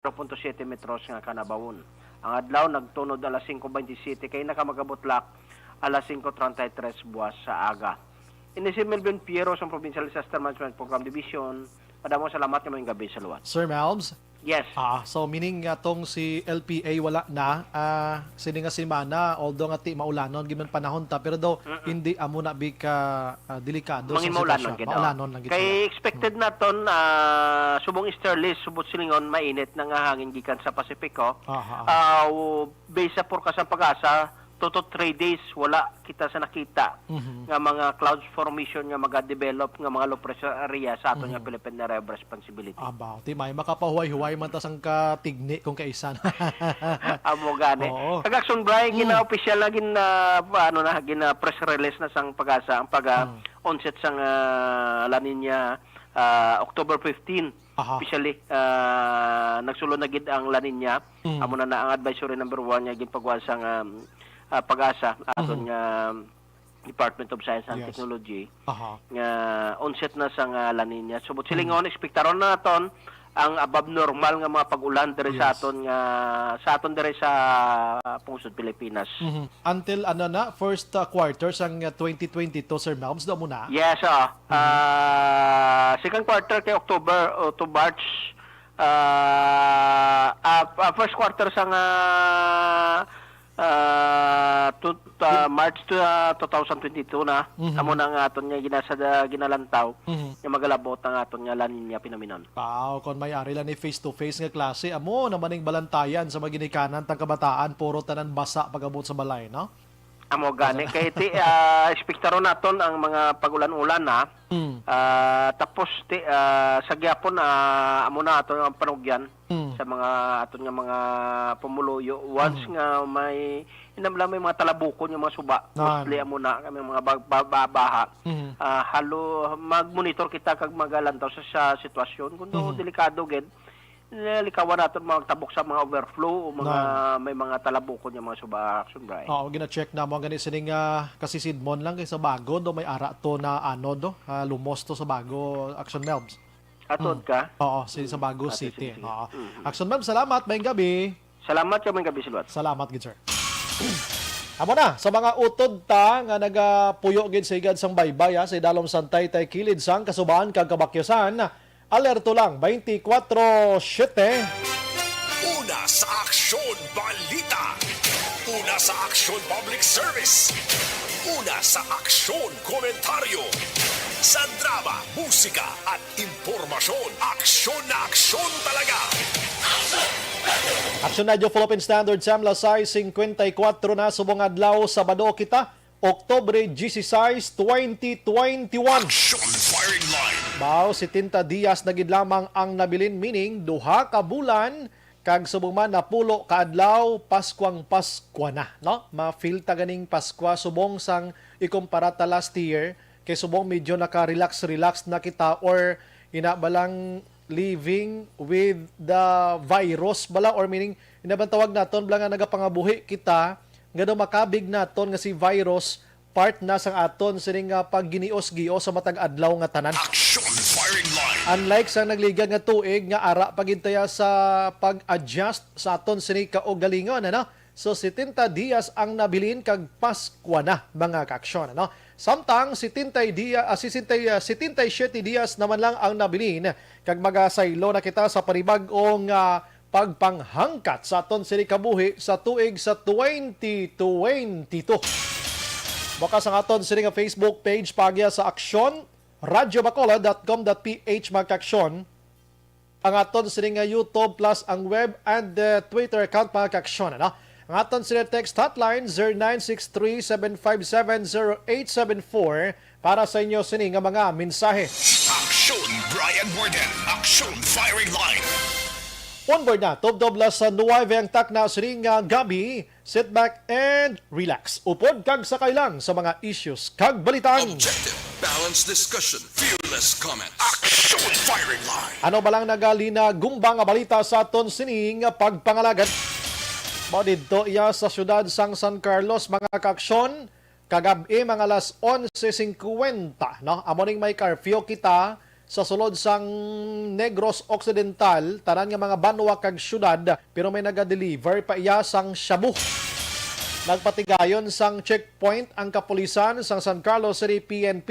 0.7 metros nga kanabawon. Ang adlaw nagtunod alas 5:27 kay nakamagabutlak alas 5:33 buwas sa aga. Ini si Melvin Piero sa Provincial Disaster Management Program Division. Madamo salamat nga mayong gabi sa luwat. Sir Melbs? Yes. So meaning nga tong si LPA wala na sini nga semana although nga ti maulanon giman panahon ta pero daw hindi amo na bi ka delikado Mangin maulanon gid. Maulanon lang gid. Kay expected naton subong easterlies subot silingon mainit na nga hangin gikan sa Pasifiko. Based sa forecast sa pag-asa 2 to 3 days wala kita sa nakita nga mga clouds formation nga maga-develop nga mga low pressure area sa aton nga Philippine Area of Responsibility. Abaw, ti may makapahuway-huway man tas ang katigni kung kaisan. Amo gani. Kag Action Brian gina-official na gina press release na sang pag-asa ang onset sang La Nina October 15. Officially nagsulod na gid ang La Nina. Amo na ang advisory number 1 nga ginpagawa sang pag-asa aton nga Department of Science and Technology nga onset na sa La Nina. Subot silingon ekspektaron na naton ang above normal nga mga pag-ulan diri sa aton diri sa pungsod Pilipinas. Until first quarter sang 2022 Sir Melbs daw muna. Yes, second quarter kay October to March first quarter sang March 2022 na amo na nga aton nga ginalantaw nga magalabot ang aton nga La Nina pinaminon. Kon may-ari lang ni face to face nga klase amo naman ning balantayan sa maginikanan tang kabataan puro tanan basa pagabot sa balay no. Amo gani kay ekspektaron naton ang mga pagulan-ulan na tapos sa gyapon amo na aton ang panugyan sa mga aton nga mga pumuluyo once nga may inamla may mga talabukon yung mga suba mostly amo na kami mga baha halo mag-monitor kita kag magalantaw sa sitwasyon kun delikado gid likawan natin magtabok sa mga overflow o mga may mga talabukon yung mga suba Action Brian. Gina-check na mo gani sining kasi sidmon lang kay sa bago do may ara to na lumos to sa bago Action Melbs. Atod ka? Sa Bago City. Action Melbs, salamat mayong gabi. Salamat mayong gabi silot. Salamat gid sir. Amo na sa mga utod ta nga nagapuyo gid sa igad sang baybay sa Idalom Santay tay kilid sang kasubaan kag kabakyasan. Alerto lang 24/7. Una sa Aksyon Balita. Una sa Aksyon Public Service. Una sa Aksyon Komentaryo. Sa drama, musika at impormasyon. Aksyon na aksyon talaga. Aksyon Radio Philippine Standard Sam Lasay 54 na subong adlaw Sabado kita Oktubre 16, 2021. Aksyon Firing Line. Si Tinta Diaz na gid lamang ang nabilin meaning duha ka bulan kag subong man napulo ka adlaw Paskwang Paskwa na no ma-feel ta ganing Paskwa subong sang ikumpara ta last year kay subong medyo naka-relax na kita or balang living with the virus bala or meaning inabantawag naton bala nga nagapangabuhi kita nga daw makabig naton nga si virus part na sang aton sining pagginios-gios sa matag adlaw nga tanan. Action Firing Line. Unlike sa nagligad nga tuig nga ara pagintaya sa pag-adjust sa aton sini kaugalingon So si Tinta Diaz ang nabilin kag Paskwa na mga kaaksyon Samtang si Tintay Sheti Diaz naman lang ang nabilin kag magasaylo na kita sa panibag-ong pagpanghangkat sa aton sini kabuhi sa tuig sa 2022. Baka sa aton sini nga Facebook page pagya sa Aksyon radiobacolod.com.ph magkaksyon ang aton sini nga YouTube plus ang web and Twitter account magkaksyon Ang aton sini text hotline 0963-757-0874 para sa inyo sini nga mga mensahe. Aksyon Brian Morgan. Aksyon Firing Line. Onboard na, dobla sa Nuwave ang tak na siring gabi. Sit back and relax. Upod kag sakay lang sa mga issues kag balitan. Objective, balanced discussion, fearless comment. Action Firing Line. Ano ba lang nagalina gumbang nga balita sa aton sining pagpangalagan? Mao didto iya sa syudad sang San Carlos mga kaaksyon kagabi mga alas 11:50 Amo ning may curfew kita sa sulod sang Negros Occidental, tanan nga mga banwa kag syudad, pero may naga-deliver pa iya sang shabu. Nagpatigayon sang checkpoint ang kapulisan sang San Carlos City PNP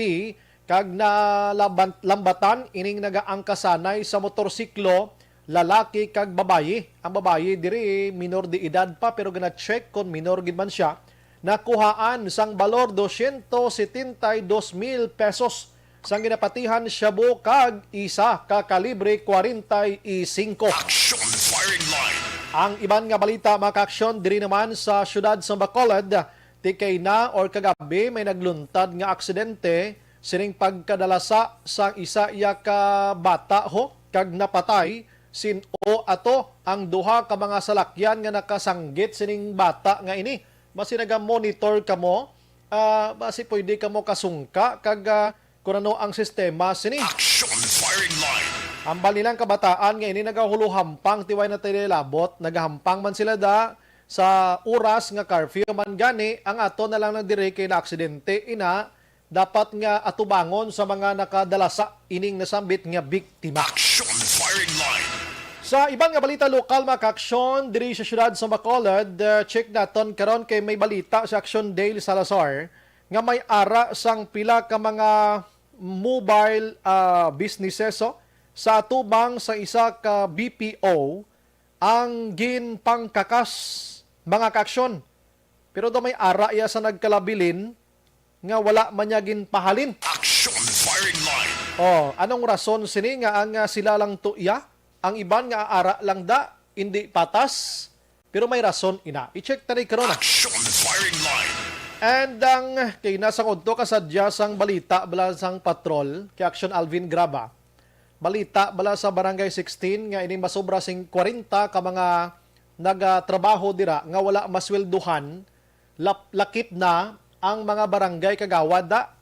kag lambatan ining nagaangkasanay sa motorsiklo, lalaki kag babayi. Ang babayi diri minor de edad pa pero gina-check kung minor gid man siya. Nakuhaan sang balor 272,000 pesos sang ginapatihan shabu kag isa ka kalibre 45. Action firing line. Ang iban nga balita mga kaaksyon diri naman sa syudad sa Bacolod, tikay na or kagabi may nagluntad nga aksidente sining pagkadalasa sang isa iya ka bata ho kag napatay sin-o ato ang duha ka mga salakyan nga nakasanggit sining bata nga ini. Basi naga-monitor kamo, basi pwede kamo kasungka kag kung ano ang sistema sini. Action firing line. Ambal nilang kabataan nga ini nagahuluhampang tiway na labot, nagahampang man sila da sa oras nga curfew man gani, ang ato na lang nagdire kay na aksidente ina dapat nga atubangon sa mga nakadalasa ining nasambit nga biktima. Action firing line. Sa ibang nga balita lokal mga kaaksyon diri sa syudad sa Bacolod, check naton karon kay may balita sa Action Dale Salazar nga may ara sang pila ka mga mobile businesses sa atubang sa isa ka BPO ang ginpangkakas mga kaaksyon. Pero do may ara iya sa nagkalabilin nga wala man niya ginpahalin. Action firing line. Anong rason sini nga ang sila lang tuya? Ang iban nga ara lang da, hindi patas, pero may rason ina. I-check tani karon. Action firing line. And ang kay nasang udto kasadya sang balita bala sang patrol kay Action Alvin Graba. Balita bala sa Barangay 16 nga ini masobra sing 40 ka mga nagatrabaho dira nga wala maswelduhan, lakip na ang mga barangay kagawad da.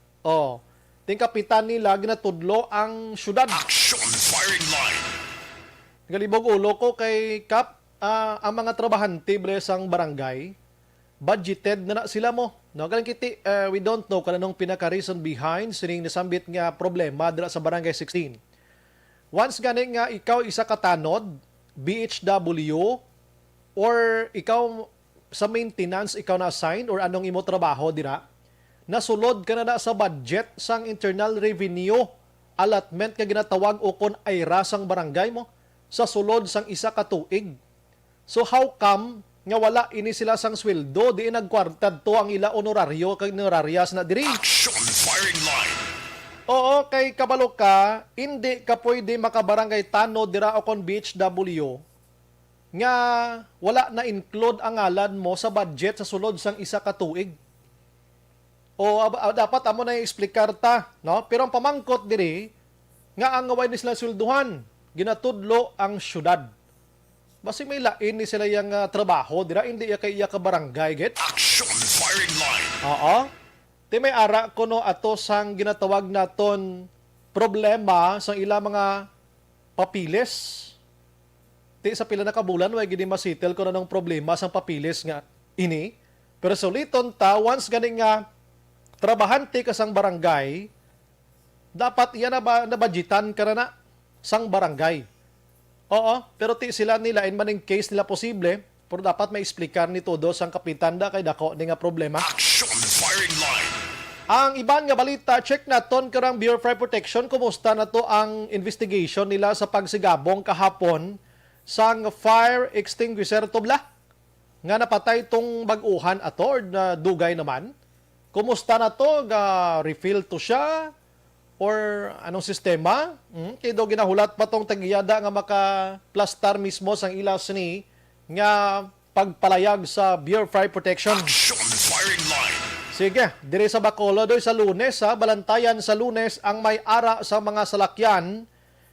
Ting kapitan nila ginatudlo ang syudad. Action firing line. Galibog ulo ko kay Kap, ang mga trabahante sang barangay, budgeted na sila mo. No, galing kiti, we don't know kung anong pinaka-reason behind sining nasambit nga problema dira sa Barangay 16. Once gani nga ikaw isa katanod, BHW, or ikaw sa maintenance ikaw na-assign or anong imo trabaho dira, nasulod ka na sa budget sang internal revenue allotment nga ginatawag o kon ayra sang barangay mo sa sulod sang isa ka tuig. So how come nga wala ini sila sang sweldo, di nagkwartad to ang ila honoraryo kag honorarias na diri? Action firing line. Oo, kay kabalo ka, hindi ka pwede makabarangay tano dira o kon BHW nga wala na include ang ngalan mo sa budget sa sulod sang isa ka tuig. Dapat amo na i-explicar ta, no? Pero ang pamangkot diri nga ang ngaway ni sila swelduhan, ginatudlo ang syudad. Basi may lain ni sila yung trabaho, dira hindi iya ka barangay, get? Action firing line. Ti may ara ko no ato sang ginatawag naton problema sa ila mga papilis. Ti sa pila na kabulan, way gini masitel ko na ng problema sa papilis nga ini. Pero suliton ta, once ganing nga trabahante ka sang barangay, dapat iya na budgetan ka na sang barangay. Pero ti sila nila in maning case nila posible, pero dapat may explicar ni todo sang kapitan da kay dako ni nga problema. Action firing line. Ang iban nga balita, check naton karang Bureau of Fire Protection, kumusta na to ang investigation nila sa pagsigabong kahapon sang fire extinguisher tubla nga napatay tong bag-uhan ato or na dugay naman. Kumusta na to? Refill to siya? Or anong sistema? Kaya daw ginahulat pa tong tagiyada nga maka-plastar mismo sang ilas ni nga pagpalayag sa Bureau of Fire Protection. Action firing line. Sige, dire sa Bacolod sa Lunes, balantayan sa Lunes ang may ara sa mga salakyan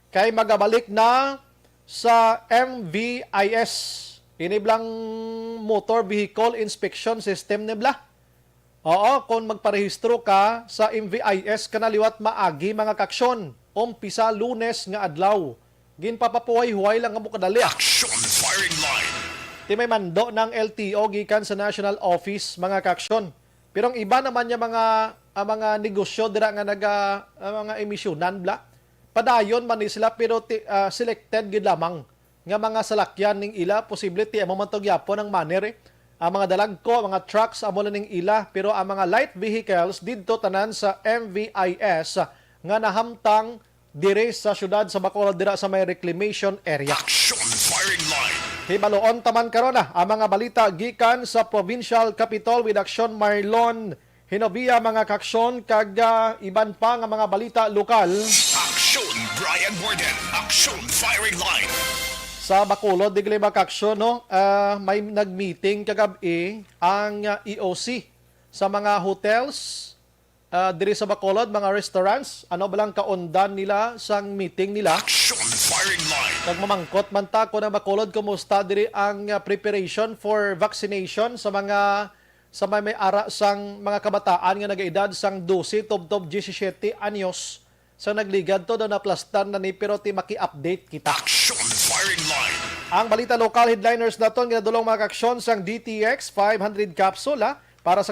kay magabalik na sa MVIS. Iniblang Motor Vehicle Inspection System nibla. Kung magparehistro ka sa MVIS kanaliwat maagi mga kaksyon. Umpisa Lunes nga adlaw. Ginpapapuhay-huway lang nga mo kadali. Action firing line. Ti may mando ng LTO gikan sa National Office mga kaksyon. Pero ang iba naman niya mga negosyo dira nga mga emisyonan bla. padayon man ni sila pero selected gid lamang nga mga salakyan ning ila posible ti amo man to gyapon ang manner ang mga dalagko, mga trucks amo na ning ila pero ang mga light vehicles didto tanan sa MVIS nga nahamtang dire sa syudad sa Bacolod dira sa may reclamation area. Action firing line. Hibaloon taman karon ang mga balita gikan sa Provincial Capital with Action Marlon Hinovia mga kaksyon kag iban pa nga mga balita lokal. Action Brian Borden. Action firing line. Sa Bacolod, digli makaksyon, no? May nag-meeting kagabi ang EOC sa mga hotels diri sa Bacolod, mga restaurants. Ano ba lang kaundan nila sang meeting nila? Action firing line. Nagmamangkot man ta ko ng Bacolod, kumusta diri ang preparation for vaccination sa mga may ara sang mga kabataan nga nagaedad sang 12 tubtob 17 anyos. Sa nagligad to daw na plastan na ni pero ti maki-update kita. Action firing line. Ang balita local headliners naton ginadulong mga aksyon sang DTX 500 capsule para sa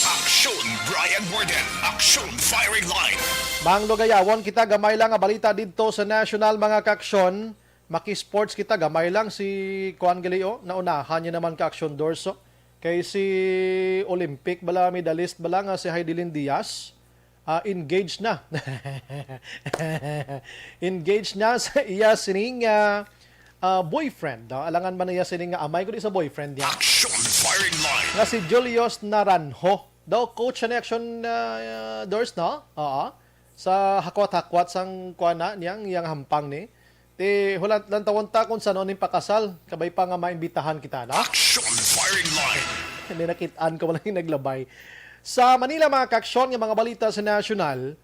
Action Brian Borden. Action firing line. Banglo gayawon kita gamay lang nga balita didto sa national mga kaksyon. Maki-sports kita gamay lang si Juan Galeo naunahan niya naman ka Action Dorso. Kay si Olympic bala medalist bala nga si Heidelin Diaz engaged na. Engaged na sa iya sining boyfriend. Alangan man niya sining nga amay ko di sa boyfriend niya. Action firing line. Nga si Julius Naranjo. Daw coach sa Action Doors, no? Oo. Sa hakwat-hakwat sang kuana niyang yang hampang ni. Ti hulat lang tawon ta kung saan ning pakasal. Kabay pa nga maimbitahan kita, no? Action firing line. Hindi nakitaan ko walang naglabay. Sa Manila mga kaksyon, ng mga balita sa national,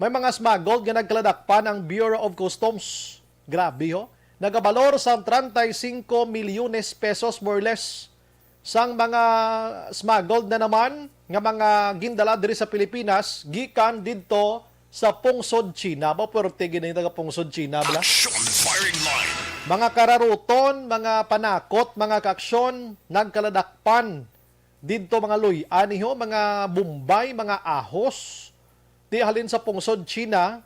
may mga smuggled nga nagkaladakpan ang Bureau of Customs. Grabe, ho. Nagabalor sa 35 milyones pesos more or less. Sang mga smuggled na naman nga mga gindala diri sa Pilipinas gikan didto sa pungsod China. Ba perti gini taga pungsod China bala. Action firing line. Mga kararuton, mga panakot, mga kaksyon nagkaladakpan didto mga luy-ani ho, mga Bombay, mga ahos. Di halin sa pungsod China,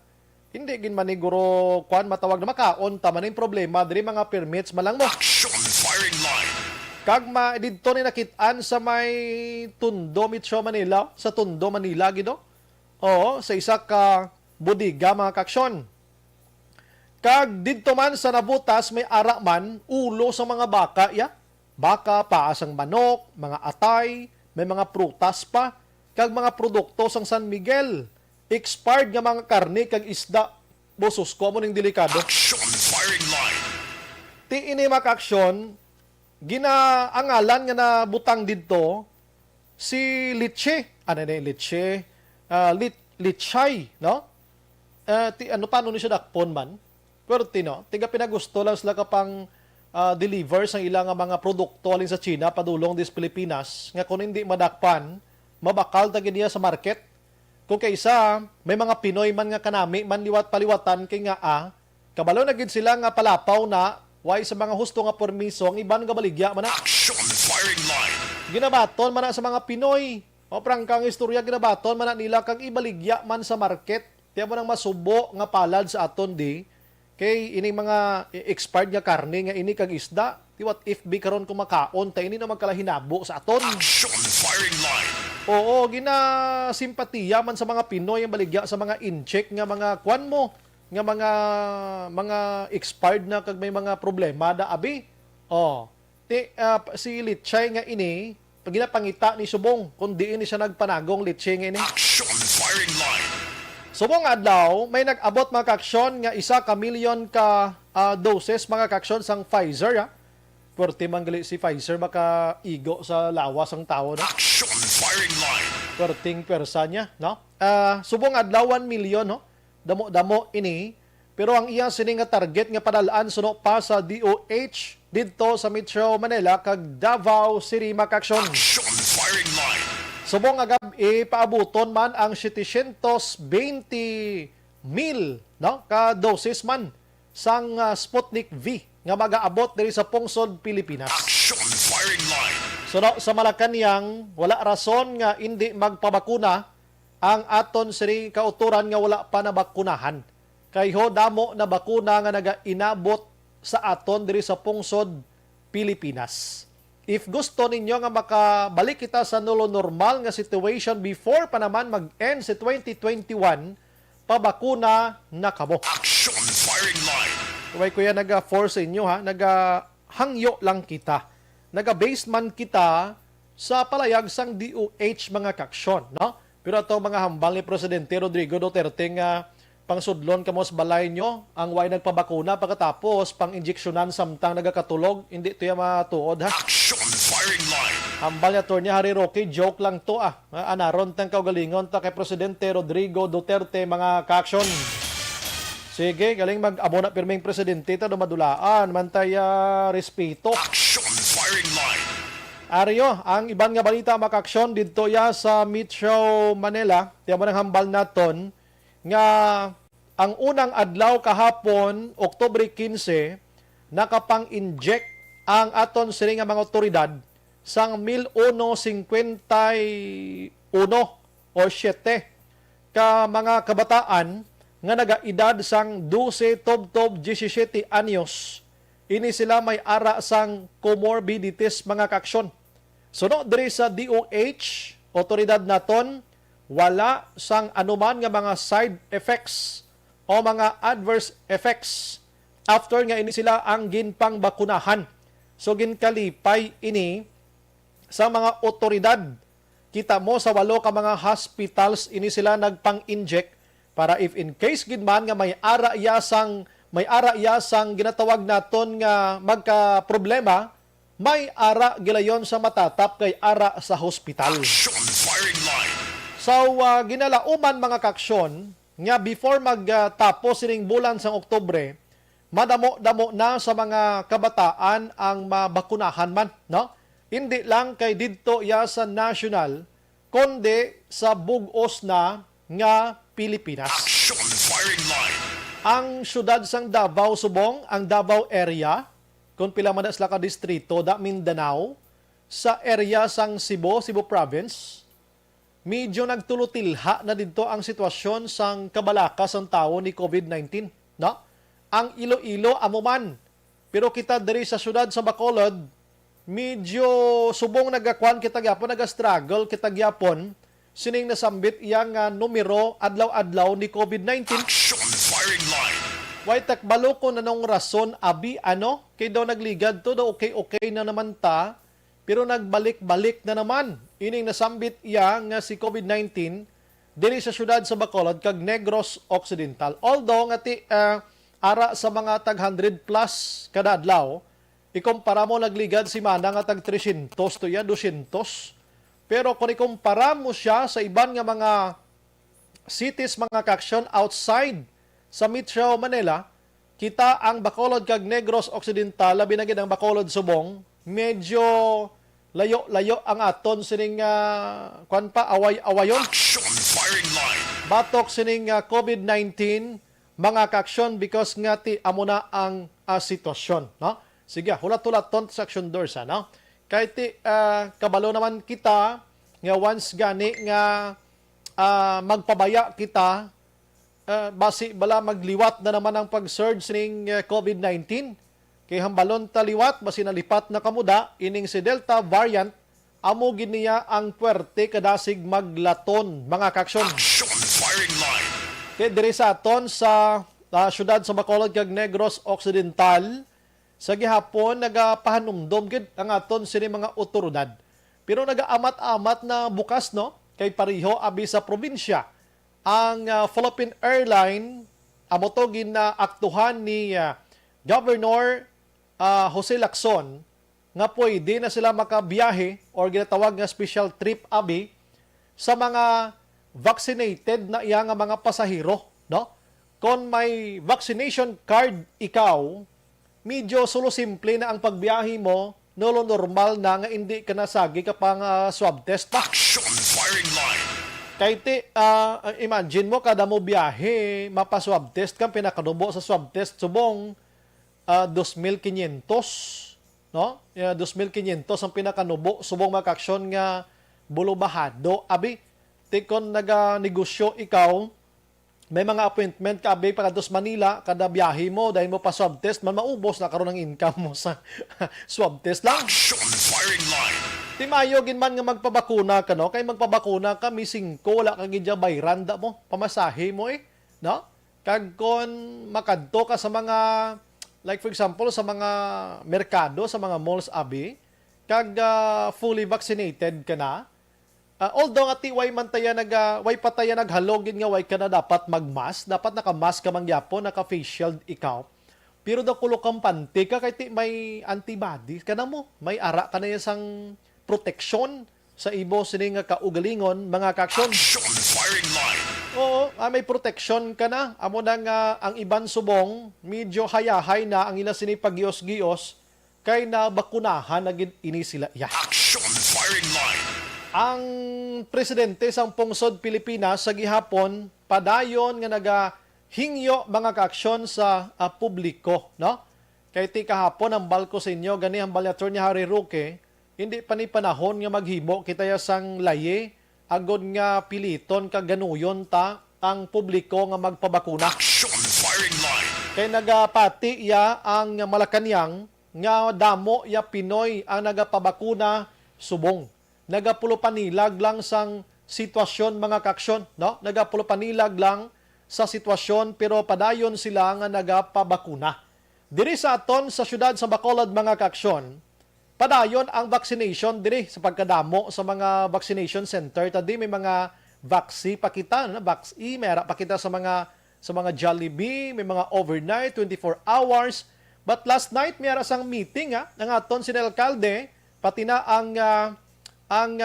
hindi gin maniguro kwan matawag na makaon ta man ang problema diri mga permits malang mo. Action firing line. Kag didto ni nakitaan sa may Tondo, Metro Manila, sa Tondo, Manila gido. Oo, sa isa ka budiga mga kaksyon. Kag didto man sa nabutas may ara man ulo sa mga baka ya. Baka, paasang manok, mga atay, may mga prutas pa, kag mga produkto sang San Miguel. Expired nga mga karne kag isda. Bosos ko mo ning delikado. Action firing line. Ti ini mga kaksyon, ginaangalan nga na butang didto si Litche. Ano na Litche? Litchay, no? Ano paano ni siya dakpon man? Pero tino, tiga pinagusto lang sila kapang deliver sa ilang mga produkto alin sa China padulong dis Pilipinas nga kung hindi madakpan mabakal ta niya sa market kung kaysa may mga Pinoy man nga kanami man liwat paliwatan kay nga kabalo na gid sila nga palapaw na why sa mga husto nga permiso ang iban nga baligya man na Action firing line. ginabaton man na sa mga Pinoy o prangkang istorya ginabaton man na nila kag ibaligya man sa market tiya mo nang masubo nga palad sa aton di kay ini mga expired nga karne nga ini kag isda, di what if bi karon kumakaon ta ini na magkalahinabo sa aton. Action firing line. Oo, ginasimpatiya man sa mga Pinoy ang baligya sa mga in-check nga mga kwan mo, nga mga expired na kag may mga problema da abi. Oh, si Litchay nga ini pag ginapangita ni Subong kun diin ni siya nagpanagong Litchay nga ini. Action firing line. Subong adlaw, may nag-abot mga kaksyon nga 1 milyon ka doses mga kaksyon sang Pfizer. Pwerte manggali si Pfizer makaigo sa lawas ang tao. No? Action firing line. Pwerting persa niya. No? Subong adlaw 1 milyon. No? Damo-damo ini. Pero ang iyang sining nga target nga padalaan suno pa sa DOH dito sa Metro Manila kag Davao City makaksyon. Action firing line. Subong agad ipaabuton man ang 720,000 no ka doses man sang Sputnik V nga magaabot diri sa pungsod Pilipinas. Action firing line. So sa Malacañang wala rason nga hindi magpabakuna ang aton siri kauturan nga wala pa nabakunahan. Kay ho damo na bakuna nga nagainabot sa aton diri sa pungsod Pilipinas. If gusto ninyo nga makabalik kita sa nulo normal nga situation before pa naman mag-end si 2021, pabakuna na kamo. Action firing line. Kaya kuya naga-force inyo ha, naga-hangyo lang kita. Naga-base man kita sa palayag sang DOH mga kaksyon, no? Pero ito mga hambal ni Presidente Rodrigo Duterte nga pangsudlon kamo sa balay nyo, ang way nagpabakuna pagkatapos pang-injeksyonan samtang nagakatulog, hindi ito yung matuod ha. Action firing line. Hambal niya Atty. Harry Roque, joke lang to ah. Anaron tang kaugalingon ta kay Presidente Rodrigo Duterte mga kaksyon. Sige, galing mag-amo na pirming presidente ta dumadulaan, mantaya respeto. Action firing line. Aryo, ang iban nga balita makaksyon dito ya sa Metro Manila, tiyan mo ng hambal naton, nga ang unang adlaw kahapon, Oktubre 15, nakapang-inject ang aton siri nga mga otoridad sang 1151 o 7 ka mga kabataan nga nagaedad sang 12 tubtob 17 anyos. Ini sila may ara sang comorbidities mga kaksyon. Suno diri sa DOH, otoridad naton, wala sang anuman nga mga side effects o mga adverse effects after nga ini sila ang ginpang bakunahan. So ginkalipay ini sa mga otoridad. Kita mo sa 8 ka mga hospitals ini sila nagpang-inject para if in case gid man nga may ara yasang ginatawag naton nga magka-problema, may ara gilayon sa matatap kay ara sa hospital. Action firing line. So, ginalauman mga kaksyon, nga before magtapos sining bulan sa Oktubre, madamo-damo na sa mga kabataan ang mabakunahan man, no? Hindi lang kay didto ya sa national, kundi sa bugos na nga Pilipinas. Action firing line. Ang syudad sang Davao subong, ang Davao area, kung pila man sila ka distrito, da Mindanao, sa area sang Cebu Province, medyo nagtulutilha na dito ang sitwasyon sang kabalakas ang tao ni COVID-19. No? Ang Iloilo, amuman. Pero kita diri sa syudad sa Bacolod, medyo subong nagakwan kita gyapon, nagastruggle kita gyapon, sining nasambit iyang numero adlaw-adlaw ni COVID-19. Action firing line. Why takbalo ko na nung rason, abi, ano? Kay daw nagligad to, daw okay na naman ta, pero nagbalik-balik na naman. Ining nasambit iya nga si COVID-19 diri sa syudad sa Bacolod kag Negros Occidental. Although nga ara sa mga tag 100 plus kada adlaw, ikumpara mo nagligad si Mana nga tag 300 to ya 200. Pero kung ikumpara mo siya sa iban nga mga cities, mga kaksyon outside sa Metro Manila, kita ang Bacolod kag Negros Occidental, labi na gid ang Bacolod subong, medyo layo-layo ang aton sining kwan pa away-awayon. Action firing line. Batok sining COVID-19 mga kaksyon because nga ti amo na ang sitwasyon, no? Sige, hulat-hulaton sa action doors, no? Kay ti kabalo naman kita nga once gani nga magpabaya kita basi bala magliwat na naman ang pag-surge ning COVID-19. Kay hambalon taliwat basi nalipat na kamuda ining si Delta variant amo gid niya ang puwerte kadasig maglaton mga kaksyon. Action firing line. Kay diri sa aton sa syudad sa Bacolod kag Negros Occidental sa gihapon nagapahanumdom gid ang aton sini mga otoridad. Pero nagaamat-amat na bukas no kay pareho abi sa probinsya. Ang Philippine Airline amo to ginaaktuhan ni Governor Jose Lacson nga pwede na sila makabiyahe or ginatawag nga special trip abi sa mga vaccinated na iya nga mga pasahero, no? Kung may vaccination card ikaw, medyo solo simple na ang pagbiyahe mo, nolo normal na nga hindi ka nasagi ka pang swab test pa. Action firing line. Kahit imagine mo kada mo biyahe, mapa-swab test kang pinakanubo sa swab test subong 2,500, no? 2,500 ang pinakanubo subong makaksyon nga bulubahado. Abi, tikon naga-negosyo ikaw, may mga appointment ka abi para dos Manila, kada biyahe mo dahil mo pa swab test, man maubos na karon ang income mo sa swab test lang. Action firing line. Timayo man nga magpabakuna ka, no? Kay magpabakuna ka, mi 5, wala kang gidya bayranda mo, pamasahe mo no? Kag kon makadto ka sa mga, like for example, sa mga merkado, sa mga malls abi, kag fully vaccinated ka na, although ati way man taya way pataya naghalogin nga way ka na dapat magmask, dapat naka-mask ka mangyapon, naka-face shield ikaw. Pero daw kulo kang panty ka, kay may antibodies ka na mo, may ara ka na isang protection sa ibo sini nga kaugalingon mga kaksyon. Action firing line. Oo, may protection ka na. Amo na nga ang iban subong, medyo hayahay na ang ila sini pagios-gios, kay na bakunahan na ini sila. Yeah. Action firing line. Ang presidente sang pungsod Pilipinas sa gihapon, padayon nga nagahingyo mga kaaksyon sa publiko, no? Kay ti kahapon ang balko sa inyo, gani ang balyator ni Harry Roque, hindi pa ni panahon nga maghimo kita sang laye, agod nga piliton ka ganuyon ta ang publiko nga magpabakuna. Action firing line. Kay nagapati ya ang Malacanang nga damo ya Pinoy ang nagapabakuna subong. Nagapulo panilag lang sang sitwasyon mga kaksyon, no? Nagapulo panilag lang sa sitwasyon pero padayon sila nga nagapabakuna. Diri sa aton sa syudad sa Bacolod mga kaksyon, padayon ang vaccination diri sa pagkadamo sa mga vaccination center. Tadi may mga vaccine pakita, no? Vaccine, may pakita sa mga Jollibee, may mga overnight 24 hours. But last night may sang meeting ng aton sinalkalde pati na ang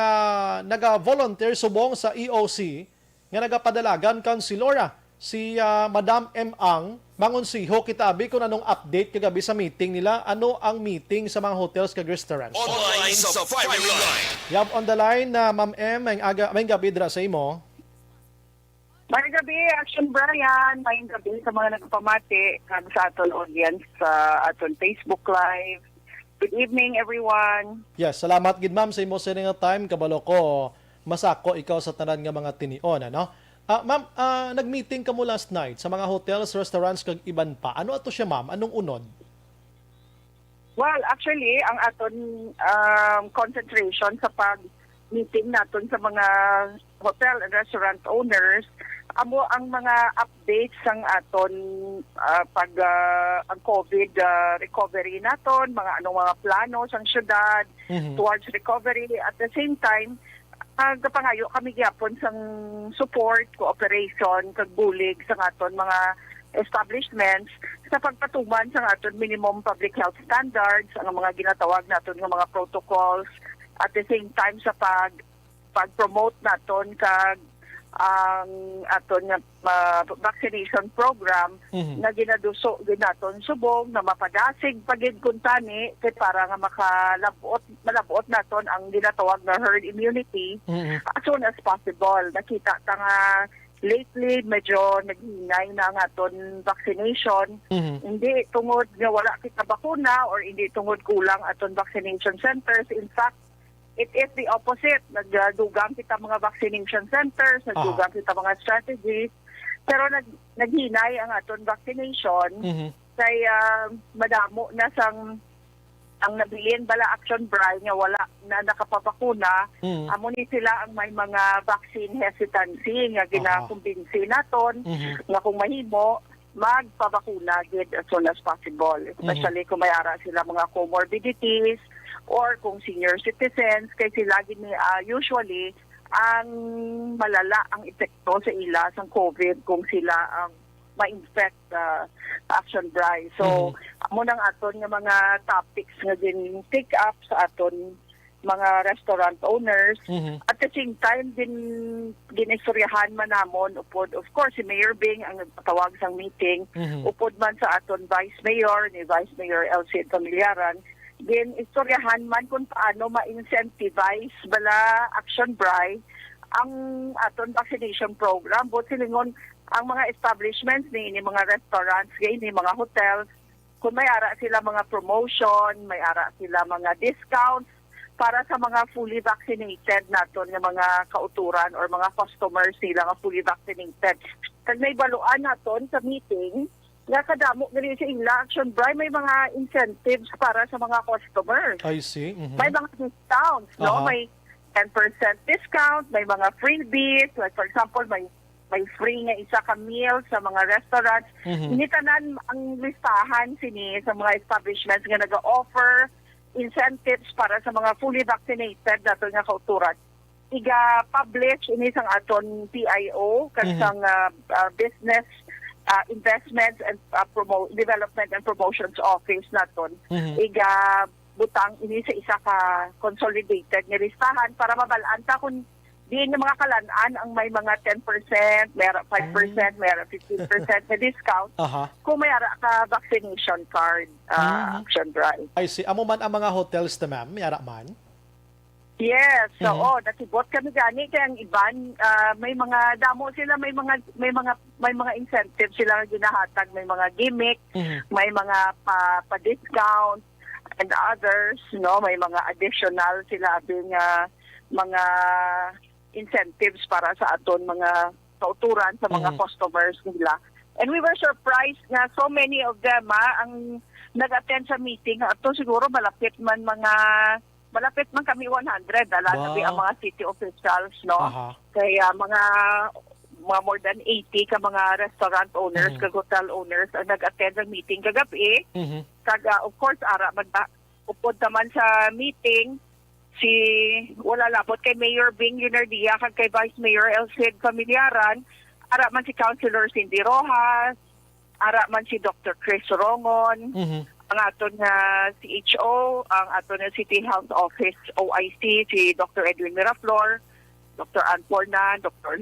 naga-volunteer subong sa EOC nga nagapadalagan kansilora si Madam M. Ang mangonsiho kita abi kung anong update kagabi sa meeting nila, ano ang meeting sa mga hotels kag restaurants. Online sa firing line. Yap on the line na Ma'am M, may gabi dra sa imo. May gabi, Action Brian. May gabi sa mga nagpamati sa aton audience sa aton Facebook Live. Good evening, everyone. Yes, salamat gid ma'am sa imo sa nga time, kabalo ko masako ikaw sa tanan nga mga tinion, ano? Ma'am, nag-meeting ka mo last night sa mga hotels, restaurants kag iban pa. Ano ato siya ma'am? Anong unod? Well, actually, ang aton concentration sa pag-meeting naton sa mga hotel and restaurant owners, amo ang mga updates sang aton ang COVID recovery naton, mga anong mga plano sang syudad towards recovery. At the same time, kapangayo kami gyapon sang support, cooperation, kag bulig sa aton mga establishments sa pagpatuman sa aton minimum public health standards, ang mga ginatawag naton nga mga protocols, at the same time sa pag-promote naton kag ang aton nga vaccination program na ginaduso ginaton subong na mapadasig pagid kuntani kay para nga malabot naton ang ginatawag na herd immunity as soon as possible. Nakita ta nga lately medyo naghinay na ang aton vaccination, hindi tungod nga wala kita bakuna or hindi tungod kulang aton vaccination centers. In fact, it is the opposite. Nagdugang kita mga vaccination centers, nagdugang kita mga strategies, pero naghinay ang aton vaccination kaya madamo na sang ang nabilin bala Action Brian nga wala na nakapapakuna. Amo ni sila ang may mga vaccine hesitancy nga ginakumbinsi naton nga kung mahimo magpabakuna gid as soon as possible, especially kung may ara sila mga comorbidities or kung senior citizens, kay sila usually ang malala ang epekto sa ila sa COVID kung sila ang ma-infect Action Brian. So, amo nang aton nga mga topics nga din take up sa aton mga restaurant owners. Mhm. At the same time, ginistoryahan man namon upod, of course, si Mayor Bing ang nagpatawag sa meeting, Mhm. upod man sa aton Vice Mayor, ni Vice Mayor Elsie Familiaran, din istoryahan man kung paano ma-incentivize bala Action Bri ang aton vaccination program. But silingon, ang mga establishments ni mga restaurants, ni mga hotels, kung may ara sila mga promotion, may ara sila mga discounts, para sa mga fully vaccinated naton nga mga kauturan or mga customers nila nga fully vaccinated. Kag may baluan naton sa meeting, nga kadamo gali sa ila Action Bri, may mga incentives para sa mga customers. I see. Mhm. May mga discounts, no? Aha. May 10% discount, may mga freebies, like for example, may free nga isa ka meal sa mga restaurants. Mhm. Initanan ang listahan sini sa mga establishments nga nag-offer incentives para sa mga fully vaccinated dato nga kauturan. Iga-publish ini sang aton PIO kag sang business investments and development and promotions office naton. Mhm. Iga-butang ini sa isa ka consolidated nga listahan para mabalaan ta kung diin yung mga kalanaan ang may mga 10%, mayroon 5%, mayroon 15% na discount. Aha. Kung mayroon ka vaccination card, Action Drive. I see. Amo man ang mga hotels na ma'am, may ara man? Yes, so natibot kami gani kaya ang iban may mga damo sila, may mga incentives sila nga ginahatag, may mga gimmick, Mhm. may mga pa-discount and others, no, may mga additional sila abing mga incentives para sa aton mga kauturan sa mga customers nila. And we were surprised na so many of them ang nag-attend sa meeting. Ato siguro malapit man kami 100 labi ang mga city officials, no? Aha. Kaya mga more than 80 ka mga restaurant owners, kag hotel owners ang nag-attend sa meeting kagabi. Mhm. Kag of course ara upod naman sa meeting wala labot kay Mayor Bing Yunardia kag kay Vice Mayor Elsie Familiaran, ara man si Councilor Cindy Rojas, ara man si Dr. Chris Rongon, Mhm. ang aton nga CHO, ang aton nga City Health Office OIC, si Dr. Edwin Miraflor, Dr. Ann Pornan, Dr.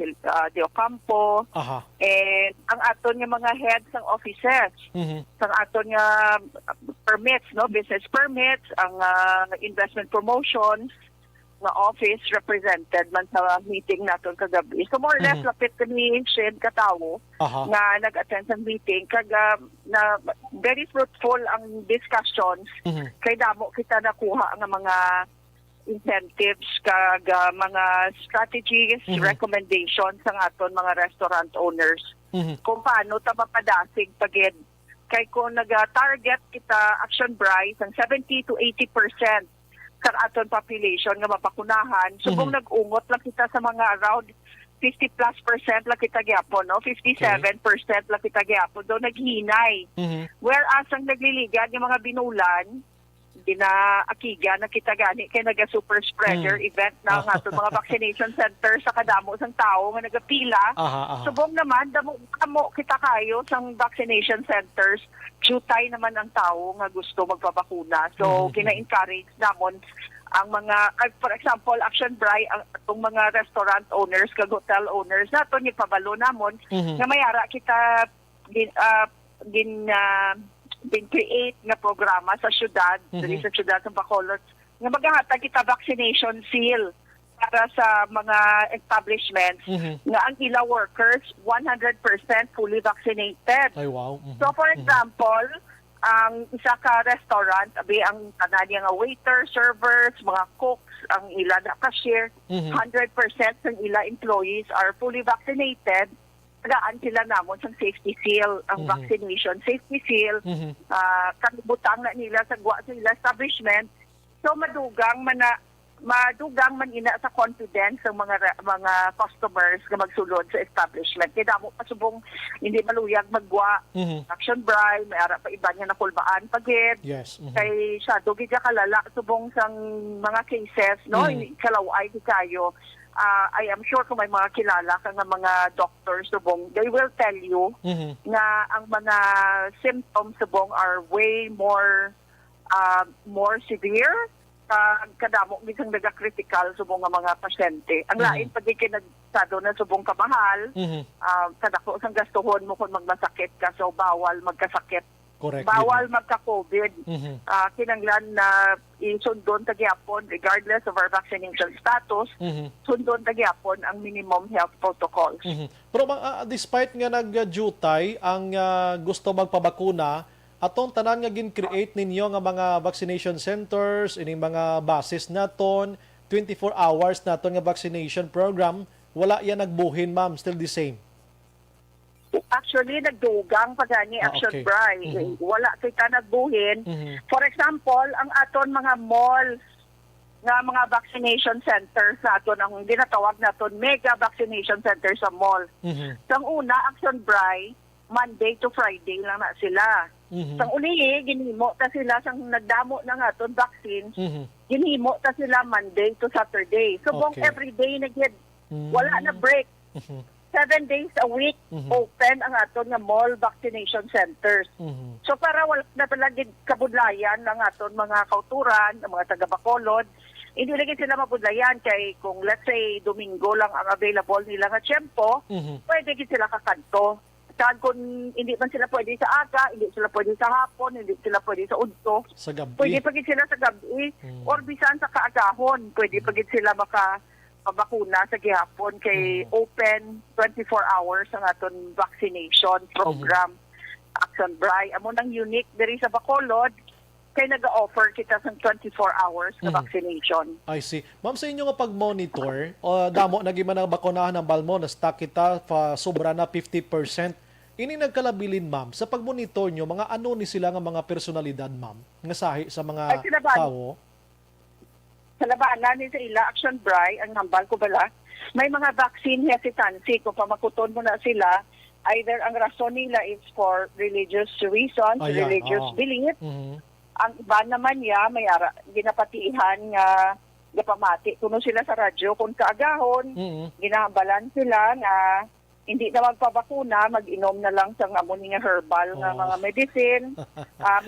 De Ocampo, Aha. and ang aton nga mga heads ng offices, Mhm. ang aton nga permits, no, business permits, ang investment promotions nga office represented man sa meeting naton kagabi. So more or less lapit kami shed katawo Aha. nga nag-attend sa meeting kag na very fruitful ang discussions Mhm. kay damo kita nakuha nga mga incentives kag mga strategies, recommendations sa aton mga restaurant owners Mhm. kung paano ta mapadasig pagid. Kay kung nag-target kita Action Bri ang 70 to 80% sa aton population nga mapakunahan, subong nag-ungot lang kita sa mga around 50+% lang kita gyapon, no? 57% lang kita gyapon. Daw naghinay. Mhm. Whereas ang nagliligan yung mga binulan, ginaakiga na kita gani kay naga-super spreader event na nga itong mga vaccination center sa kadamo sang tao nga nagapila. Aha. Aha. Subong naman, damo kita kayo sang vaccination centers, jutay naman ang tao nga gusto magpabakuna. So, kina-encourage namon ang mga, for example, Action Bri, itong mga restaurant owners, kag hotel owners, nato ni pabalo namon, nga mayara kita create nga programa sa syudad, diri sa syudad ng Bacolod, nga maghahatag kita vaccination seal para sa mga establishments nga ang ila workers 100% fully vaccinated. Ay, wow. Mhm. So for example, ang isa ka restaurant, ang tanan nga waiter, servers, mga cooks, ang ila na cashier, 100% ng ila employees are fully vaccinated. Tagaan sila namon sa safety seal, ang vaccination safety seal, kanibutang na nila sa ila establishment. So madugang man ina sa confidence ng mga customers nga magsulod sa establishment. Kaya damo pasubong hindi maluyag magwa Action Bri, may ara pa iba niya nakulbaan pagid. Yes. Kay siya dugi ka kalala subong sang mga cases, no? Kalaway di kayo. I am sure kung may mga kilala ka nga mga doctors subong, they will tell you nga ang mga symptoms subong are way more severe kadamo bisang nagakritikal subong nga mga pasyente. Ang lain pag kinagstado na subong kamahal, kadako sang gastuhon mo kung magmasakit ka, so bawal magkasakit. Correct. Bawal magka-COVID. Kinanglan na isundon tagyapon regardless of our vaccination status, sundon tagyapon ang minimum health protocols. Pero despite nga nag-jutay ang gusto magpabakuna, atong tanan nga gin-create ninyo nga mga vaccination centers, ining mga bases naton, 24 hours naton nga vaccination program, wala yan nagbuhin, ma'am, still the same. Actually, nagdugang pa gani Action okay. Bri. Wala kita nagbuhin. For example, ang aton mga malls nga mga vaccination centers sa aton ang ginatawag naton mega vaccination center sa mall. Sang una, Action Bri, Monday to Friday lang na sila. Sang uli, ginhimo ta sila sang nagdamo na nga aton vaccines, ginhimo ta sila Monday to Saturday. So, Okay. everyday nagid wala na break. 7 days a week open ang aton nga mall vaccination centers. So para wala na palagi kabudlayan ng aton mga kauturan, ang mga taga Bacolod, hindi lagi sila mabudlayan kay kung let's say Domingo lang ang available nila nga tiyempo, pwede gid sila kakanto. Kag kung hindi man sila pwede sa aga, hindi sila pwede sa hapon, hindi sila pwede sa udto, Sa gabi. pwede pagid sila sa gabi or bisan sa kaagahon, pwede pagid sila makabakuna sa gihapon kay open 24 hours ang aton vaccination program. Action Bri, amo nang unique diri sa Bacolod kay naga-offer kita sa 24 hours na vaccination. I see. Ma'am, sa inyo nga pag-monitor, damo na man ang bakunahan ng balmo, na-stock kita, sobra na 50%. Ini nagkalabilin, ma'am, sa pag-monitor nyo, mga ano ni sila nga mga personalidad, ma'am, nga sahi sa mga tao? Sa labanan ni sa ila, Action Bri, ang hambal ko bala, may mga vaccine hesitancy. Kung pamakuton mo na sila, either ang rason nila is for religious reasons, religious belief. Ang iba naman niya, may ginapatihan nga gapamati. Kuno sila sa radyo, kung kaagahon, ginahambalan sila na hindi na magpabakuna, mag-inom na lang sa amon nga herbal nga mga medicine.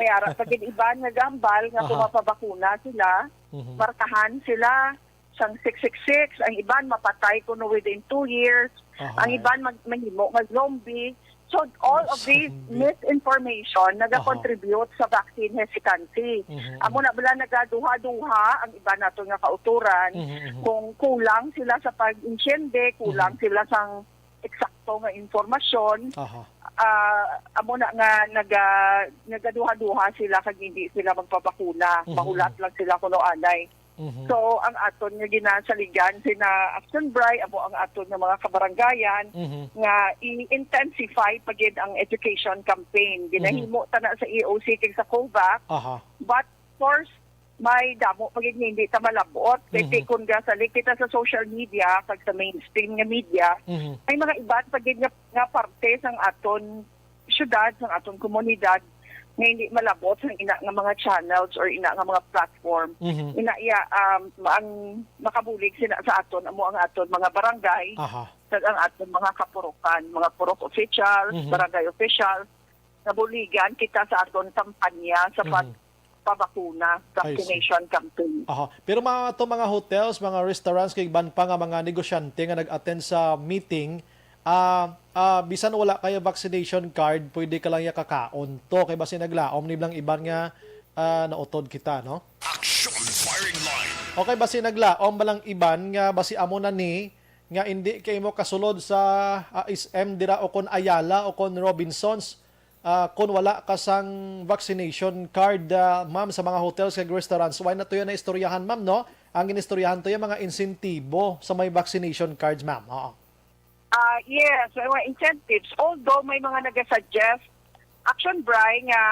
May ara pag iban nga gambal nga kung mapabakuna sila, markahan sila sang 666, ang iban mapatay kuno within 2 years, ang iban maghimo mag-zombie. So all of these misinformation nagakontribute sa vaccine hesitancy. Amo na bala nagaduha-duha ang iba nato nga kauturan kung kulang sila sa pag-insyende, kulang sila sang eksakto nga informasyon. Amo na nga nagaduha-duha sila kag hindi sila magpabakuna. Mahulat lang sila kuno anay. So ang aton nga ginasaligan sina Action Bri, amo ang aton nga mga kabarangayan nga i-intensify pagid ang education campaign. Ginahimo ta na sa EOC kag sa COVAX. But of course, may damo pagid nga hindi ta malabot kay kung gasalik kita sa social media kag sa mainstream nga media, may mga iba pagid nga parte sang aton syudad, sang aton komunidad nga hindi malabot sa ina nga mga channels or ina nga mga platform. Ang makabulig sila sa aton amo ang aton mga barangay, kag ang aton mga kapurukan, mga purok officials, barangay officials, nabuligan kita sa aton kampanya sa pabakuna, vaccination campaign. Pero mga hotels, mga restaurants, kay ban pa nga mga negosyante nga nag-attend sa meeting, bisan wala kayo vaccination card, pwede ka lang kakaon to. Kay basi naglaom ni blang iban nga nautod kita, no? Action Firing Line. Okay, basi naglaom balang iban nga basi amo na ni nga hindi kay mo kasulod sa SM dira o kon Ayala o kon Robinsons. Kung wala ka sang vaccination card, ma'am, sa mga hotels kag restaurants, why na to yan na istoryahan, ma'am, no? Ang inistoryahan to yung mga insentibo sa may vaccination cards, ma'am. Yes, may mga incentives. Although may mga nag-suggest, Action Bri nga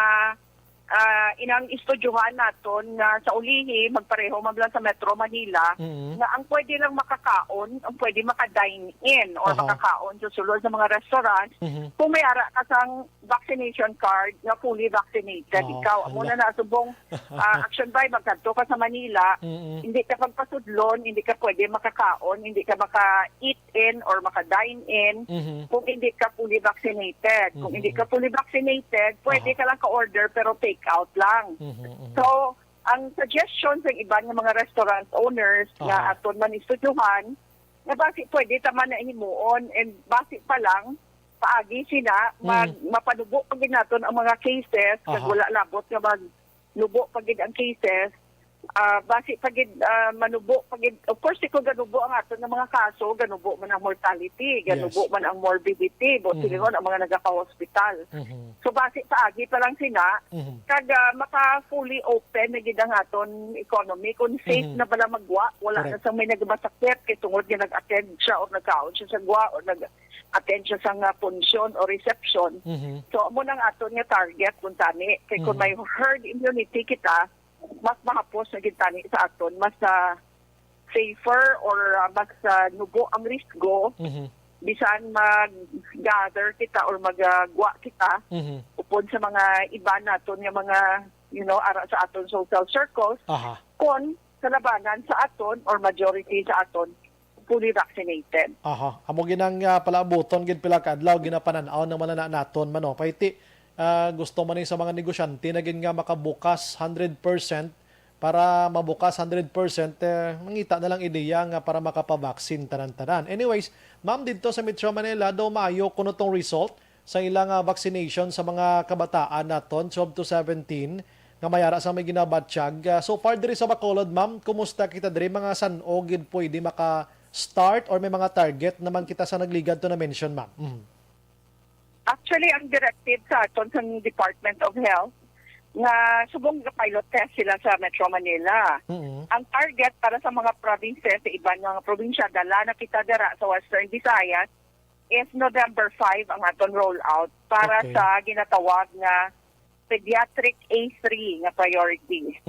inang istudyohan naton nga sa ulihi, magpareho man lang sa Metro Manila, nga ang pwede lang makakaon, ang pwede maka-dine in or makakaon sa sulod sa mga restaurant, kung may ara ka sang vaccination card nga fully vaccinated. Ikaw, amo na nasubong Action Bri, magkanto ka sa Manila, hindi ka pagpasudlon, hindi ka pwede makakaon, hindi ka maka-eat in or maka-dine in kung hindi ka fully vaccinated. Kung hindi ka fully vaccinated, pwede ka lang ka-order pero take out lang. So, ang suggestion sa iban ng mga restaurant owners nga aton man istudyuhan nga basi pwede taman na himuon and basi pa lang paagi sila mapanubo pag naton ang mga cases kag wala labot nga magnubo pag ang cases basi pag manubo pag of course kung ganubo ang aton ng mga kaso ganubo man ang mortality ganubo man ang morbidity bo silingon ang mga nagaka-hospital so basi paagi pa lang sila kag maka fully open na gid ang aton economy kung safe na bala magwa wala na sang may nagmasakit kay tungod nga nag-attend siya o nagkaon siya sa gwa o nag-attend siya sa function o reception so amo nang aton nga target kung tani kay kung may herd immunity kita mas mahapos na gintani sa aton, mas safer or mas nubo ang risgo bisan mag-gather kita or mag-gwa kita upod sa mga iba naton nga mga ara sa aton social circles kung sa labanan sa aton or majority sa aton fully vaccinated. Amo ginang palabuton gid pila ka adlaw ginapanan-aw naman na naton mano paiti. Gusto man sa mga negosyante na nga makabukas 100% para mabukas 100% mangita na lang ideya nga para makapabaksin tanan-tanan. Anyways, ma'am dito sa Metro Manila daw maayo kuno tong result sa ilang vaccination sa mga kabataan naton 12 to 17 nga mayara sa may ginabatsyag. So far diri sa Bacolod, ma'am, kumusta kita diri mga san-o gid pwede maka-start or may mga target naman kita sa nagligad to na mention, ma'am? Actually, ang directive sa aton sa Department of Health nga subong pilot test sila sa Metro Manila. Ang target para sa mga provinces, sa ibang mga probinsya, dala na kita dira sa Western Visayas is November 5 ang aton rollout para sa ginatawag nga pediatric A3 nga priority.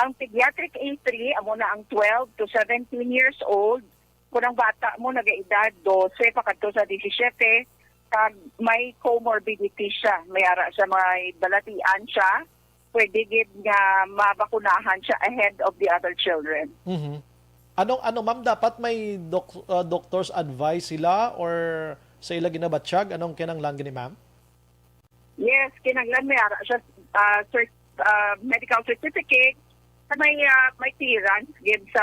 Ang pediatric A3, amo na ang 12 to 17 years old. Kung ang bata mo nag-edad 12 pakadto sa 17, kag may comorbidity siya, may ara siya, may balatian siya, pwede gid nga mabakunahan siya ahead of the other children. Ano ma'am, dapat may doctor's advice sila or sa ila ginabatsyag? Anong kinanglan gini, ma'am? Yes, kinanglan may ara siya medical certificate sa may clearance gid sa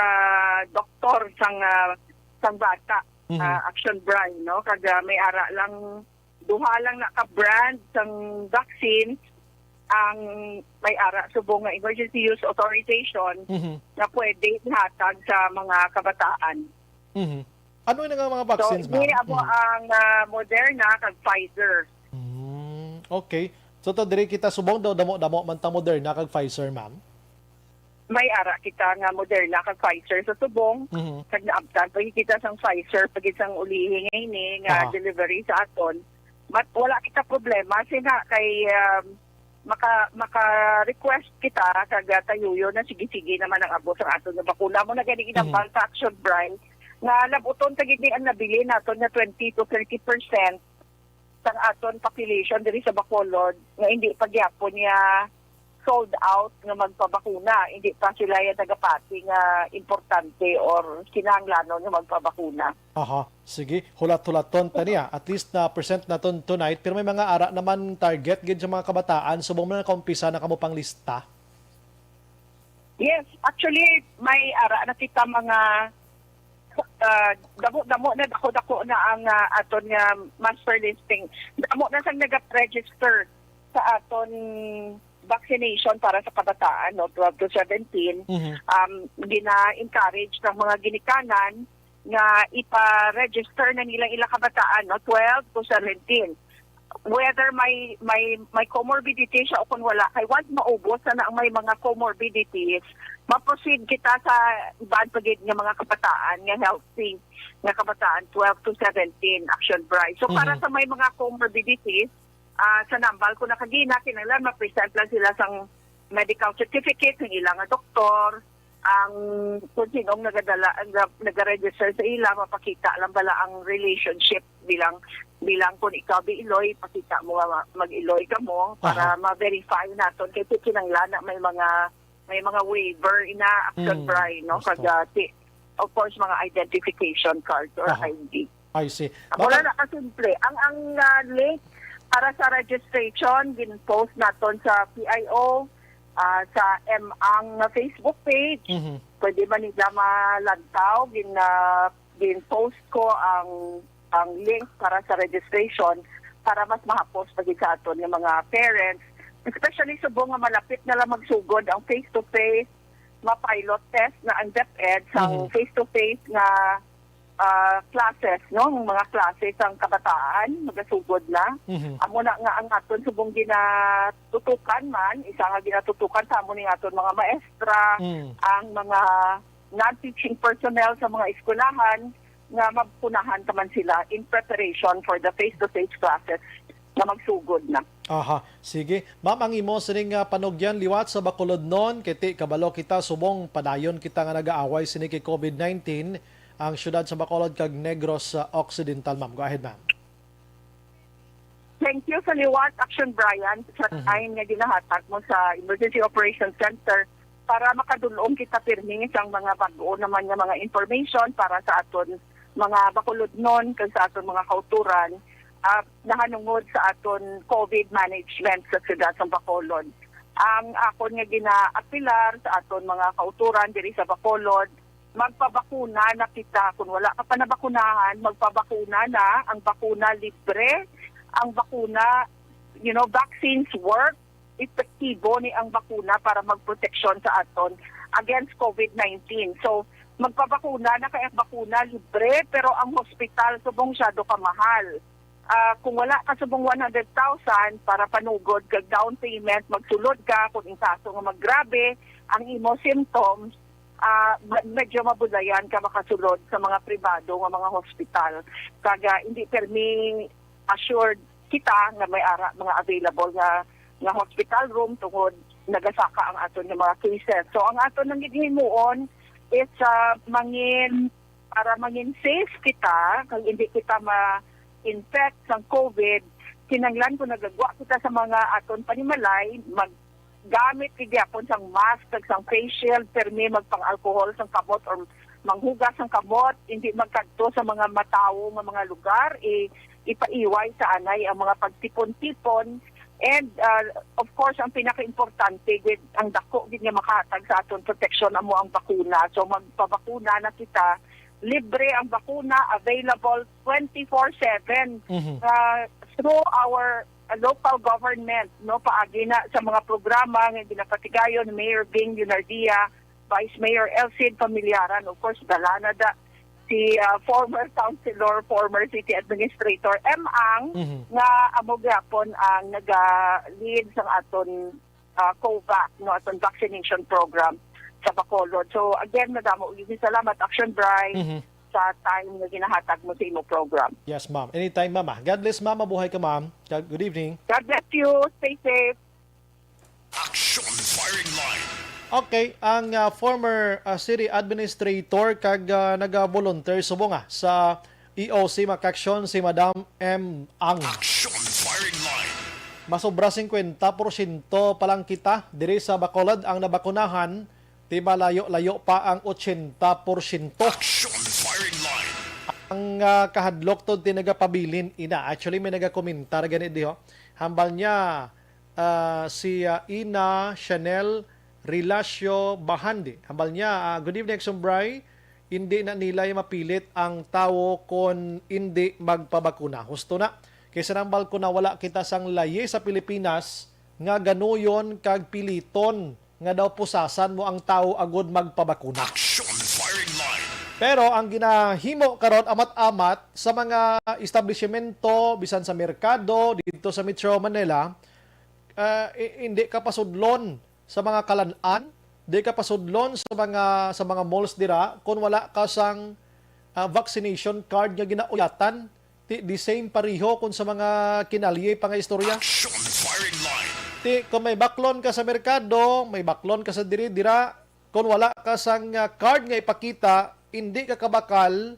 doktor sang bata. Action brand, no? Kag may ara lang, duha lang naka-brand sang vaccine ang may ara subong nga emergency use authorization na pwede ihatag sa mga kabataan. Ano yung mga vaccines, ma'am? So, ang Moderna kag Pfizer. Okay. So, to dire kita subong daw damo man ta Moderna kag Pfizer, ma'am? May ara kita nga Moderna kag Pfizer sa subong kag naabtan pag kita sang Pfizer pag isang ulihi ngayon nga delivery sa aton wala kita problema sina kay maka-request kita kag tayuyo na sige naman ang abo sa aton nga bakuna mo na gani inambal sa Action Brand nga labuton tagid ni ang nabili naton nga 20 to 30% sang aton population diri sa Bacolod nga hindi pagyapon niya sold out nga magpabakuna. Hindi pa sila yung tagapati nga importante or kinahanglanon nga magpabakuna. Sige. Hulat-hulaton taniya. At least na present naton tonight. Pero may mga ara naman target gid sa mga kabataan. Subong mo na kaumpisa na kamo pang lista? Yes. Actually, may ara na kita mga damo na dako na ang aton nga master listing. Damo na sang nag-register sa aton vaccination para sa kabataan, no, 12 to 17, gina-encourage ng mga ginikanan nga ipa-register na nilang ilang kabataan, no, 12 to 17. Whether may comorbidity siya o kung wala, kay once maubos na ang may mga comorbidities, ma-proceed kita sa ibang pagid ng mga kabataan, nga healthy nga kabataan, 12 to 17 action price. So para sa may mga comorbidities, sa nambal ko nakagina, kinailan ma-present lang sila sang medical certificate ng ilang doktor, ang kung sinong nag-register sa ilang, mapakita lang bala ang relationship bilang kung ikaw bi-Iloy, pakita mo mag-Iloy ka mo para ma-verify naton kay kinanglan na may mga waiver ina action bray, no? Kag of course mga identification card or ID. I see. Wala na kasimple. Ang link para sa registration, gin-post naton sa PIO sa MAng na Facebook page. Pwede ba nila malantaw? Gin-post ko ang link para sa registration para mas mahapos pag sa aton ng mga parents. Especially subong nga malapit na lang magsugod ang face-to-face ma-pilot test na ang DepEd sa face-to-face na classes, no? Mga classes ang kabataan, magasugod na. Amo na nga ang aton subong ginatutukan man, isa nga ginatutukan sa amo ning aton mga maestra, ang mga non-teaching personnel sa mga eskwelahan nga magpunahan taman sila in preparation for the face-to-face classes na magsugod na. Aha, sige. Ma'am, ang imo sining panugyan liwat sa Bacolod noon, kiti kabalo kita subong padayon kita nga nagaaway sini kay COVID-19 ang syudad sa Bacolod kag Negros Occidental, ma'am. Go ahead, ma'am. Thank you sa liwat, Action Brian, sa time nga ginahatag mo sa Emergency Operations Center para makadulong kita pirmi sa mga bag-o naman nga mga information para sa aton mga Bacolod noon kag sa aton mga kauturan nahanungod sa aton COVID management sa siyudad sa Bacolod. Ang akon nga ginaapilar sa aton mga kauturan diri sa Bacolod, magpabakuna na kita. Kung wala ka pa nabakunahan, magpabakuna na. Ang bakuna libre. Ang bakuna, vaccines work. Epektibo ni ang bakuna para magproteksyon sa aton against COVID-19. So, magpabakuna na kaya bakuna libre, pero ang hospital subong syado ka mahal. Kung wala ka subong 100,000 para panugod kag down payment, magsulod ka kung insaso nga maggrabe ang imo symptoms, medyo mabulayan ka makasulod sa mga pribado nga mga hospital. Kaga hindi permi assured kita nga may mga available nga hospital room tungod nagasaka ang aton nga mga cases. So ang aton nang gihimuon is para mangin safe kita kag hindi kita ma-infect sa COVID. Kinanglan ko nagagwa kita sa mga aton panimalay gamit gyapon sang mask kag sang face shield, permi magpang-alcohol sang kamot or manghugas sang kamot, hindi magkadto sa mga matawo nga mga lugar, ipaiway sa anay ang mga pagtipon-tipon, and of course ang pinaka-importante with ang dako gid nga makahatag sa aton protection amo ang bakuna. So magpabakuna na kita, libre ang bakuna, available 24/7 through our local government, paagi na sa mga programa nga ginapatigayon ni Mayor Bing Yunardia, Vice Mayor Elcid Familiaran, of course dala na si former councilor, former city administrator Ang nga amo gyapon ang naga-lead sa aton COVAC, aton vaccination program sa Bacolod. So again, madamo ug salamat Action Brian sa time na ginahatag mo sa imo program. Yes, ma'am. Anytime, ma'am. God bless, ma'am. Mabuhay ka, ma'am. Good evening. God bless you. Stay safe. Action Firing Line. Okay, ang former city administrator kag naga-volunteer subong sa EOC makaksyon si Madam M. Ang. Action Firing Line. Masobra 50% pa lang kita diri sa Bacolod ang nabakunahan, di ba layo-layo pa ang 80%. Action Firing Line. Ang kahadlok to di nagapabilin ina. Actually may nagakomentar ganit diho. Hambal niya si Ina Chanel Relacio Bahandi. Hambal niya, good evening Sumbray. Hindi na nila mapilit ang tao kung hindi magpabakuna. Husto na. Kaysa nambal ko na wala kita sang laye sa Pilipinas nga ganuyon kag piliton nga daw pusasan mo ang tao agud magpabakuna. Action Firing Line. Pero ang ginahimo karon amat-amat sa mga establishmento bisan sa merkado dito sa Metro Manila, hindi ka pasudlon sa mga kalan-an, hindi ka pasudlon sa mga malls dira kung wala ka sang vaccination card nga ginauyatan. The same pariho kung sa mga kinalye pa nga istorya. Action Firing Line. Kung may baklon ka sa merkado, may baklon ka sa dira, kung wala ka sang card nga ipakita, hindi ka kabakal,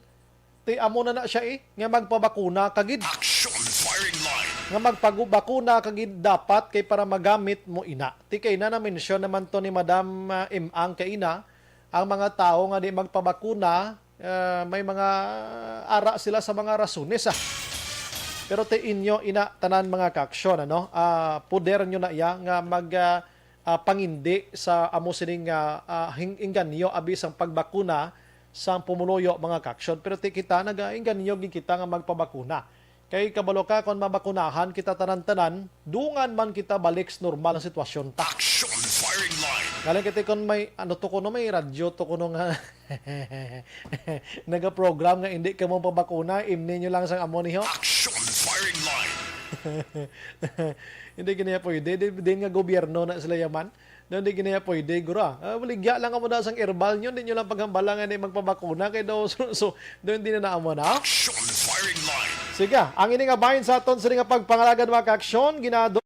amo na siya nga magpabakuna kagid. Action Firing Line. Nga magpabakuna kagid dapat kay para magamit mo ina. Kay na mention naman to ni Madam Imang kay ina, ang mga tao nga di magpabakuna, may mga ara sila sa mga rasunes Pero inyo ina tanan mga kaaksyon, poder nyo na iya nga pangindi sa amo sining inganyo abis ang pagbakuna sa pumuloyo mga kaksyon. Pero kita nag-inganyo kita nga magpabakuna. Kay kabalo ka kung mabakunahan kita tanan-tanan, dungan man kita balik sa normal na sitwasyon ta. Action firing line. Galing kita kung may ano to kuno may radyo to kuno nga naga-program nga hindi ka mo pabakuna, imni nyo lang sang amo niyo. Action firing line. Hindi ginaya pwede. Din nga gobyerno na sila yaman. Hindi ginaya pwede. Gura. Baligya lang amo na sang herbal nyo. Hindi nyo lang paghambalangan na magpabakuna. Kaya daw, so doon din na naamo na. Action firing line. Sige, ang ini nga bahin sa aton sa nga pagpangalagan mga kaaksyon, ginado.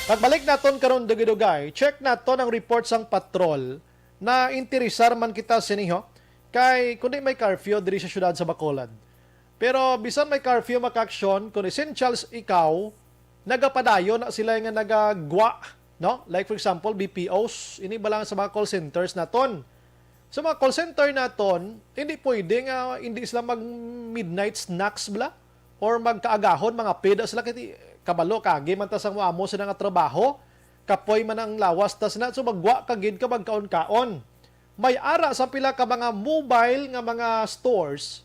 Pagbalik naton karon dugay-dugay, check naton ang report sang patrol na interesar man kita siniho kay kundi may curfew diri sa syudad sa Bacolod. Pero bisan may curfew makaksyon, kung essentials ikaw, nagapadayo na sila nga nagagwa, no? Like for example, BPOs, ini ba lang sa mga call centers naton. Sa mga call center naton, hindi pwede nga hindi sila mag midnight snacks bla or magkaagahon mga peda sila kay kabalo kagi man ta sang amo sila nga trabaho, kapoy man ang lawas ta sila so magwa kagid ka magkaon-kaon. May ara sa pila ka mga mobile nga mga stores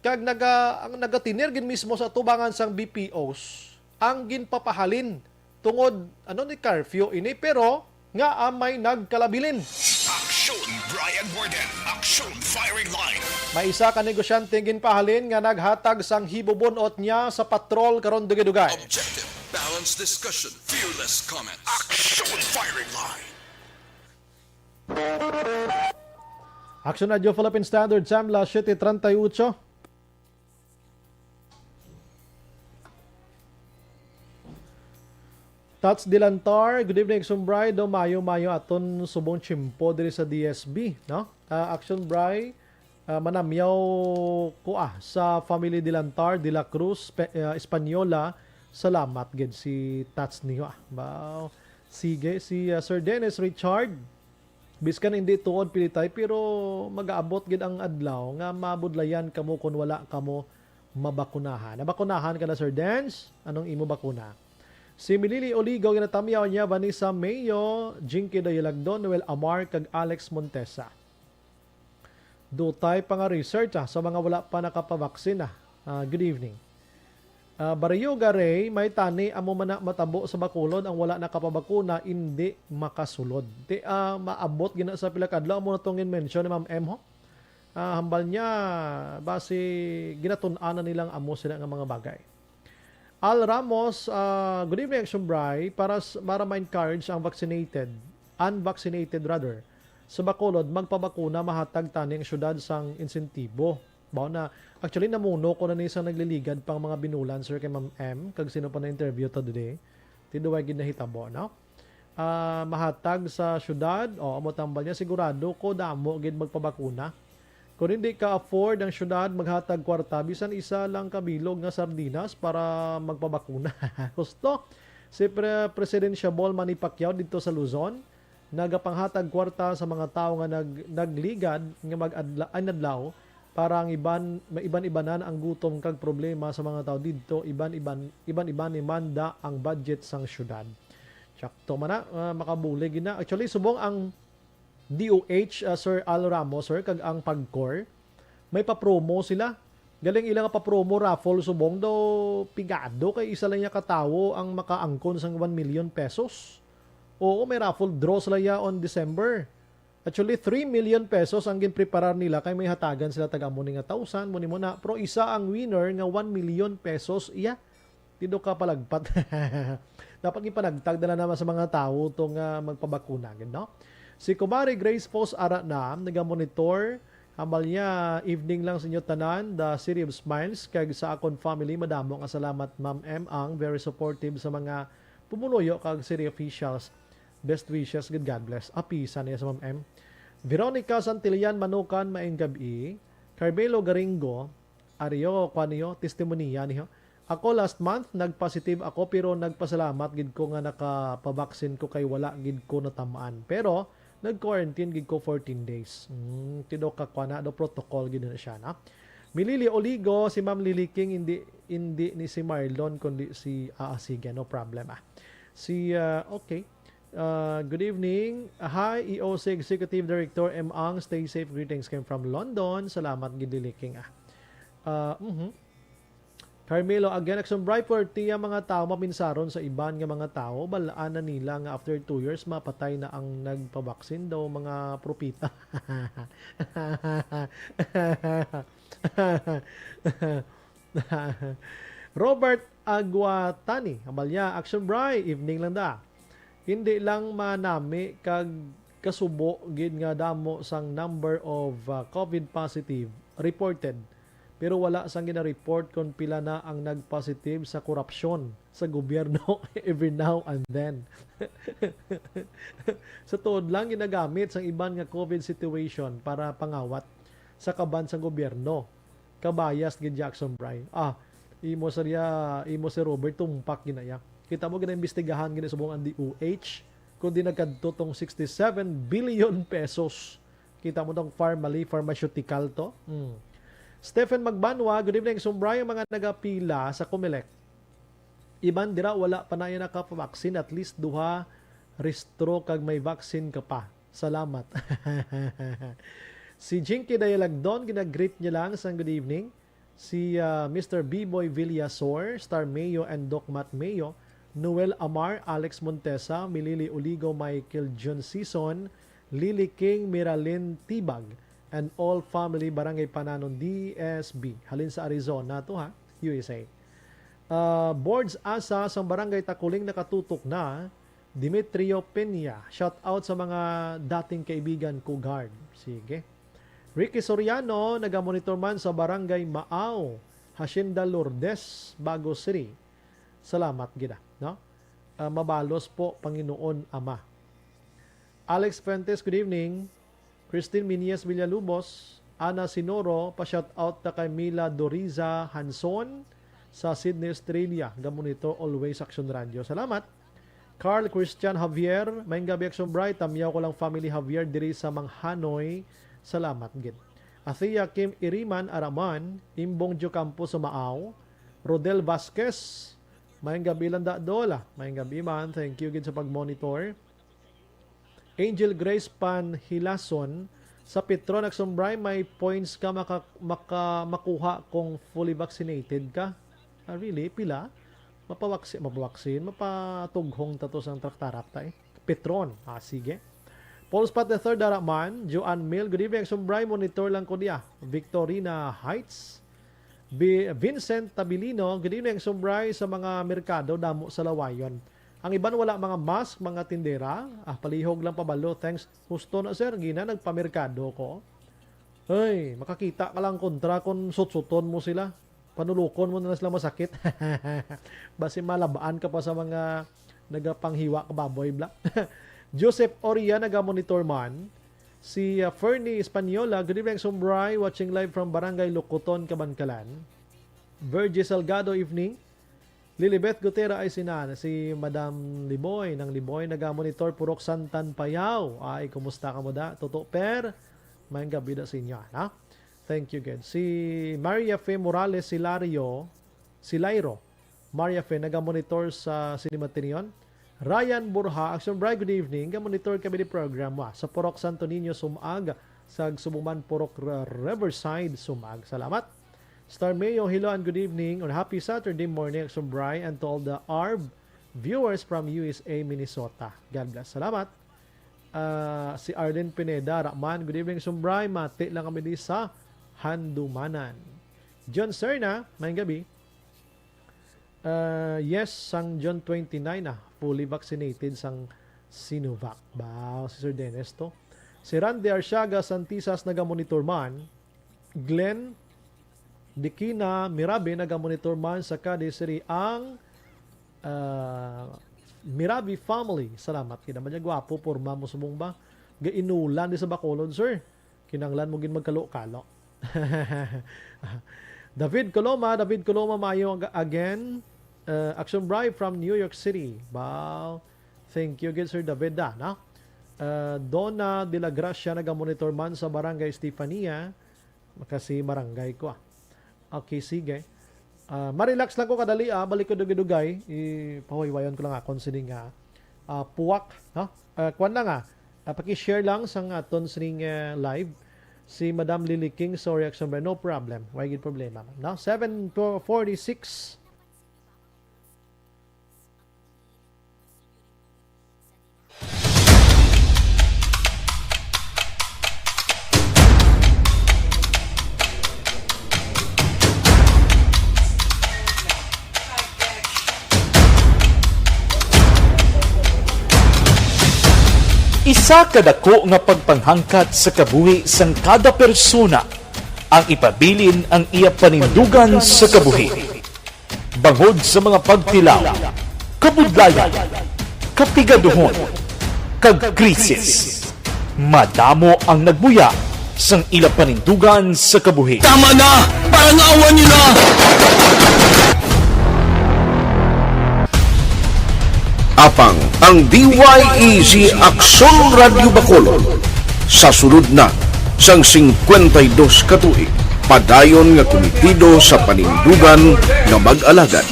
kag nagatinir gid mismo sa tubangan sang BPOs ang ginpapahalin tungod ano ni curfew ini pero nga may nagkalabilin. Action Brian Borden. Action firing line. May isa ka negosyante ginpahalin nga naghatag sang hibubunot niya sa patrol karon dugay-dugay. Objective, balanced discussion, fearless comments. Action firing line. Action Radio Philippine Standard Samla 7:38. Tats Dilantar, good evening Sumbray, do mayo aton subong chimpo diri sa DSB, no? Action Bray, manamyaw ko sa family Dilantar, De La Cruz, Espanyola. Salamat gid si Tats niyo Ba, sige si Sir Dennis Richard. Biskan hindi tuod pilitay pero mag-aabot gid ang adlaw nga mabudlayan kamo kun wala kamo mabakunahan. Nabakunahan ka na Sir Dennis? Anong imo bakuna? Si Milili Oligo, ginatamyaw niya, Vanessa Mayo, Jinky Dayalagdo, Noel Amar, kag Alex Montesa. Dutay pa nga research sa mga wala pa nakapabaksin. Good evening. Barrio Garay, may tani, amo man matabo sa Bacolod, ang wala nakapabakuna, hindi makasulod. Di maabot gina sa pilakadlaw, amo na itong mention ni Ma'am M. Hambal niya, base ginatunan nilang amo sila ng mga bagay. Al Ramos, good evening, Sumbray. Para ma-encourage ang unvaccinated rather, sa Bacolod, magpabakuna, mahatag tani ang syudad sang insentibo. Bawa na, actually, namuno ko na nisang nagliligad pang mga binulan, sir, kay Ma'am M, kag sino pa na-interview today. Tiduway gid na hitabo, no? Mahatag sa syudad, amo tambal niya, sigurado ko damo gid magpabakuna. Kung hindi ka afford ang syudad maghatag kwarta, bisan isa lang kabilog nga sardinas para magpabakuna. Gusto, si Presidential Manny Pacquiao dito sa Luzon, nagapanghatag kwarta sa mga tao nga nagligad nga mag-adlaw para ang iban-ibanan ang gutom kag problema sa mga tao dito, iban-iban ni manda ang budget sang syudad. Sakto man na, makabulig na. Actually, subong ang DOH, Sir Al Ramos, sir, kag ang pagkor, may pa-promo sila. Galing ilang pa-promo raffle subong do pigado kay isa lang niya katawo ang makaangkon sang 1 million pesos. Oo, may raffle draw sila ya on December. Actually, 3 million pesos ang ginpreparar nila kay may hatagan sila taga mo nga 1,000, muni mo na. Pero isa ang winner nga 1 million pesos, iya. Tido ka palagpat. Dapat ipanagtag na naman sa mga tao itong magpabakuna. No? Si Kumari Grace Post ara na, nagamonitor, hamal niya, evening lang sa inyo tanan, the City of Smiles, kag sa akon family, madamo nga salamat Ma'am M. Ang very supportive sa mga pumunuyo kag city officials. Best wishes, good God bless. Apisa niya sa Ma'am M. Veronica Santillan Manukan, maing gabi. Carmelo Garingo, Ario, kwaniyo, testimoniya niyo. Ako last month, nag-positive ako pero nagpasalamat gid ko nga nakapabaksin ko kay wala gid ko natamaan. Pero, nag-quarantine gid ko 14 days. Tido ka kwa na, do protocol gid na siya na. Milili Oligo, si Ma'am Lily King, hindi ni si Marlon, kundi si, sige, no problem okay. Good evening. Hi, EOC Executive Director M. Ang. Stay safe. Greetings came from London. Salamat, Lily King. Carmelo, again, nagsumbray for tiya mga tao mapinsaron sa iban nga mga tao, balaan na nila nga after 2 years mapatay na ang nagpabaksin daw mga propita. Robert Aguatani, abalya, action bray, evening lang da. Hindi lang manami kag kasubo gid nga damo sang number of COVID positive reported. Pero wala sang gina-report kung pila na ang nag-positive sa korupsyon sa gobyerno every now and then. Sa tuod lang ginagamit sang iban nga COVID situation para pangawat sa kaban sa gobyerno. Kabayas gid Jackson Bray. Imo si Robert tumpak ginaya. Kita mo gina-imbestigahan gina subong ang DOH kung di nagkadto tong 67 billion pesos. Kita mo tong pharmaceutical to. Stephen Magbanwa, good evening. Sumbray ang mga nagapila sa Comelec. Iban dira wala pa na yan nakapavaksin, at least duha restro kag may vaccine ka pa. Salamat. Si Jinky Dayalagdon, ginagreet niya lang sa good evening. Si Mr. B-Boy Villasor, Star Mayo and Doc Matt Mayo, Noel Amar, Alex Montesa, Milili Oligo, Michael John Season, Lily King, Miralyn Tibag, and all family Barangay Pananon DSB. Halin sa Arizona to ha, USA. Boards Asa sa Barangay Takuling nakatutok na. Dimitrio Peña. Shout out sa mga dating kaibigan ko guard. Sige. Ricky Soriano, nagamonitor man sa Barangay Maaw, Hacienda Lourdes, Bago City. Salamat gida, no? Mabalos po Panginoon Ama. Alex Fuentes, good evening. Christine Minies Villalubos, Ana Sinoro, pa-shout out na kay Mila Doriza Hanson sa Sydney, Australia. Gamonito always Action Radio. Salamat. Carl Christian Javier, maing gabi Action Bright, tamyaw ko lang family Javier diri sa Hanoi. Salamat gid. Athea Kim Iriman Araman, Imbong Jo Campo sa Maaw, Rodel Vasquez, maing gabi lang da dola. Maing gabi man, thank you gid sa pag-monitor. Angel Grace Panhilason, sa Petro nagsumbray, may points ka makuha kung fully vaccinated ka. Really? Pila? Mapawaksin, mapatughong tatos ang traktarap tayo. Petron. Sige. Paul Spot the Third Daraman, Joanne Mill, good evening. Sumbray, monitor lang ko niya. Victorina Heights. Vincent Tabilino, good evening. Sumbray sa mga merkado, damo sa Lawayon. Ang iban wala mga mask, mga tindera. Palihog lang pabalo. Thanks. Gusto na sir, gina, nagpamerkado ko. Ay, makakita ka lang kontra kung sutsuton mo sila. Panulukon mo na sila masakit. Basi malabaan ka pa sa mga nagapanghiwa ka baboy bla. Joseph Oria, nagamonitor man. Si Fernie Espanyola, good evening Sumbray, watching live from Barangay Locoton, Kabankalan. Virgie Salgado, evening. Lilibeth Gutera ay sinana. Si Madam Liboy ng Liboy, nagamonitor Purok Santan Payaw. Ay, kumusta ka mo da? Toto per, may gabi da sa inyo. Ha? Thank you, God. Si Maria Fe Morales Silairo, Maria Fe, nagamonitor sa Cinematinion. Ryan Burha, Action Bright, good evening. Monitor kami ni program sa Purok Santo Niño Sumag, sa Subuman Purok Riverside Sumag. Salamat. Star Mayo, hello and good evening on happy Saturday morning, Action Bright, and to all the ARB viewers from USA, Minnesota. God bless. Salamat. Si Arlen Pineda, Rahman, good evening, Action Bright. Mati lang kami di sa Handumanan. John Serna, may gabi. Yes, sang John 29 fully vaccinated sang Sinovac. Wow, si Sir Dennis to. Si Randy Arsiaga Santisas nagamonitor man. Glenn Dikina Mirabe nagamonitor man sa kadisiri ang Mirabe family. Salamat. Kinaman niya gwapo, porma mo sumong ba? Gainulan di sa Bacolod, sir. Kinanglan mo gin magkalo-kalo. David Coloma mayo again. Action Bright from New York City. Wow. Thank you, good Sir David. Donna de la Gracia nagamonitor man sa Barangay Estefania. Kasi barangay ko. Okay, sige. Marelax lang ko kadali. Balik ko dugay. Pahuaywayon ko lang konsining puwak. Kwan lang pakishare lang sa konsining live. Si Madam Lily King, sorry, Action Bright. No problem. Why good problema? No? 7:46. Isa kadako nga pagpanghangkat sa kabuhi sang kada persona ang ipabilin ang iya panindugan sa kabuhi. Bangod sa mga pagtilaw, kabudlayan, kapigaduhon, kag krisis. Madamo ang nagbuya sang ila panindugan sa kabuhi. Tama na! Parang awan niyo na! Apang ang DYEZ Aksyon Radio Bacolod sa sulod na sang 52 katuig padayon nga komitido sa panindugan nga mag-alagad.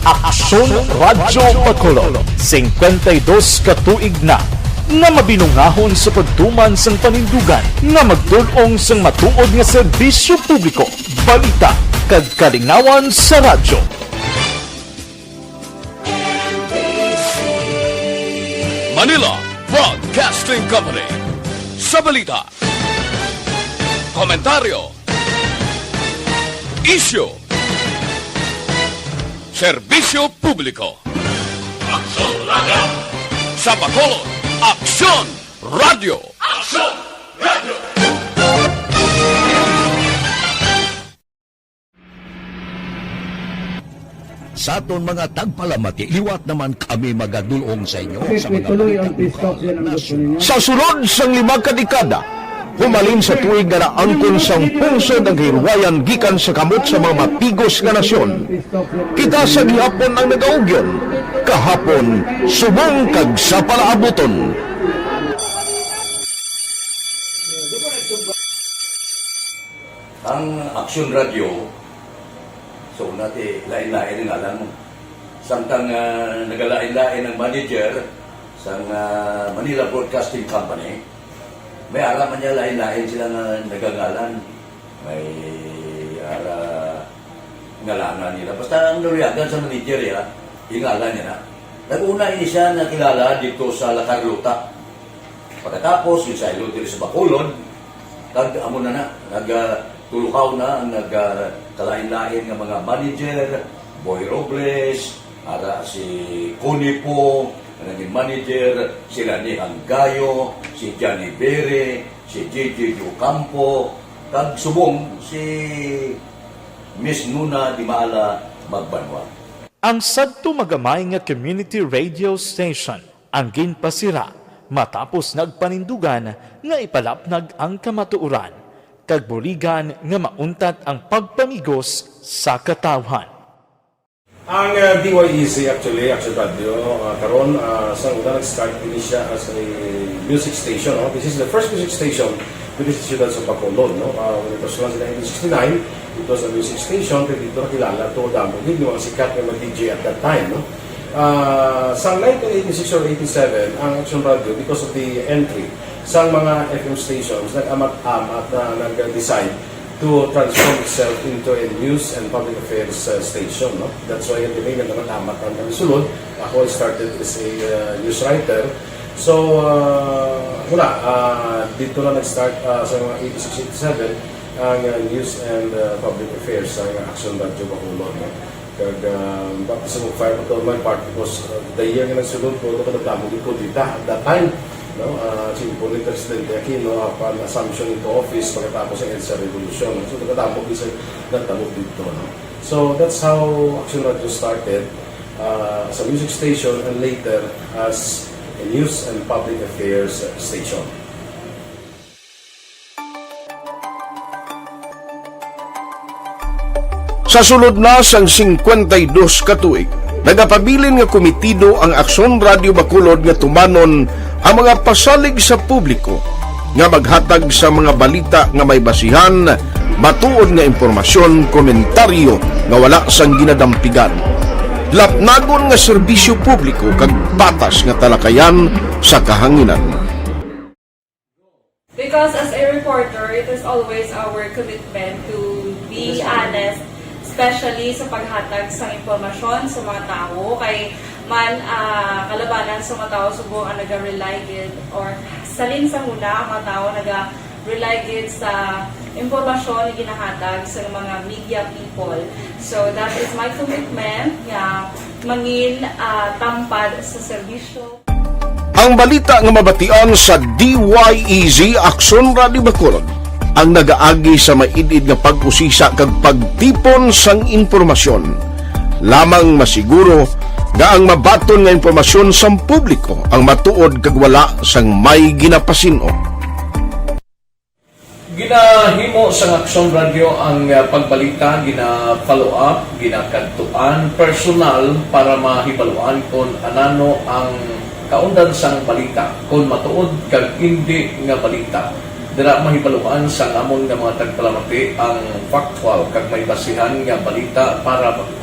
Aksyon Radio Bacolod, 52 katuig na nga mabinungahon sa pagtuman sang panindugan nga magdulong sang matuod nga serbisyo publiko, balita kag kalinawan sa radyo. Manila Broadcasting Company sa balita, komentaryo, isyu, serbisyo publiko. Aksyon Radio! Sa Bacolod, Aksyon Radio! Aksyon Radio! Sa aton mga tagpalamati, liwat naman kami magadulong sa inyo sa mga Tuloy ang peace talk yan ang gusto ninyo. Sa sulod sang 5 kadekada, humalin sa tuig nga naangkon sang pungsod ang hirwayan gikan sa kamot sa mga mapigos nga nasyon. Kita sa gihapon ang nagaugyon, kahapon subong kag sa palaabuton. Ang Aksyon Radio, so natin lain-lain ang alam mo. Samtang nagalain-lain ng manager sa Manila Broadcasting Company, may araman niya lain-lain sila nagangalan. May ngalanan nila. Basta ang naluyagan sa manager ingalan niya na. Nag-una ini siya nakilala dito sa La Carlota. Pagkatapos, yung sa Ilodiri sa Bacolod, amo na nagtulukaw na ang nagkalain-lain ng mga manager, Boy Robles, si Connie po, naging manager, sila ni Hanggayo, si Johnny Bere, si JJ Ocampo, kag subong si Miss Nuna Dimala Magbanwa. Ang sadto magamay nga community radio station ang ginpasira matapos nagpanindugan nga ipalapnag ang kamatuoran kag buligan nga mauntat ang pagpamigos sa katawhan. Ang DYEZ actually, Action Radio, karon sa una nag-start din siya as a music station. This is the first music station with the siyudad sa Bacolod. No? When it was launched in 1969, it was a music station, kaya dito nakilala to Damogid, yung mga sikat na mga DJ at that time. No? Sa 1986 or 87, ang Action Radio, because of the entry sa mga FM stations, nag-amat-amat na nag-decide to transform itself into a news and public affairs station. No? That's why yung name naman amat ang sulod. Ako started as a news writer. So, dito na nag-start sa mga 86-87 ang news and public affairs sa Action Radio Bacolod. No? Kag baptism of fire ko my part because the year nga nagsulod ko, ito ka nagdamog ko dito at that time. No, simple ni Presidente Aquino upon assumption into office pagkatapos ng EDSA Revolution. So, nagdamog isa nagdamog dito. No? So, that's how Action Radio started as a music station and later as a news and public affairs station. Sa sulod na sang 52 ka tuig, nagapabilin nga komitido ang Aksyon Radio Bacolod nga tumanon ang mga pasalig sa publiko nga maghatag sa mga balita nga may basihan, matuod nga impormasyon, komentaryo nga wala sang ginadampigan. Lapnagon nga serbisyo publiko kag patas nga talakayan sa kahanginan. Because as a reporter, it is always our commitment to be honest, especially sa paghatag sa impormasyon sa mga tao, kay man kalabanan sa mga tao subong ang naga-rely gid or salin sa muna ang mga tao naga-rely gid sa impormasyon na ginahatag sa mga media people. So that is my commitment nga mangin tampad sa serbisyo. Ang balita nga mabatian sa DYEZ Aksyon Radio Bacolod ang nagaagi sa maidid nga pag-usisa kag pagtipon sang impormasyon. Lamang masiguro nga ang mabaton nga impormasyon sang publiko ang matuod kag wala sang may ginapasino. Ginahimo sa Aksyon Radio ang pagbalita, gina-follow up, ginakadtuan personal para mahibaluan kung anano ang kaundan sang balita, kung matuod kag hindi nga balita. Dira mahibaluan sa amon nga mga tagpalamati ang factual kag may basihan nga balita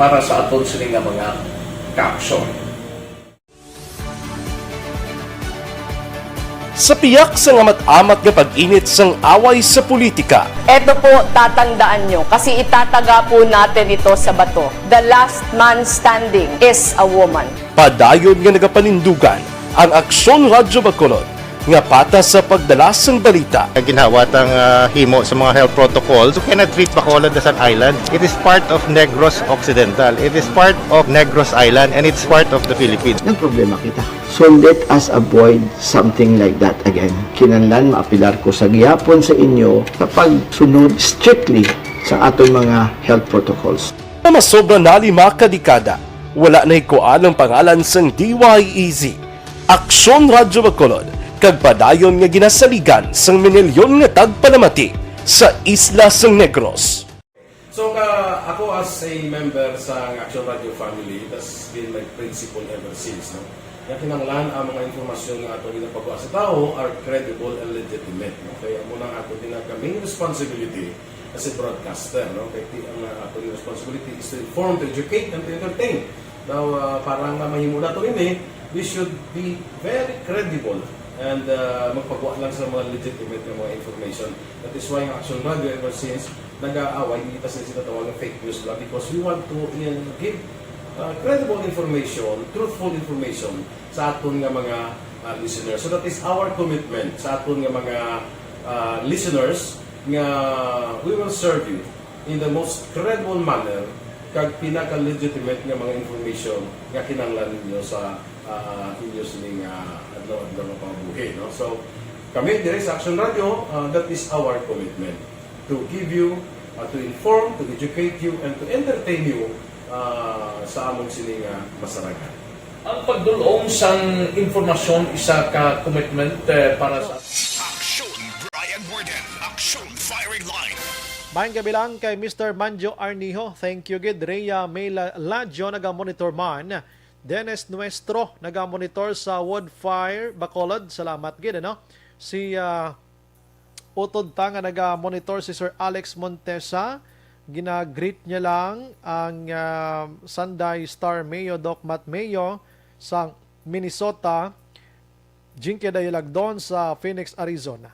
para sa aton sini nga mga ka-aksyon. Sa piyak sa amat-amat nga pag-init sang away sa politika, Eto po, tatandaan nyo, kasi itataga po natin ito sa bato. The last man standing is a woman. padayon nga nagapanindugan ang Aksyon Radio Bacolod nga patas sa pagdalas ng balita. Ginhawat ang himo sa mga health protocols. You cannot treat Bacolod as an island. It is part of Negros Occidental. It is part of Negros Island and it's part of the Philippines. Ang problema kita. So let us avoid something like that again. Kinahanglan maapilar ko sa gihapon sa inyo sa pagsunod strictly sa aton mga health protocols. Na masobra na 5 kadekada, wala na ikuan ang pangalan sang DYEZ, Aksyon Radio Bacolod, kag padayon nga ginasaligan sang minilyon nga tagpanamati sa isla sang Negros. So ako as a member sa Action Radio family, that's been my principle ever since. No? Kaya kinanglan ang mga informasyon nga ato ginapagawa sa tao are credible and legitimate. No? Kaya muna ato din ang main responsibility as a broadcaster. No? Kaya ang ato responsibility is to inform, to educate, and to entertain. Now, parang mahimula ito rin we should be very credible and magpagawa lang sa mga legitimate na mga information. That is why ang Action Radio ever since nag-aaway, hindi kasi sinatawag ng fake news lang because we want to give credible information, truthful information sa aton nga mga listeners. So that is our commitment sa aton nga mga listeners nga we will serve you in the most credible manner kag pinaka-legitimate nga mga information nga kinahanglan ninyo sa inyo sining adlaw-adlaw nga pamumuhay. No? So, kami dire sa Action Radio, that is our commitment to give you, to inform, to educate you, and to entertain you sa among sining masaragan. Ang pagdulong sang informasyon isa ka commitment para sa Aksyon Brian Warden, Aksyon Firing Line. Maayong gabi lang kay Mr. Manjo Arnijo. Thank you, gid. Rhea Mela Ladjo, naga-monitor man. Dennis Nuestro, naga-monitor sa Woodfire, Bacolod. Salamat, gid. Ano? Si utod ta nga naga-monitor si Sir Alex Montesa. Gina-greet niya lang ang Sunday Star Mayo Doc Matt Mayo sa Minnesota. Jinky Dayalagdon sa Phoenix, Arizona.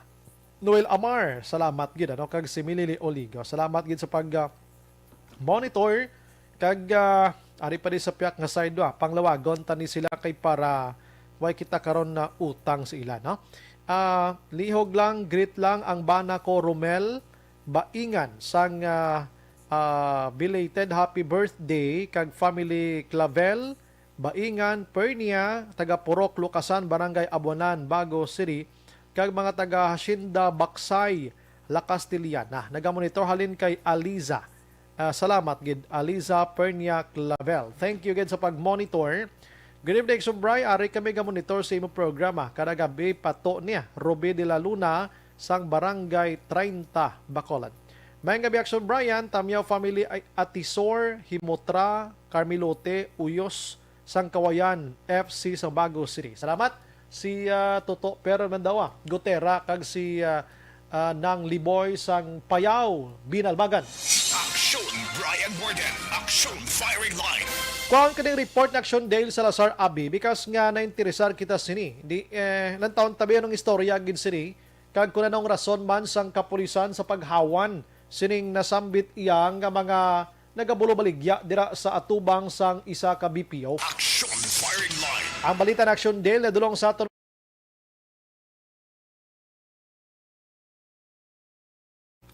Noel Amar, salamat gid ano kag si Millie Oligo. Salamat gid sa pag monitor kag ari pa di sa piyak nga side panglawagon tani sila kay para way kita karon na utang sa ila no. Lihog lang, greet lang ang bana ko Romel Baingan sang belated happy birthday kag family Clavel Baingan Pernia taga Purok Lukasan Barangay Abonan Bago City kag mga taga Hacienda Baksay La Castillana. Nagamonitor halin kay Aliza. Salamat gid Aliza Pernia Clavel. Thank you gid sa pag-monitor. Good evening, Sumbray. Ari kami ga-monitor sa imong programa. Kada gabi pato niya Ruby de la Luna sang Barangay 30 Bacolod. May gabi Action Brian, Tamyaw family ay Atisor, Himotra, Carmilote, Uyos, sang Kawayan, FC sa Bago City. Salamat si Toto Pero Mandawa, Gutera, kag si Nang Liboy sang Payaw, Binalbagan. Action Brian Warden, Action Firing Line. Kung kaning report na Action Dale Salazar Abi, because nga nainteresar kita sini, lang taon tabi anong istorya gid sini, kag kuna nang rason man sang kapulisan sa paghawan, sining nasambit iyang nga mga nagabulo-baligya dira sa atubang sang isa ka BPO. Action Firing Line. Ang balita na Action Dale na dulong sa aton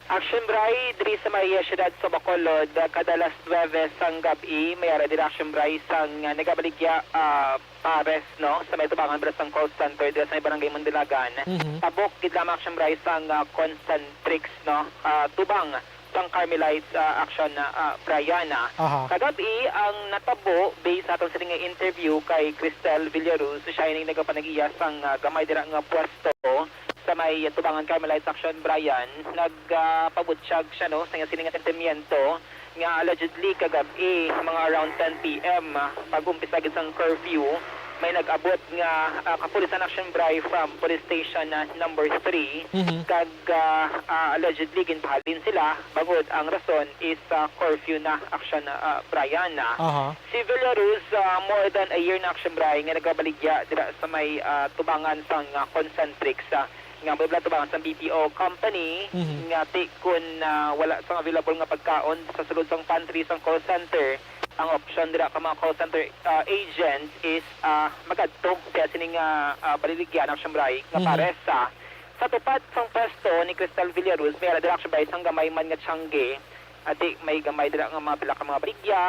Action Bray, diri sa Maria Syudad sa Bacolod, kadalas 9 sang gabi, may ara diri Action Bray sang nagabaligya pares, no? Sa may tubangan bra sang call center diri sa may barangay Mundilagan. Tabok gid lamang Action Bray sang Concentrix, no? Tubang sang Carmelites Action Briana. Kagabi ang natabo based sa atong sining interview kay Cristel Villaruz, siya yung nagapanag-iya sang gamay dira nga pwesto sa may tubangan Carmelites Action Brian, nagpabutsyag siya no sa sining sentimiento nga allegedly kagabi mga around 10 PM pag-umpisa gid sang curfew, may nag-abot nga kapulisan Action Bray from police station number 3 kag allegedly ginpahalin sila bagod ang rason is curfew na Action Brian. Si Villaruz more than a year na Action Bray nga nagabaligya dira sa may tubangan sang Concentrix nga may tubangan sa BPO company nga kun wala sang available nga pagkaon sa sulod sang pantry sang call center, ang option dira ka mga call center agent is magadto kaya sining baliligyan ng Siyambray nga pares sa tupad sang pwesto ni Cristel Villaruz, may dira Siyambray sang gamay man nga tiyangge ati may gamay dira nga mga pila ka mga baligya,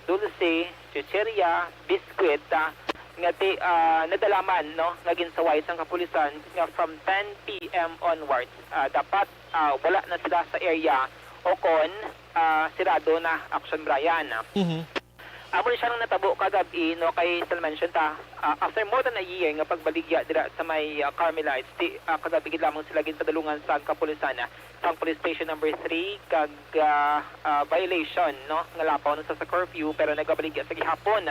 dulce, chicheria, biskwit nga nadalaman no nga ginsaway sang kapulisan nga from 10 PM onwards dapat wala na sila sa area o kon sirado na Action Brian. Amo siya nang natabo kagabi no kay still mention ta after more than a year nga pagbaligya dira sa may Carmelites kagabi gid lamang sila ginpadulungan sa kapulisan sa police station number 3 kag violation no nga lapaw no sa curfew pero nagabaligya sa gihapon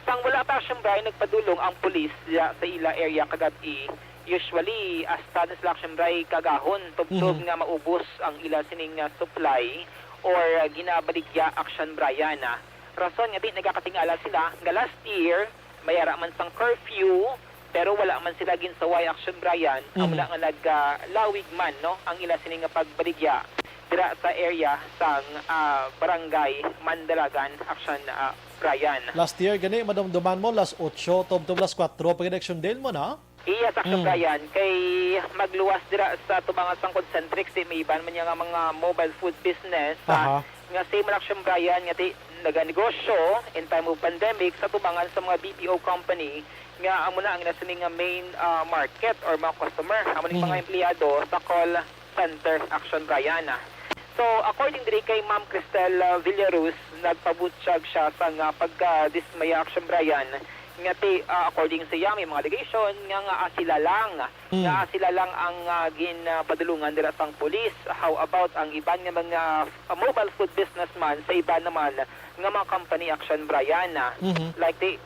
sang wala pa Action Brian nagpadulong ang pulis sa ila area kagabi. Usually hasta na sila Action Bray kagahon tubtob nga maubos ang ila sining supply or ginabaligya Action Brian. Rason nga di nagakatingala sila nga last year mayara man sang curfew pero wala man sila ginsaway Action Brian amuna nga naglawig man no ang ila sining pagbaligya dira sa area sang barangay Mandalagan Action Brian. Last year gani madamdaman mo last 8 tubtob last 4 pag Action Dale mo na. Iya Action Brian kay magluwas dira sa tubangan sang Concentrix may iban man nga mga mobile food business nga same Action Brian nga naganegosyo in time of pandemic sa tubangan sa mga BPO company nga amo na ang nasining nga main market or mga customer amo ning mga empleyado sa call center Action Brian. So according diri kay Ma'am Cristel Villaruz, nagpabutsyag siya sa pagka-dismaya Action Brian nga ti according sa iya may mga allegation nga sila lang ang ginpadulungan nila sang pulis. How about ang iban nga mga mobile food businessman sa iba naman nga mga company Action Brian like the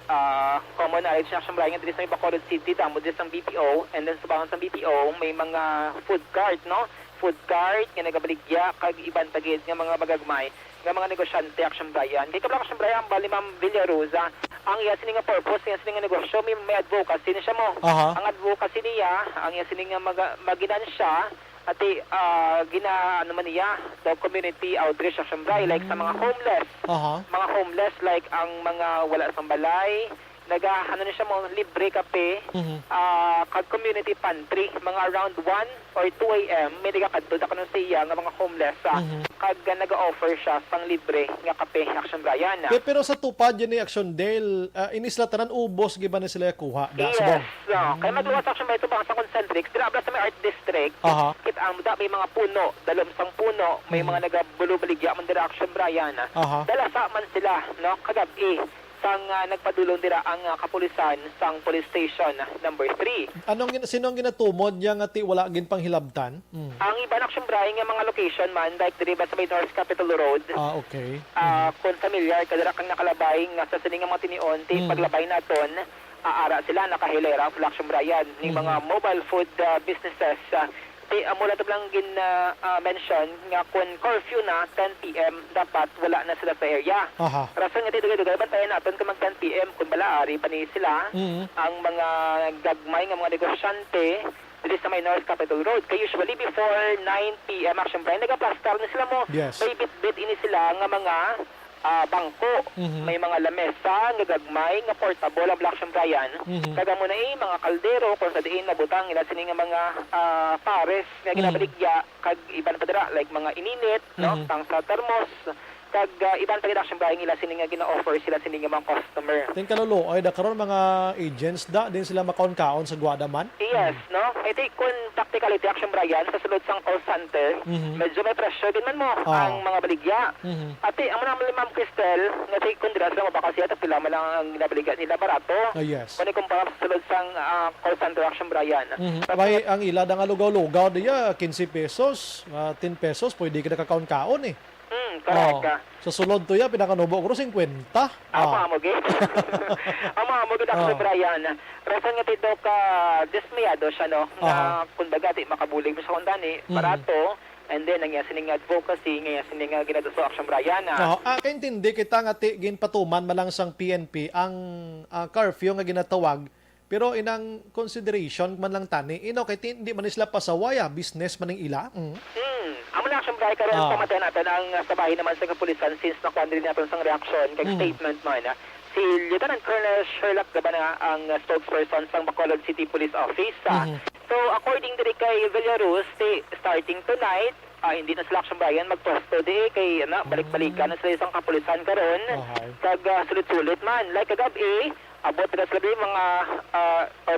common knowledge Action Brian nga dito sa Bacolod City damo dito sa BPO, and then sa bangon sa BPO may mga food cart nga nagabaligya kag iban tagid nga mga magagmay nga mga negosyante Action Brian. Kay kabla Action Brian bali Ma'am Villarosa ang iya sining nga purpose nga sining nga negosyo may advocacy ni siya mo. Ang advocacy niya ang iya sining nga maginansya at ano man niya the community outreach Action Brian like sa mga homeless like ang mga wala sa balay ano na siya mo libre kape kag community pantry mga around 1 or 2 a.m. may nagakadto da kanon sa iya nga mga homeless kag naga-offer siya sang libre nga kape Action Brian. Pero sa tupad yan ni Action Dale, inislatanan ubos giba na sila kuha. Yes. Kaya magluwas Action Brian ito ba sa Concentrix, dirabla sa may art district, kita ang may mga puno, dalawang puno, may mga nagabulubaligya man dira Action Brian. Dala sa man sila, no, kagabi sang nagpadulong dira ang kapulisan sang police station number 3. Sinong ginatumod niya nga ti wala gin panghilabtan? Ang iba Action Brian nga mga location man like diri sa may North Capitol Road. Okay. Kung familiar ka dira kang nakalabay nga sa sining nga mga tinion ti paglabay naton ara sila nakahilera sa Action Brian ni mga mobile food businesses. Mula ito lang mention nga kung curfew na 10 p.m. dapat wala na sila sa area. Rason nga dito bantayan natin kung mag 10 p.m. kung balaari pa ni sila ang mga gagmay nga mga negosyante dito sa may North Capitol Road. Kaya usually before 9 p.m. Action Brian nagaplastar na sila mo. May bit-bit ini sila nga mga bangko, may mga lamesa nga gagmay nga portable ang Action Brian. Kaga mo na mga kaldero kung sa diin nabutang ila sini nga mga pares nga ginabaligya kag iban pa dira like mga ininit no tang sa thermos kag iban pa Action Brian ila sini nga gina-offer sila sini nga mga customer. Ting kalolo ay da karon mga agents da din sila makaon-kaon sa Guadaman. Yes, no? Ito kung practicality Action Brian sa sulod sang call center, medyo may pressure din man mo ang mga baligya. Ate, ang mga Ma'am Cristel, nga say kung dira sila mabakasya at pila man lang ang ginabaligya nila barato. Yes. Kung ikumpara sa sulod sang call center Action Brian. Abay, ang ila da nga lugaw-lugaw diya 15 pesos, 10 pesos pwede ka nakakaon-kaon eh. Correct. Sa sulod to ya pinakanubo ko 50. Ang mga Action Brian. Rason nga tito ka dismayado siya no. Nga kundaga ti makabulig mo sa kundani barato. And then ang sining advocacy nga sining ginadaso Action Brian. Kaintindi kita nga ti ginpatuman malang sang PNP ang curfew nga ginatawag. Pero inang consideration man lang tani, kay hindi man sila pasawaya, business man ng ila. Amo na Action Brian karon pamatayan natin ang sabahin naman sa kapulisan since nakuha din natin sang reaction kay statement man. Si Lieutenant Colonel Sherlock Gabana ang spokesperson sang Bacolod City Police Office. So according to kay Villaruz, starting tonight, hindi na sila Action Brian magposto kay balik-balikan na sila isang kapulisan karon. Kag sulit-sulit man like kagabi abot na sila mga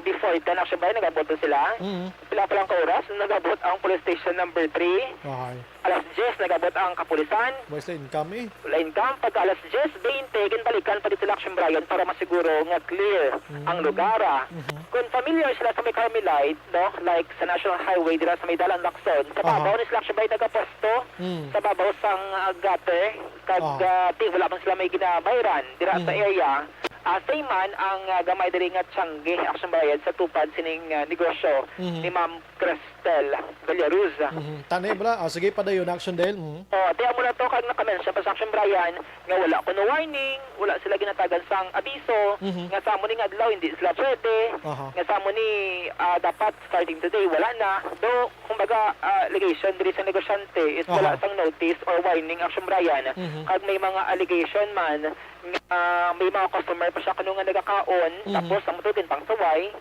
before 10 Action Brian nagabot sila. Pila pa lang ka oras nagabot ang police station number 3. Alas 10 nagabot ang kapulisan. Where's the income Income pagka alas 10 20 ginbalikan pa dito sila Action Brian para masiguro nga clear ang lugar. Kung familiar sila sa may Carmelite, no, like sa National Highway dira sa may Dalan Lacson, sa babaw ni sila Action Brian nagaposto sa babaw sang gutter kag wala man sila may ginabayran dira sa area. Same man ang gamay diri nga Tiangge Action Brian sa tupad sining negosyo ni Ma'am Cristel Villaruz. Tanay bala, sige pa dayon Action Dale. Tiyan mo na to kag nakamensya pa sa Action Brian nga wala kuno warning, wala sila ginatagan sang abiso, nga sa mo ni nga adlaw hindi sila pwede, nga sa mo ni dapat starting today wala na. Do kumbaga allegation diri sa negosyante is wala sang notice or warning Action Brian. Kag may mga allegation man may mga customer pa siya kanung nga nagakaon tapos ang mutugin pang saway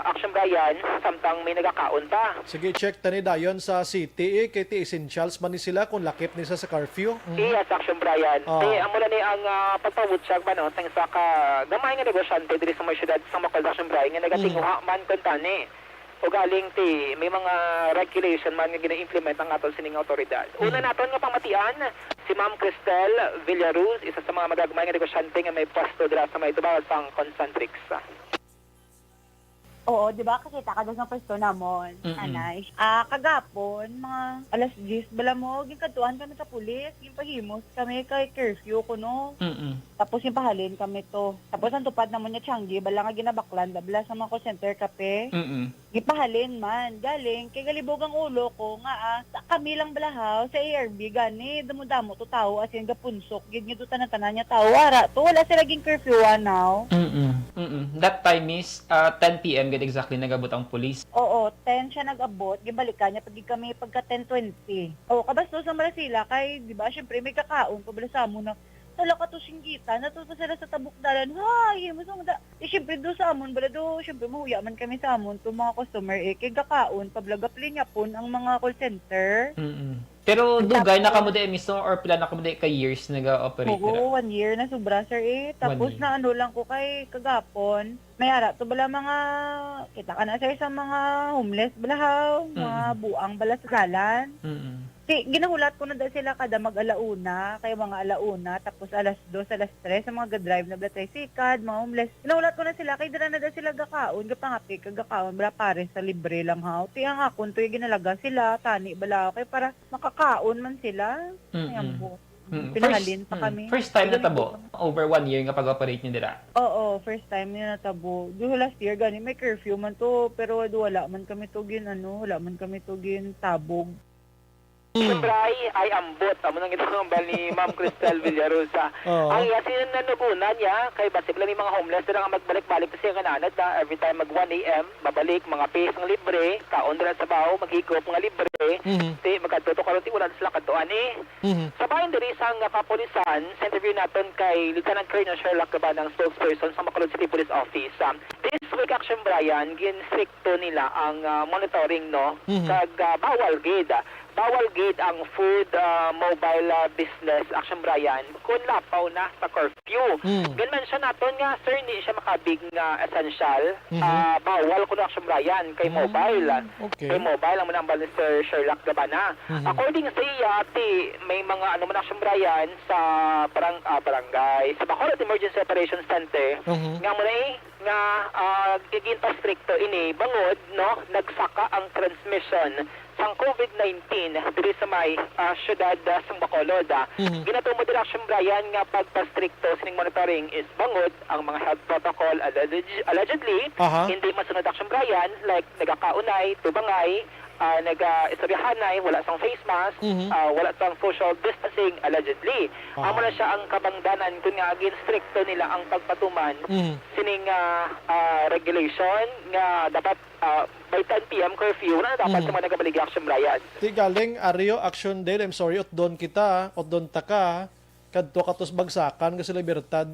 Action Brian samtang may nagakaon pa. Sige, check tani dayon sa city kay ti essentials man ni sila kung lakip ni sa curfew. Yes, Action Brian. Amo na ni ang pagpawod siya ba no tang sa ka gamay nga negosyante diri sa may syudad sa Bacolod Action Brian nga nagatinguha man kun tani. O galing may mga regulation man nga gina-implement ang aton sining awtoridad. Una naton nga pamatian si si Ma'am Cristel Villaruz, isa sa mga magagmay nga negosyante nga may pwesto dira sa may tubawat sang Concentrix. Oo, di ba? Kakita ka doon sa pwesto namon. Anay. Kagapon, mga alas 10, bala mo, ginkaduan kami sa pulis, yung pahimos kami kay curfew ko, no? Tapos yung pahalin kami to. Tapos ang tupad naman niya Changi, bala nga ginabaklan, bala sa mga call center kape. Gipahalin man, galing, kay galibog ang ulo ko, nga kami lang balahaw, sa ARB, gani, damo-damo to tao, as in gapunsok, gid tanan-tanan niya tao, ara, to, wala sila ging curfew now. That time is 10 p.m. get exactly nagabot ang police. Oo, 10 siya nag-abot, gibalikan niya pag kami pagka 10:20. Oo, kabastos sa Marasila kay, di ba, syempre may kakaon pabala sa amon na wala ka to singgita, natuto sila sa tabukdalan. Hay, masong da. Syempre do sa amon, bala do, syempre mahuya man kami sa amon to mga customer kay kakaon pablagapli niya pon ang mga call center. Pero dugay na kamo de emiso or pila na kamo de ka years naga-operate nila? Oo, 1 year na sobra sir Tapos na ano lang ko kay kagapon. May ara to bala mga kita ka na sir sa mga homeless balahaw, mga buang bala sa dalan. Ginahulat ko na dahil sila kada mag-alauna, kaya mga alauna, tapos alas 2, alas 3, sa mga ga-drive na bala tricycad, mga homeless. Ginahulat ko na sila, kaya dira na dahil sila gakaon, gapangapi, kagakaon, bala pare sa libre lang haw. Tiyang akon, tuyo ginalaga sila, tani, bala, kaya para makakaon man sila. Ayan po. Pinahalin pa kami. First time na tabo? Over 1 year nga pag-operate nyo dira? Oo, first time nyo natabo. Duho last year, gani, may curfew man to, pero wala man kami to wala man kami to tabog. Siyempre ay ambot. Amo nang itong bal ni Ma'am Cristel Villarosa. Ang yasin na nanugunan niya, kay basip lang yung mga homeless na nga magbalik-balik kasi yung kananad na every time mag 1 a.m. babalik, mga pays ng libre, kaon na sa baho, maghigop mga libre, magkatuto karon ti wala sila katuan Sa bayan diri sang kapulisan, sa interview natin kay Lieutenant Colonel Sherlock Gabanang spokesperson sa Bacolod City Police Office. This week Action Brian, ginstricto nila ang monitoring kag bawal gid ang food mobile business Action Brian kung lapaw na sa curfew. Gan-mention naton nga sir ni siya makabig nga essential. Bawal kuno Action Brian kay mobile. Kay mobile ang manambal ni Sir Sherlock Gabana. According sa iya, may mga man Action Brian sa barangay sa Bacolod Emergency Operations Center nga mo nga giginta stricto ini bangod nagsaka ang transmission sang COVID-19 diri sa may syudad sang Bacolod. Ginatumo din Action Brian nga pagpastrikto sining monitoring is bangod ang mga health protocol allegedly hindi masunod Action Brian like nagakaunay, tubangay, nag-istoryahanay, wala sang face mask, wala sang social distancing allegedly. Amo na siya ang kabangdanan kung nga ginstrikto nila ang pagpatuman sining regulation nga dapat by 10 p.m. curfew na dapat sa mga nagabaligi Action Brian. Ti galing Ario Action Day, I'm sorry, otdon taka, kadto katos bagsakan kasi libertad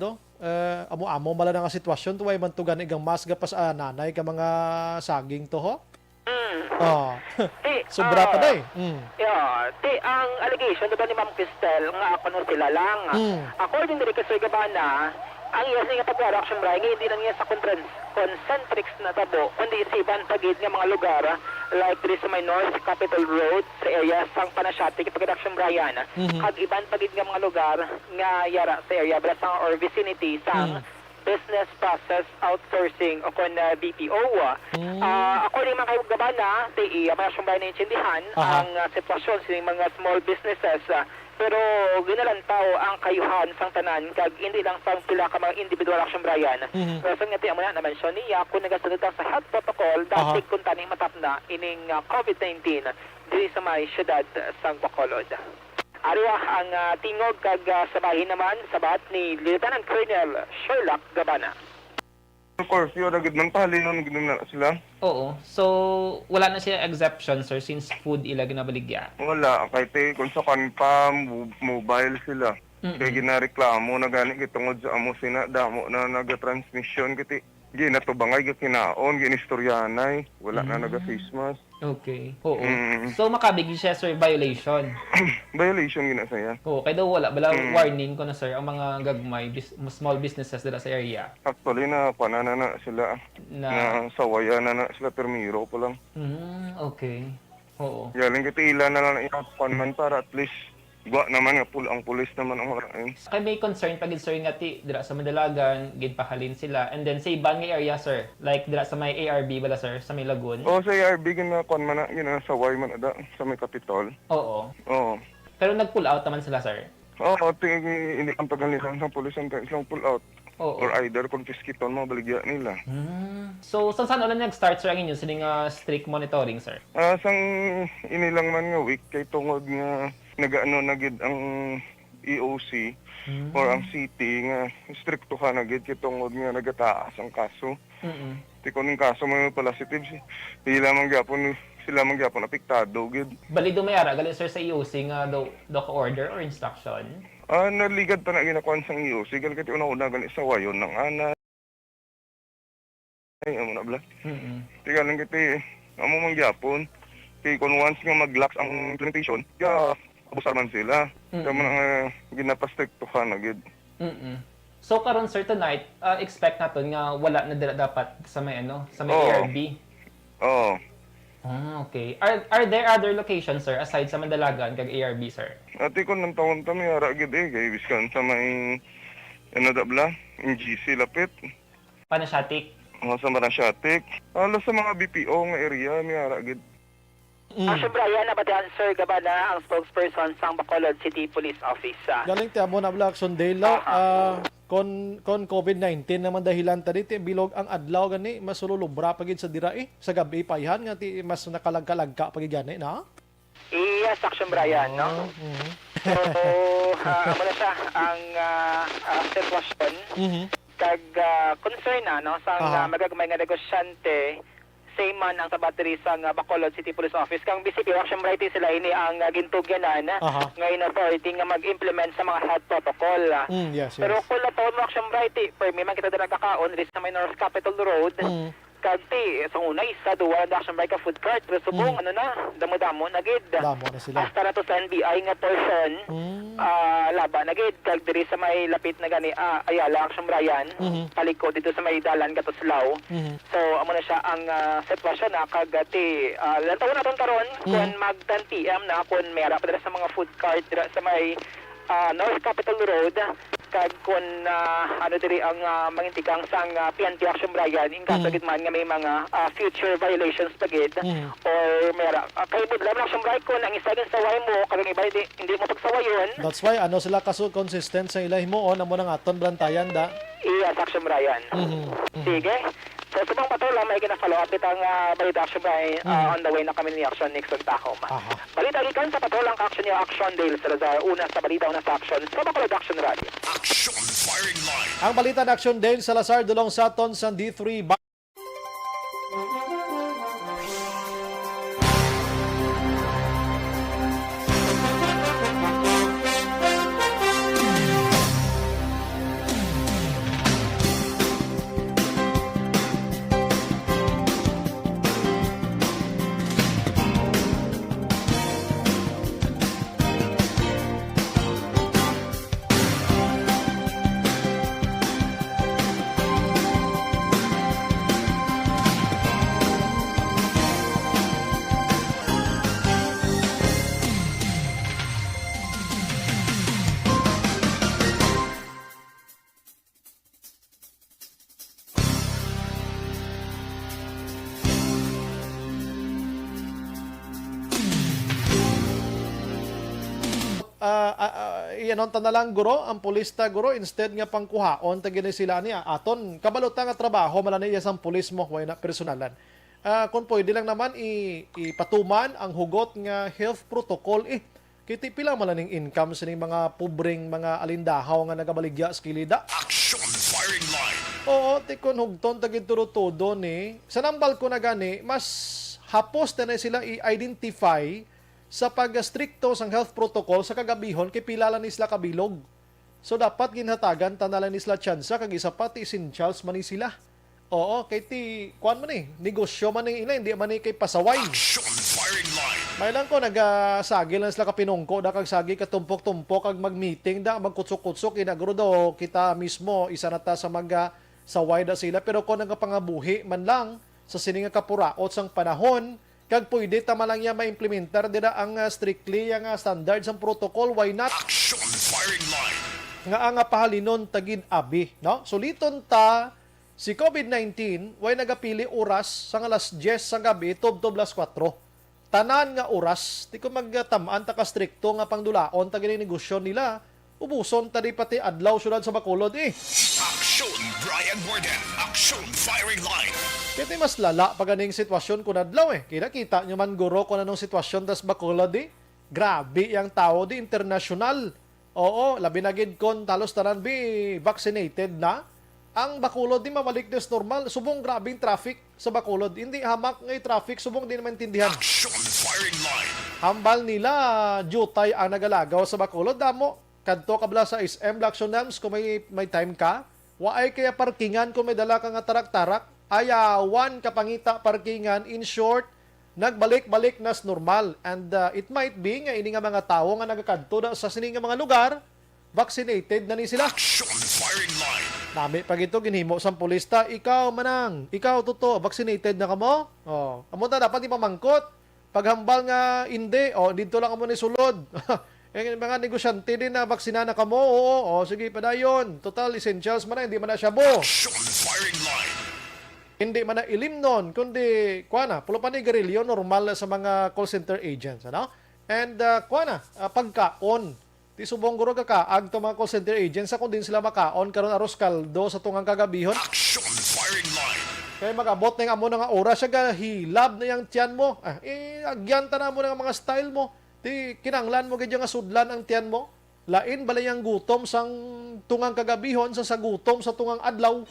amo-amo mala na nga sitwasyon tuway man tugan igang mas gapas nanay ka mga saging to ho. Sobra pa day. Ang allegation diba ni Ma'am Cristel nga ako sila lang. According to Sir Gabana, ang iya nga pag-action Brian hindi lang niya sa concentrix na tabo kundi sa ibang pagid nga mga lugar like diri sa may North Capitol Road sa area sang Panasyatic pag-action Brian kag ibang pagid nga mga lugar nga yara sa area Brasang or vicinity sang business process outsourcing o kon BPO. According mga Gabana, Action Brian na intindihan ang sitwasyon sa mga small businesses pero ginalantaw ang kayuhan sang tanan kag hindi lang sang pila ka mga individual Action Brian. Rason nga tiyan mo na mention niya kung nagasunod sa health protocol dati kung taning matap na ining COVID-19 diri sa may syudad sang Bacolod. Ariya ang tingog kag sabahin naman sabat ni Lieutenant Colonel Sherlock Gabana. Curfew na gid man pahalinon gid na sila. Oo. So wala na siya exception sir since food ila ginabaligya. Wala kay kung sa kan pa mobile sila. Kaya ginareklamo na gani gitungod sa amo sina damo na naga-transmission kiti ginatubangay gikinaon ginistoryanay wala na naga-face mask. Okay. Oo. So makabig siya sir violation. Violation gina saya. Oo, kay daw wala bala warning ko na sir ang mga gagmay small businesses dira sa area. Actually na panana na sila na sawaya na sila permiro pa lang. Okay. Oo. Yaling kiti ila na lang iapon man para at least Gwa naman nga ang pulis naman ang marain. Kay may concern pag sir nga ti dira sa Madalagan, gid pahalin sila. And then sa iban nga area sir, like dira sa may ARB bala sir, sa may Lagun. O sa ARB gina-kon man na ginasaway man ada sa may Kapitol. Oo. Oo. Pero nag-pull out naman sila sir. Oo, hindi ang pagalitan sa pulis ang isang pull out. Oo. Or either confiscaton mo baligya nila. So saan ulan nag-start sir ang inyo sining strict monitoring sir? Sang inilang man nga week kay tungod nga nagaano na gid ang EOC or ang city nga striktuhan na gid kay tungod nga nagataas ang kaso. Ti kun ang kaso mo positive sila man gyapon apektado gid. Bali dumayara gali sir sa EOC nga do ka order or instruction? Naligad pa na ginakuan sang EOC gal kay una-una gani sa wayon ng ana. Ay amo na bla. Tigal lang kiti amo man gyapon kay kun once nga mag-lax ang implementation, abusar man sila. Kaya man ginapastriktuhan na gid. So karon sir tonight, expect naton nga wala na dira dapat sa may sa may ARB. Oo. Okay. Are there other locations sir aside sa Mandalagan kag ARB sir? Ati kon nang taon ta may ara gid kay biskan sa may bla, in GC lapit. Panasyatik. Sa Manasyatik. Halos sa mga BPO nga area may ara gid. Action Brian, nabatihan Sir Gabana, ang spokesperson sa Bacolod City Police Office. Galing ti amo na bla action day law. Kon COVID-19 naman dahilan ta dito bilog ang adlaw gani masululubra pagid sa dira sa gabi payhan nga ti mas nakalag-kalagka pagid gani na. Yes, Action Brian, no? So, amo na siya ang sitwasyon kag concern no sa magagmay nga negosyante same man ang sa battery sa Bacolod City Police Office kang BCP Action Bright sila ini ang gintugyanan ngayon authority nga mag-implement sa mga health protocol. Yes. Pero kung lato mo Action Bright may man kita dira kakaon ris sa may North Capitol Road kagti sa una isa duwa na Action Bright ka food cart pero subong ano na damo-damo na gid. Damo na sila. Hasta na to sa NBI nga person laban na gid kag diri sa may lapit na gani Ayala Action Brian palikod dito sa may dalan Katuslaw. So amo na siya ang sitwasyon na kagati lantaw na ton karon kun mag 10 PM na kun may ara pa dira sa mga food cart dira sa may North Capitol Road kag kun ano diri ang mangintikang sang PNP Action Brian in kaso gid man nga may mga future violations pagid or mera kay budlam Action Brian kun ang isa sa way mo kag ang iba hindi mo pagsawayon. That's why ano sila kaso consistent sa ilahi mo amo nang aton blantayan da. Yes, Action Brian. Sige. So subang patuloy may gina-follow up itang balita Action Brian on the way na kami ni Action Nixon Tacoma. Balita gikan sa patulang action ni Action Dale Salazar una sa balita una sa action sa Bacolod Action Radio. Action Firing Line. Ang balita na Action Dale Salazar dulong sa aton sa D3 iyanon ta na lang guro ang pulista guro instead nga pangkuhaon ta gini sila niya aton kabalot nga trabaho malani iya sang pulis mo way na personalan. Kung pwede lang naman ipatuman ang hugot nga health protocol kiti pila malaning income sa mga pobreng mga alindahaw nga nagabaligya sa kilida. Action Firing Line. Oo, tikon hugton tagid turutudo ni sa nambal ko na gani mas hapos na sila i-identify sa pag-stricto sang health protocol sa kagabihon kay pilala ni sila kabilog. So dapat ginhatagan tanalan ni sila tsansa kag isa pati essentials man ni sila. Oo, kay ti kuan man negosyo man ina hindi man kay pasaway. Action Firing Line. May lang ko nagasagi lang sila kapinungko da kag sagi katumpok-tumpok kag mag-meeting da magkutsok-kutsok inagro do kita mismo isa na ta sa saway da sila pero kung nagapangabuhi man lang sa sininga kapuraot sang panahon kag pwede tama lang niya ma-implementar dira ang strictly ang standards ang protocol, why not? Action firing line. Nga ang pahalinon tagid abi, no? Suliton ta si COVID-19 way nagapili oras sa alas 10 sa gabi tubtob las 4. Tanan nga oras, di ko magtamaan ta ka strikto nga pangdulaon ta gini negosyo nila. Ubuson ta di pati adlaw syudad sa Bacolod Action Brian Warden. Action firing line. Kaya mas lala pa ganing sitwasyon kung adlaw Kita nyo man guro kung anong sitwasyon das Bacolod Grabe yung tao international. Oo, labi na gid kon talos tanan vaccinated na. Ang Bacolod mamalik des normal. Subong grabing traffic sa Bacolod. Hindi hamak ngay traffic, subong di naman tindihan. Action firing line. Hambal nila, jutay ang nagalagaw sa Bacolod. Damo, kadto kabla sa SM Lacson Dams kung may time ka. Waay kaya parkingan kung may dala ka nga tarak-tarak. Ayawan kapangita parkingan. In short, nagbalik-balik nas normal. And it might be nga ini nga mga tao nga nagakadto sa sining nga mga lugar, vaccinated na ni sila. Action firing line. Nami pag ito ginhimo sa pulista, ikaw manang, ikaw totoo, vaccinated na kamo? Oh, amo ta dapat ipamangkot. Paghambal nga hindi, dito lang kamo ni sulod. Yung mga negosyante din na vaksina na kamo, sige padayon. Total essentials man na, hindi man na syabo. Action firing line. Hindi man na ilimnon, kundi, pulo pa ni garilyo, normal sa mga call center agents, ano? And, pagkaon. Ti subong guro kakaag to mga call center agents, kung din sila makaon, karon aros kaldo sa tungang kagabihon. Action firing line. Kaya magabot na yung amo nga oras, siya hilab na yung tiyan mo. Agyan ta na mo ng mga style mo. Ti kinanglan mo gadyo nga sudlan ang tiyan mo. Lain balay ang gutom sang tungang kagabihon sa sagutom sa tungang adlaw.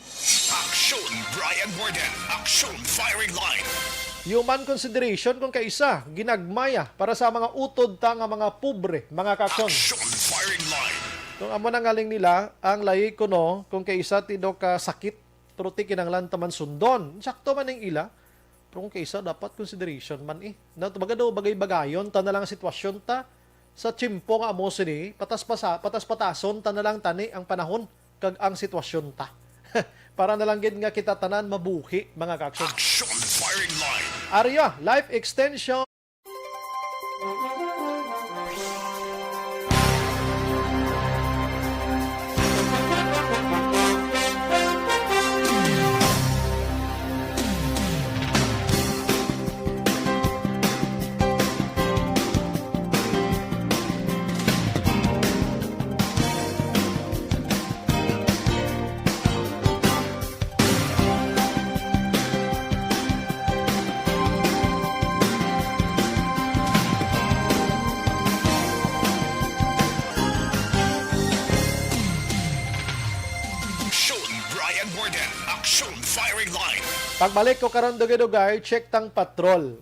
Action Brian Warden. Action firing line. Human consideration kung kaisa ginagmaya para sa mga utod ta nga mga pobre, mga kakson. Action firing line. Kung amo nang galing nila ang layi ko no kung kaisa tido ka sakit truti kinanglan taman sundon. Sakto man ning ila. Pero kung kaisa dapat consideration man Baga daw bagay-bagayon ta na lang ang sitwasyon ta sa tsimpo nga amo sini patas-patason ta na lang tani ang panahon kag ang sitwasyon ta. Para na lang gid nga kita tanan mabuhi mga kakson. Action firing line. Arya, life extension. Pagbalik ko karon dugay-dugay, check tang patrol.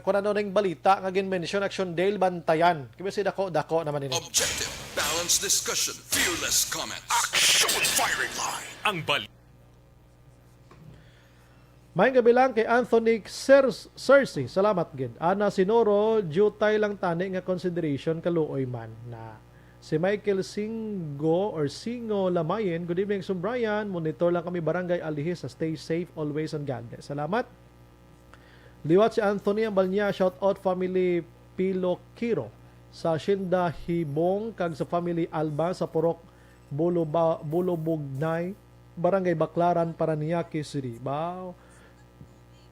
Kung ano ning balita nga gin-mention Action Dale Bantayan. Kasi dako naman ini. Objective, balanced discussion, fearless comments. Action firing line. Ang bali. May gabi lang kay Anthony Cersei. Salamat gid. Ana Sinoro, jutay lang tani nga consideration kaluoy man na si Michael Singo Lamayen. Good evening, Sir Brian. Monitor lang kami Barangay Alihis. Stay safe always on God bless. Salamat. Liwat si Anthony Ambalnya. Shout out family Pilokiro sa Shinda Hibong kag sa family Alba sa Purok Bulobugnay Barangay Baclaran, Paranaque City. Wow.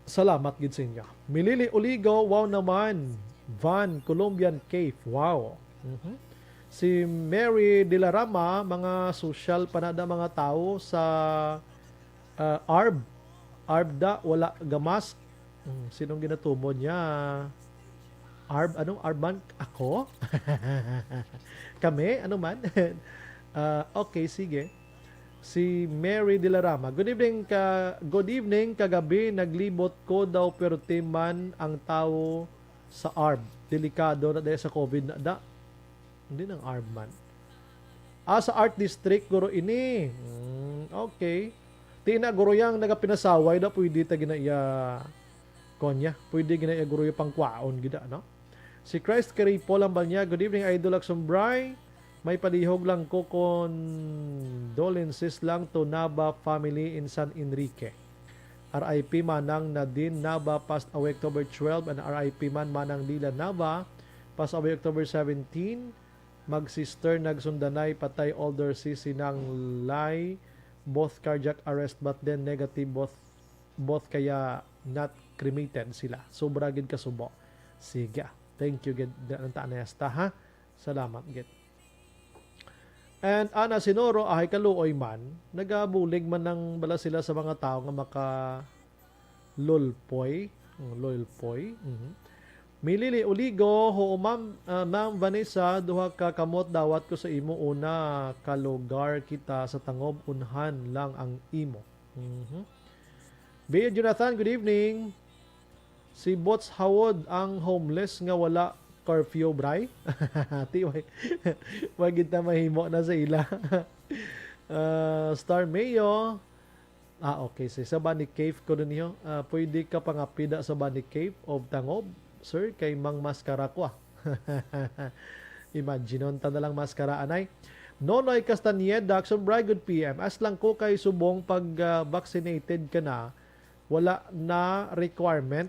Salamat gid sa inyo. Milili Uligo, wow naman. Van Colombian Cave. Wow. Si Mary Dilarama, mga social panada mga tao sa Arbda, wala gamas. Sinong ginatubo niya? Arban? Ako? Kami? Ano man? Okay, sige. Si Mary Dilarama. Good evening, kagabi, naglibot ko daw pero timan ang tao sa Arb. Delikado na dahil sa COVID na. Hindi ng Arban. Sa Art District, guro ini. Okay. Tina, guro yang nagapinasaway na pwede ta ginaya konya. Pwede ginaya guro yung pangkwaon gida, no? Si Christ Caripo Lambal niya. Good evening, Idol Aksumbray. May palihog lang ko condolences lang to Naba family in San Enrique. RIP Manang Nadine Nava, passed away October 12, and RIP Manang Dila Nava, passed away October 17. Mag-sister nagsundanay, patay older si Sinang Lai, both cardiac arrest but then negative both kaya not cremated sila. Sobra gid kasubo. Sige. Thank you gid nanta na yasta ha. Salamat gid. And ana sinoro ahay kaluoy man, nagabulig man ng bala sila sa mga tao nga maka lulpoy. Milili uligo ho ma'am Vanessa, duha ka kamot dawat ko sa imo, una ka lugar kita sa Tangob, unhan lang ang imo. Bea Jonathan, good evening. Si Bots Hawod ang homeless nga wala curfew, bray. Ti wag kita mahimo na sa ila. Star Mayo. Okay, sa Bunny Cave ko niyo. Pwede ka pangapida sa Bunny Cave of Tangob, sir, kay mang maskara ko. Imagine ta na lang maskara anay. Nonoy Castaneda, Action Bray, good PM. As lang ko kay subong pag vaccinated ka na, wala na required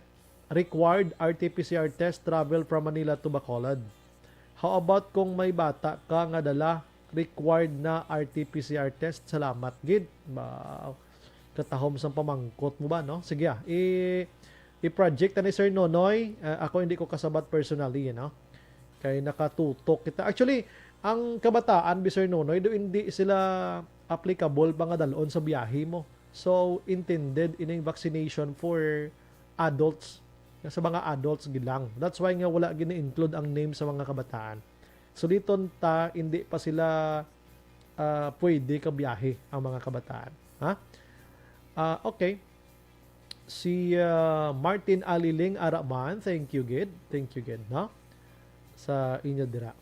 RT-PCR test travel from Manila to Bacolod. How about kung may bata ka nga dala, required na RT-PCR test? Salamat gid. Katahom sa pamangkot mo ba, no? Sige, i-project ni Sir Nonoy. Ako hindi ko kasabat personally, no? Kay nakatutok kita. Actually, ang kabataan bi Sir Nonoy, do hindi sila applicable pa nga dalon sa biyahe mo. So, intended ining vaccination for adults. Sa mga adults gilang. That's why nga wala gini-include ang name sa mga kabataan. So dito hindi pa sila pwede kabiyahe ang mga kabataan. Ha? Okay. Si Martin Aliling Araman, thank you gid, no? Sa inyo dira.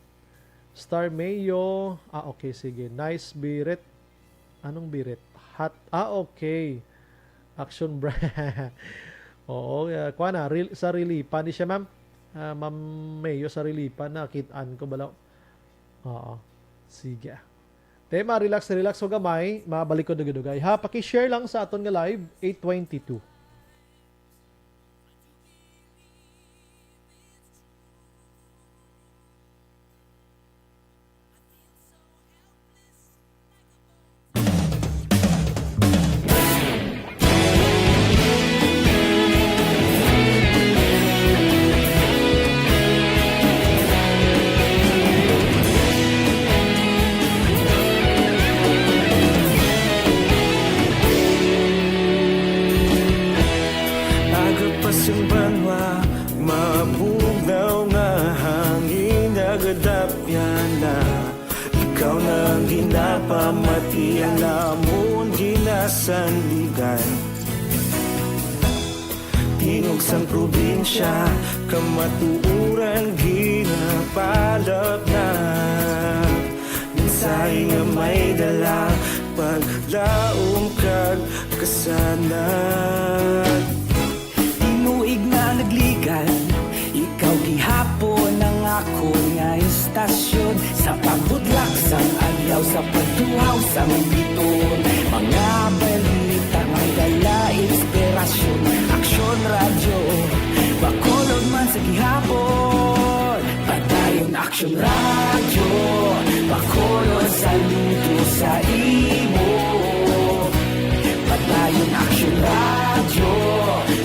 Star Mayo, okay, sige. Nice biret. Anong biret? Hot. Okay. Action brand. Oo, kuha na, sa Rilipan ni siya, ma'am. Ma'am Mayo sa Rilipan, nakitaan ko balaw. Oo, sige. Tema, relax. So gamay, mabalik ko dugay. Ha, paki-share lang sa aton nga live, 8:22. Tingog sang probinsya, kamatuuran ginapalap na. Minsay nga may dala, paglaom kag kasanag. Tinuig na nagligan, ikaw gihapon ang ako nga istasyon. Sa pagbudlak sang adlaw, sa pagtuhaw sang biton. Mga balita nga dala inspirasyon. Aksyon radyo, Bacolod man sa gihapon. Padayon Aksyon radyo, Bacolod saludo sa imo. Padayon Aksyon radyo,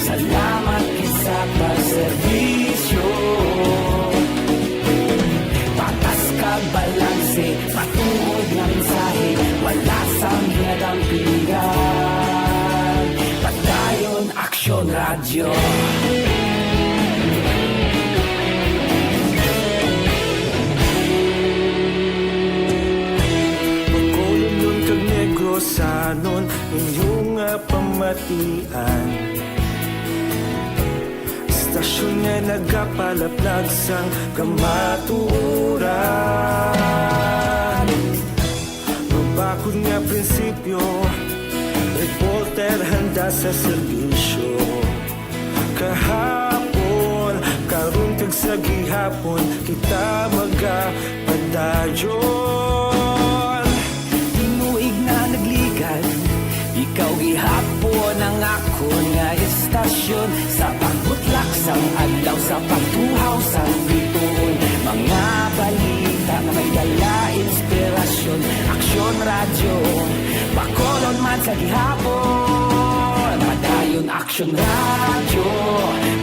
salamat kisa pagserbisyo. Patas kag balanse, patuod nga mensahe, wala sang ginadampingan. Padayon Aksyon radyo. Pagkulong kag negrosanon, inyong pamatian. Istasyon nga nagapalaplag sang kamatuuran. Mabakod nga prinsipyo, reporter handa sa serbisyo. Kahapon, karong kag sa gihapon, kita magapadayon. Tinuig na nagligan, ikaw gihapon ang ako aksyon sa pagbutlak sang adlaw sa pagtuhaw sang bituon. Mga balita na may dala inspirasyon. Aksyon radyo, Bacolod man sa gihapon. Padayon Aksyon radyo,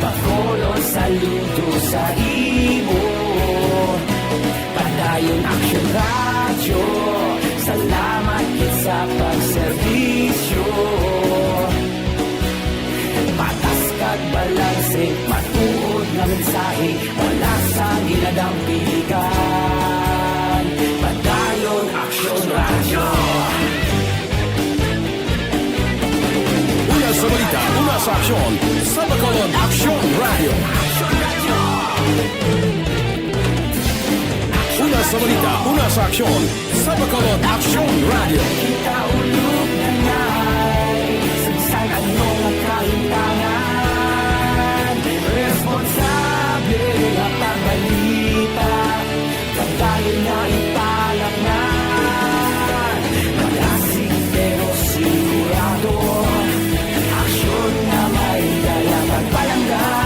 Bacolod saludo sa imo. Padayon Aksyon radyo, salamat kit sa pagserbisyo. Patas kag balanse, matuod nga mensahe, wala sa ginadampigan. Padayon Aksyon radyo. Una sa balita, una sa aksyon, sa Bacolod Aksyon Radio. Una sa balita, una sa aksyon, sa Bacolod Aksyon Radio. Kita ulog na ngay, sagsang anong nakahintangan. Responsable na pagbalita, pagdayon na ipalaknan. Malasig pero sigurado, aksyon na may dala pagpalanggan.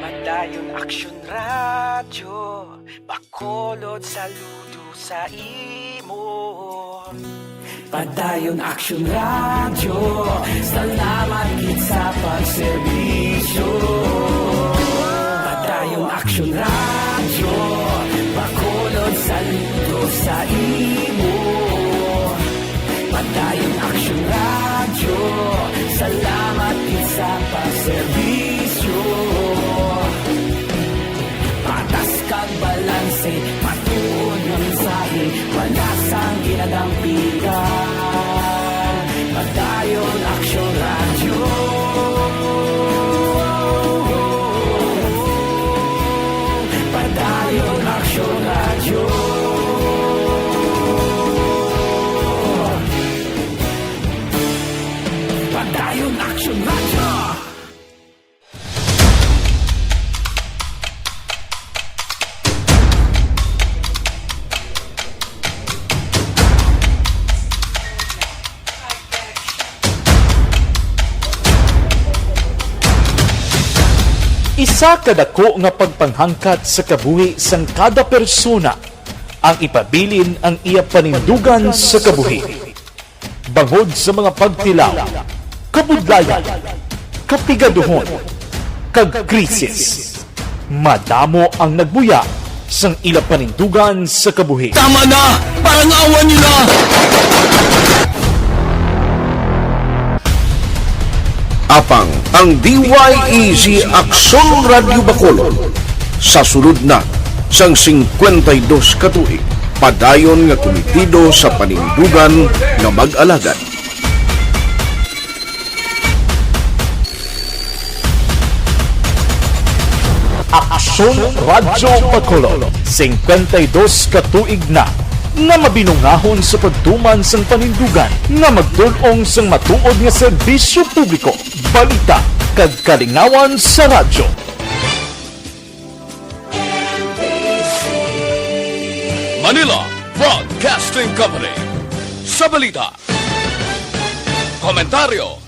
Padayon Aksyon radyo, Bacolod saludo sa imo. Padayon Aksyon radyo, salamat kit sa pagserbisyo. Padayon Aksyon radyo, Bacolod saludo sa imo. Padayon Aksyon radyo, salamat kit sa pagserbisyo. Patas kag balanse, matuod nga mensahe, wala sang ginadampigan. Padayon Aksyon radyo. Padayon Aksyon radyo. Padayon Aksyon radyo. Isa kadako nga pagpanghangkat sa kabuhi sang kada persona ang ipabilin ang iya panindugan sa kabuhi. Bangod sa mga pagtilaw, kabudlayan, kapigaduhon, kag krisis, madamo ang nagbuya sang ila panindugan sa kabuhi. Tama na! Parang awan nyo na! Apang ang DYEZ Aksyon Radio Bacolod sa sulod na sang 52 katuig, padayon nga komitido sa panindugan nga mag-alagad. Aksyon Radio Bacolod, 52 katuig na nga mabinungahon sa pagtuman sang panindugan nga magdulong sang matuod nga serbisyo publiko, balita kag kalingawan sa radyo. Manila Broadcasting Company. Sa balita, komentaryo,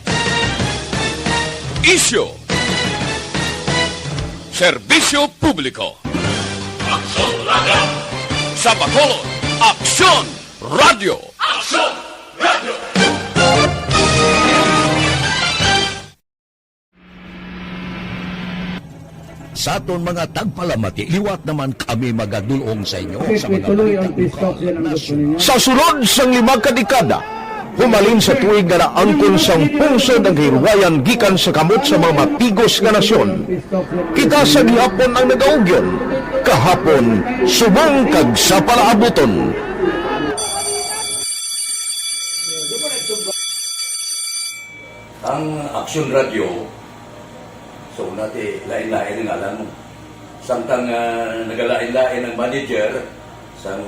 isyu, serbisyo publiko. Aksyon Radio. Sa Bacolod, Aksyon Radio. Aksyon Radio. Sa aton mga tagpalamati, liwat naman kami magadulong sa inyo sa mga Tuloy ang TikTok yan ang gusto ninyo. Sa sulod sang 5 kadekada, humalin sa tuig nga naangkon sang pungsod ang hirwayan gikan sa kamot sa mga mapigos nga nasyon. Kita sa gihapon ang nagaugyon, kahapon subong kag sa palaabuton. Ang Aksyon Radio, so nati lain-lain ang alam mo. Samtang nagalain-lain ang manager sa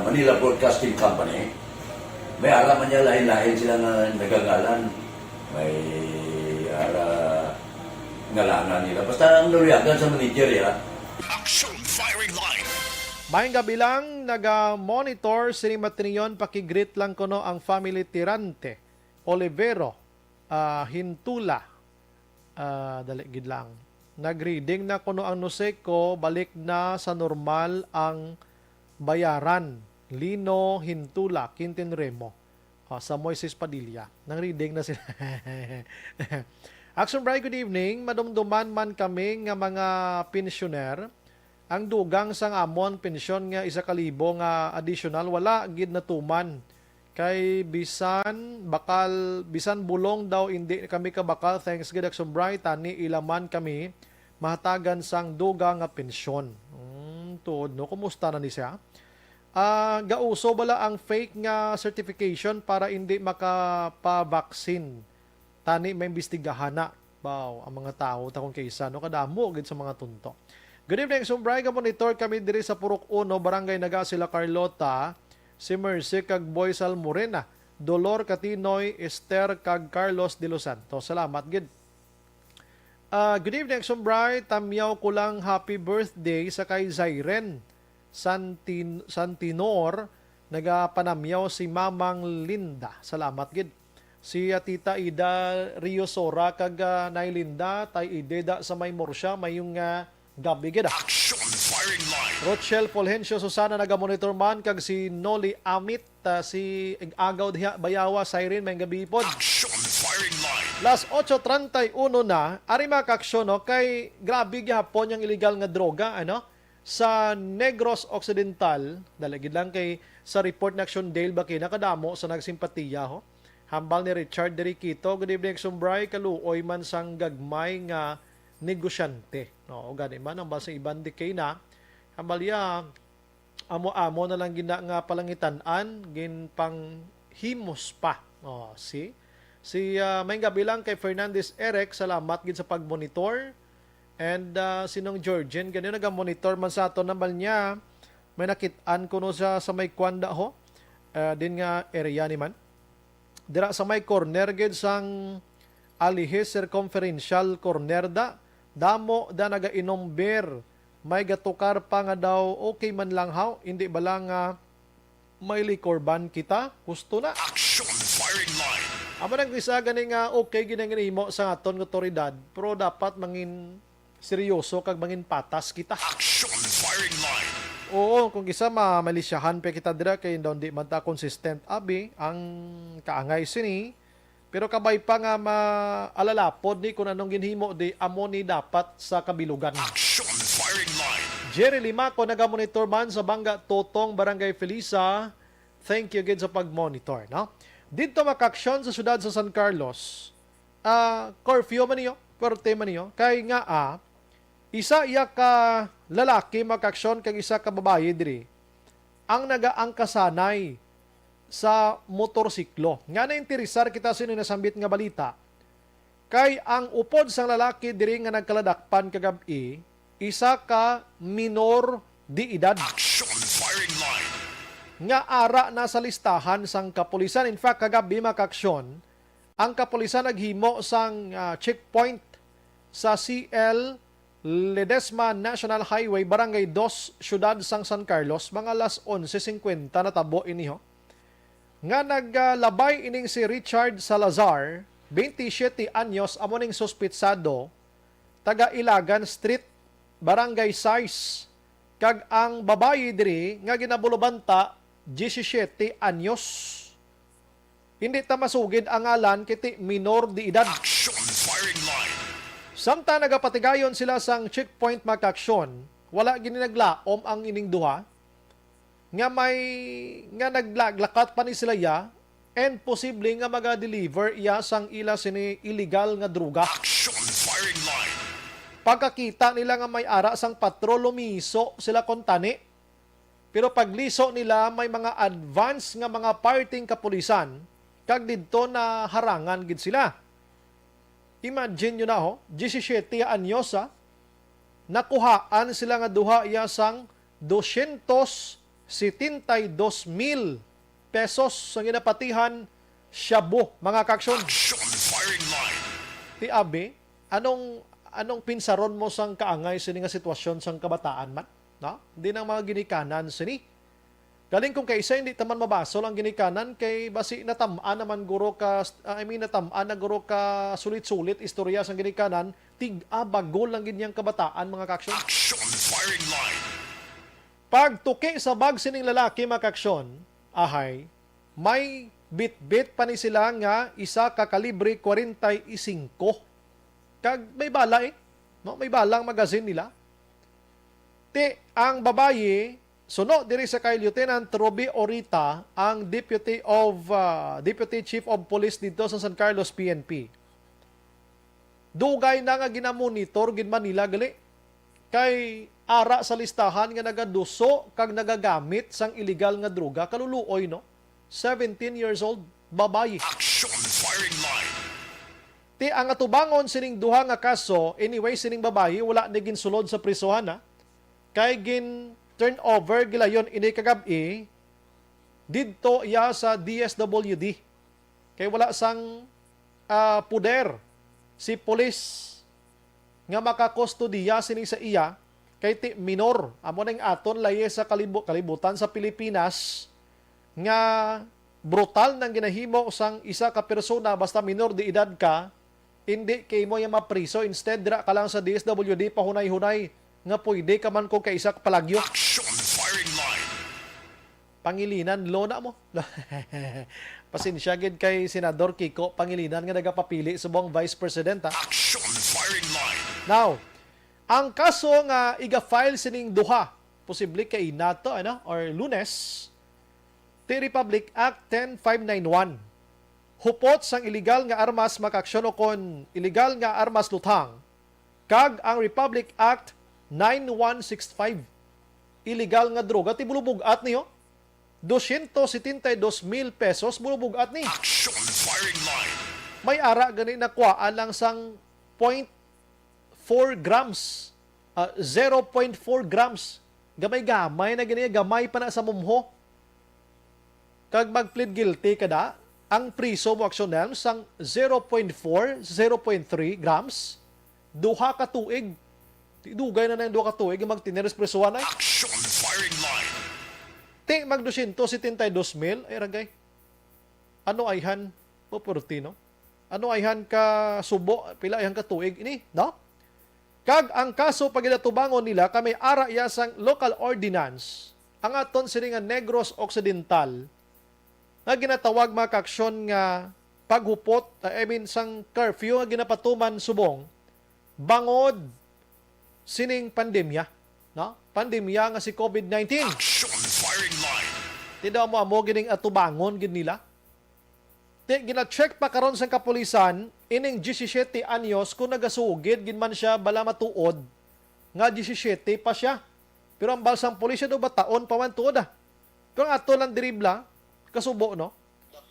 Manila Broadcasting Company, may araman niya lain-lain sila nga nagangalan. may ngalanan nila. Basta ang naluyagan sa manager, Action Firing Line. Mayang gabi lang, naga-monitor sini Matrinion, pakigreet lang ko no ang family Tirante, Olivero, Hintula, daligid lang. Nag-reading na kuno ang Nuseco, balik na sa normal ang bayaran. Lino Hintula, Quintin Remo, sa Moises Padilla. Nang-reading na sila. Action Bright, good evening. Madumduman man kami nga mga pensyoner. Ang dugang sang amon pensyon nga 1,000 nga additional wala gid natuman. Kay bisan bulong daw hindi kami kabakal. Thanks gid Action Bright, tani ilaman kami mahatagan sang dugang nga pensyon. Tuod no, kumusta na ni siya? Gauso bala ang fake nga certification para hindi makapabaksin. Tani may imbestigahan na ang mga tao takong kaysa no kadamo gid sa mga tunto. Good evening, Sumbray, monitor kami diri sa Purok 1, Barangay Naga sila Carlota, si Mercy kag Boy Salmorena, Dolor Catinoy, Esther kag Carlos de Los Santos. Salamat gid. Good evening, Sumbray, tamyaw ko lang happy birthday sa kay Zairen Santinor, nagapanamyaw si Mamang Linda. Salamat gid. Si Tita Ida Riosora kag Nay Linda, tay ideda sa may morsya, may yung gabi gid. Action Firing Line. Rochelle Fulgencio Susana nagamonitor man kag si Noli Amit, si Agaw diha Bayawa Siren may gabi pod. Action Firing Line. Las 8:31 na, ari makaksyon no kay grabe gyapon yung illegal nga droga sa Negros Occidental, dalagid lang kay sa report na Action Dale Baki nakadamo sa nagsimpatiya ho. Hambal ni Richard Deriquito, good evening Sumbray, kaluoy man sang gagmay nga negosyante. No, gani man ang basa ibang decay na. Hambal ya amo-amo na lang gina nga palangitan-an gin pang himos pa. Si may gabi lang kay Fernandez Eric, salamat gid sa pagmonitor. And sinong Georgian ganyan naga-monitor man sa aton naman niya. May nakit-an kuno sa may kwanda ho. Din nga area ni man. Dira sa may corner gid sang Alihis Circumferential Corner damo nagainom beer, may gatukar pa nga daw okay man lang haw, hindi ba lang may liquor ban kita gusto na. Action Firing Line. Amo nang isa gani nga okay ginahimo sa aton nga otoridad, pero dapat mangin seryoso kag mangin patas kita. Action Firing Line. Oo, kung isa malisyahan pa kita dira kay hindi man ta consistent abi ang kaangay sini. Pero kabay pa nga maalalapod ni kung anong ginhimo di amo ni dapat sa kabilugan. Action Firing Line. Jerry Limaco naga-monitor man sa Bangga Totong, Barangay Felisa. Thank you again sa pag-monitor, no? Dito makaksyon sa syudad sa San Carlos. Curfew man niyo, korte man niyo. Kay nga isa iya ka lalaki makaksyon kag isa ka babae diri ang nagaangkasanay sa motorsiklo. Nga na interesar kita sino nasambit nga balita. Kay ang upod sang lalaki diri nga nagkaladakpan kagabi, isa ka minor di edad. Action Firing Line. Nga ara na sa listahan sang kapulisan. In fact, kagabi makaksyon, ang kapulisan naghimo sang checkpoint sa CL Ledesma National Highway, Barangay 2, Syudad sang San Carlos, mga alas 11:50 na tabo iniho. Nga naglabay ining si Richard Salazar, 27 anyos, amo ning suspitsado, taga Ilagan Street, Barangay 6. Kag ang babae diri nga ginabulobanta, 17 anyos. Hindi ta masugid ang ngalan kiti minor di edad. Action Firing Line. Samta nagapatigayon sila sang checkpoint makaksyon, wala gininaglaom ang ining duha, nga naglakat pa ni sila ya, and posible nga maga-deliver iya sang ila sini illegal nga droga. Action Firing Line. Pagkakita nila nga may ara sang patrol, lumiso sila kontani, pero pagliso nila may mga advance nga mga parting kapulisan, kag didto na harangan gid sila. Imagine nyo na 17 anyos nakuhaan sila nga duha iya sang 272,000 pesos sa ginapatihan shabu, mga kaksyon. Action firing line. Ti Abi, anong pinsaron mo sang kaangay sini nga sitwasyon sang kabataan man? No? Hindi nang mga ginikanan sini. Galing kung kaysa hindi taman mabasol ang ginikanan kay basi natamaan naman guro ka natamaan na guro ka sulit-sulit istorya sang ginikanan bagol lang ginyang kabataan mga kaksyon. Action firing line. Pag tuki sa bag sining lalaki mga kaksyon, may bit-bit pa ni sila nga isa ka kalibre 45. Kag may bala no? May balang magazine nila. Ang babaye suno diri sa kay Lieutenant Ruby Orita, ang Deputy Chief of Police dito sa San Carlos PNP. Dugay na nga ginamonitor gid Manila gali kay ara sa listahan nga nagaduso kag nagagamit sang illegal nga droga kaluluoy no. 17 years old babaye. Action firing line. Ang atubangon sining duha nga kaso, anyway sining babaye wala ni ginsulod sa prisuhan kay gin turnover gilayon ini kagabi didto iya sa DSWD kay wala sang puder si police nga makakustodiya sining sa iya kay ti minor amo ning aton laye sa kalibutan sa Pilipinas nga brutal nang ginahimo sang isa ka persona basta minor de edad ka hindi kay mo yung mapriso instead dira ka lang sa DSWD pahunay-hunay nga pwede ka man kung kaisa palagyo. Action firing line. Pangilinan lona mo. Pasensya gid kay Senador Kiko Pangilinan nga nagapapili subong Vice President. Action firing line. Now, ang kaso nga iga-file sining duha, posible kay nato or Lunes, ti Republic Act 10591. Hupot sang illegal nga armas makaksyon o kon illegal nga armas lutang. Kag ang Republic Act 9165. Illegal nga droga ti bulubugat niyo. 272,000 pesos bulubugat ni. Action firing line. May ara gani nakuhaan lang sang 0.4 grams. 0.4 grams. Gamay-gamay na gani, gamay pa na sa mumho. Kag mag-plead guilty kada, ang priso mo aksyonan sang 0.4, 0.3 grams, duha ka tuig. Dugay na yung duha ka tuig, magtineres presuan ay. Action firing line. Mag 272,000, ay ragay. Ano ayhan, Purtino? Ano ayhan ka subo, pila ayhan ka tuig, ini, no? Kag ang kaso pagidatubangon nila, kami ara iya sang local ordinance, ang aton sininga Negros Occidental, nga ginatawag mga kaksyon nga paghupot, sang curfew nga ginapatuman subong, bangod sining pandemya, no? Pandemya nga si COVID-19. Action firing line. Tidak mo gining atubangon gid nila. Gina-check pa karon sa kapulisan ining 17 anyos kung nagasugid gid man siya bala matuod nga 17 pa siya. Pero ang balsang pulisya do ba taon pa man tuod Pero ang ato lang diribla kasubo no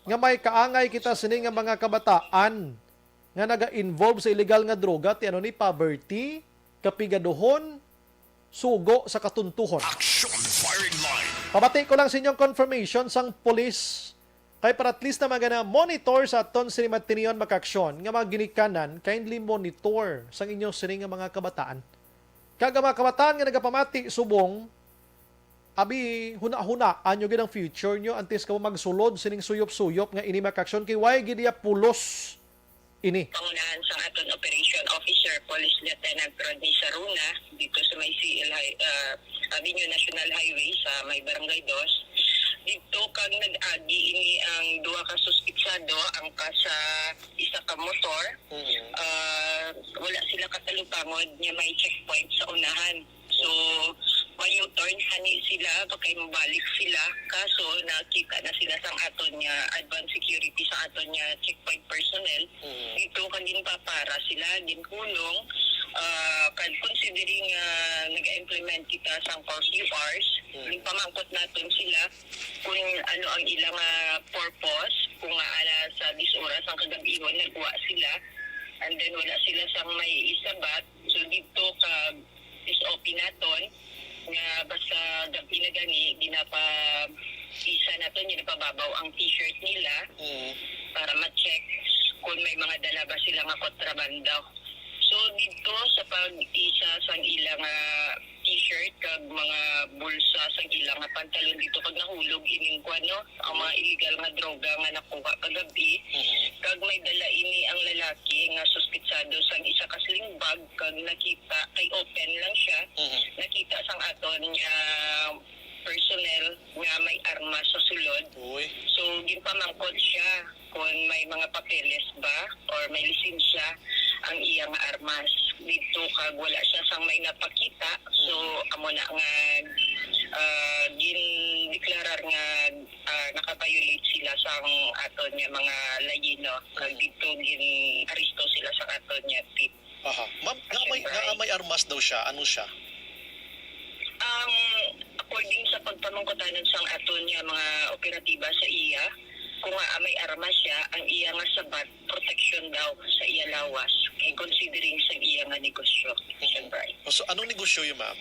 nga may kaangay kita sini nga mga kabataan nga naga-involve sa illegal nga droga ti ni poverty, kapigaduhon, sugo sa katuntuhon. Action firing line. Pabati ko lang sa inyong confirmation sang police kay para at least na magana monitor sa aton sini matinion makaksyon nga mga ginikanan, kindly monitor sang inyong sini nga mga kabataan. Kaga mga kabataan nga nagapamati subong abi huna-huna anyo gid ang future nyo antes ka magsulod sining suyop-suyop nga ini makaksyon kay why gid ya pulos ini. Pangunahan sa aton operation officer Police Lieutenant Rodney Saruna dito sa may CL Avenue National Highway sa may Barangay 2. Dito kag nag-agi ini ang duha ka suspitsado ang sa isa ka motor. Wala sila katalupangod nga may checkpoint sa unahan. So may U-turn hani sila bakay mabalik sila kaso nakita na sila sang aton nga advanced security sa aton nga checkpoint personnel. Dito kanin papara sila ginkulong kan considering nag-implement kita sang curfew hours. Pamangkot naton sila kung ano ang ilang purpose kung sa 10 oras ang kagabion nagwa sila and then wala sila sang may isabat. So dito ka SOP naton nga basta gabi na gani ginapa isa naton ginapababaw ang t-shirt nila para ma-check kung may mga dala ba sila nga kontrabando. So dito sa pag-isa sa ilang t-shirt kag mga bulsa sa ilang pantalon dito pag nahulog ining kuano ang mga illegal nga droga nga nakuha kagabi. Kag may dala ini ang lalaki nga suspitsado sa isa ka sling bag kag nakita kay open lang siya. Nakita sang aton nga personnel nga may armas sa sulod. So ginpamangkot siya kung may mga papeles ba or may lisensya ang iyang armas. Dito kag wala siya sang may napakita. So amo na nga gin-deklarar nga nakabiolate sila sang aton nga mga layino. Kag dito gin-aristo sila sa aton nga tip. Aha. Ma'am, nga may armas daw siya. Ano siya? According sa pagpamangkutanan sang aton nga mga operatiba sa iya, kung may armas siya, ang iya nga sabat, protection daw sa iya lawas. Considering sa iya nga negosyo. Siyempre. So, anong negosyo yun, ma'am?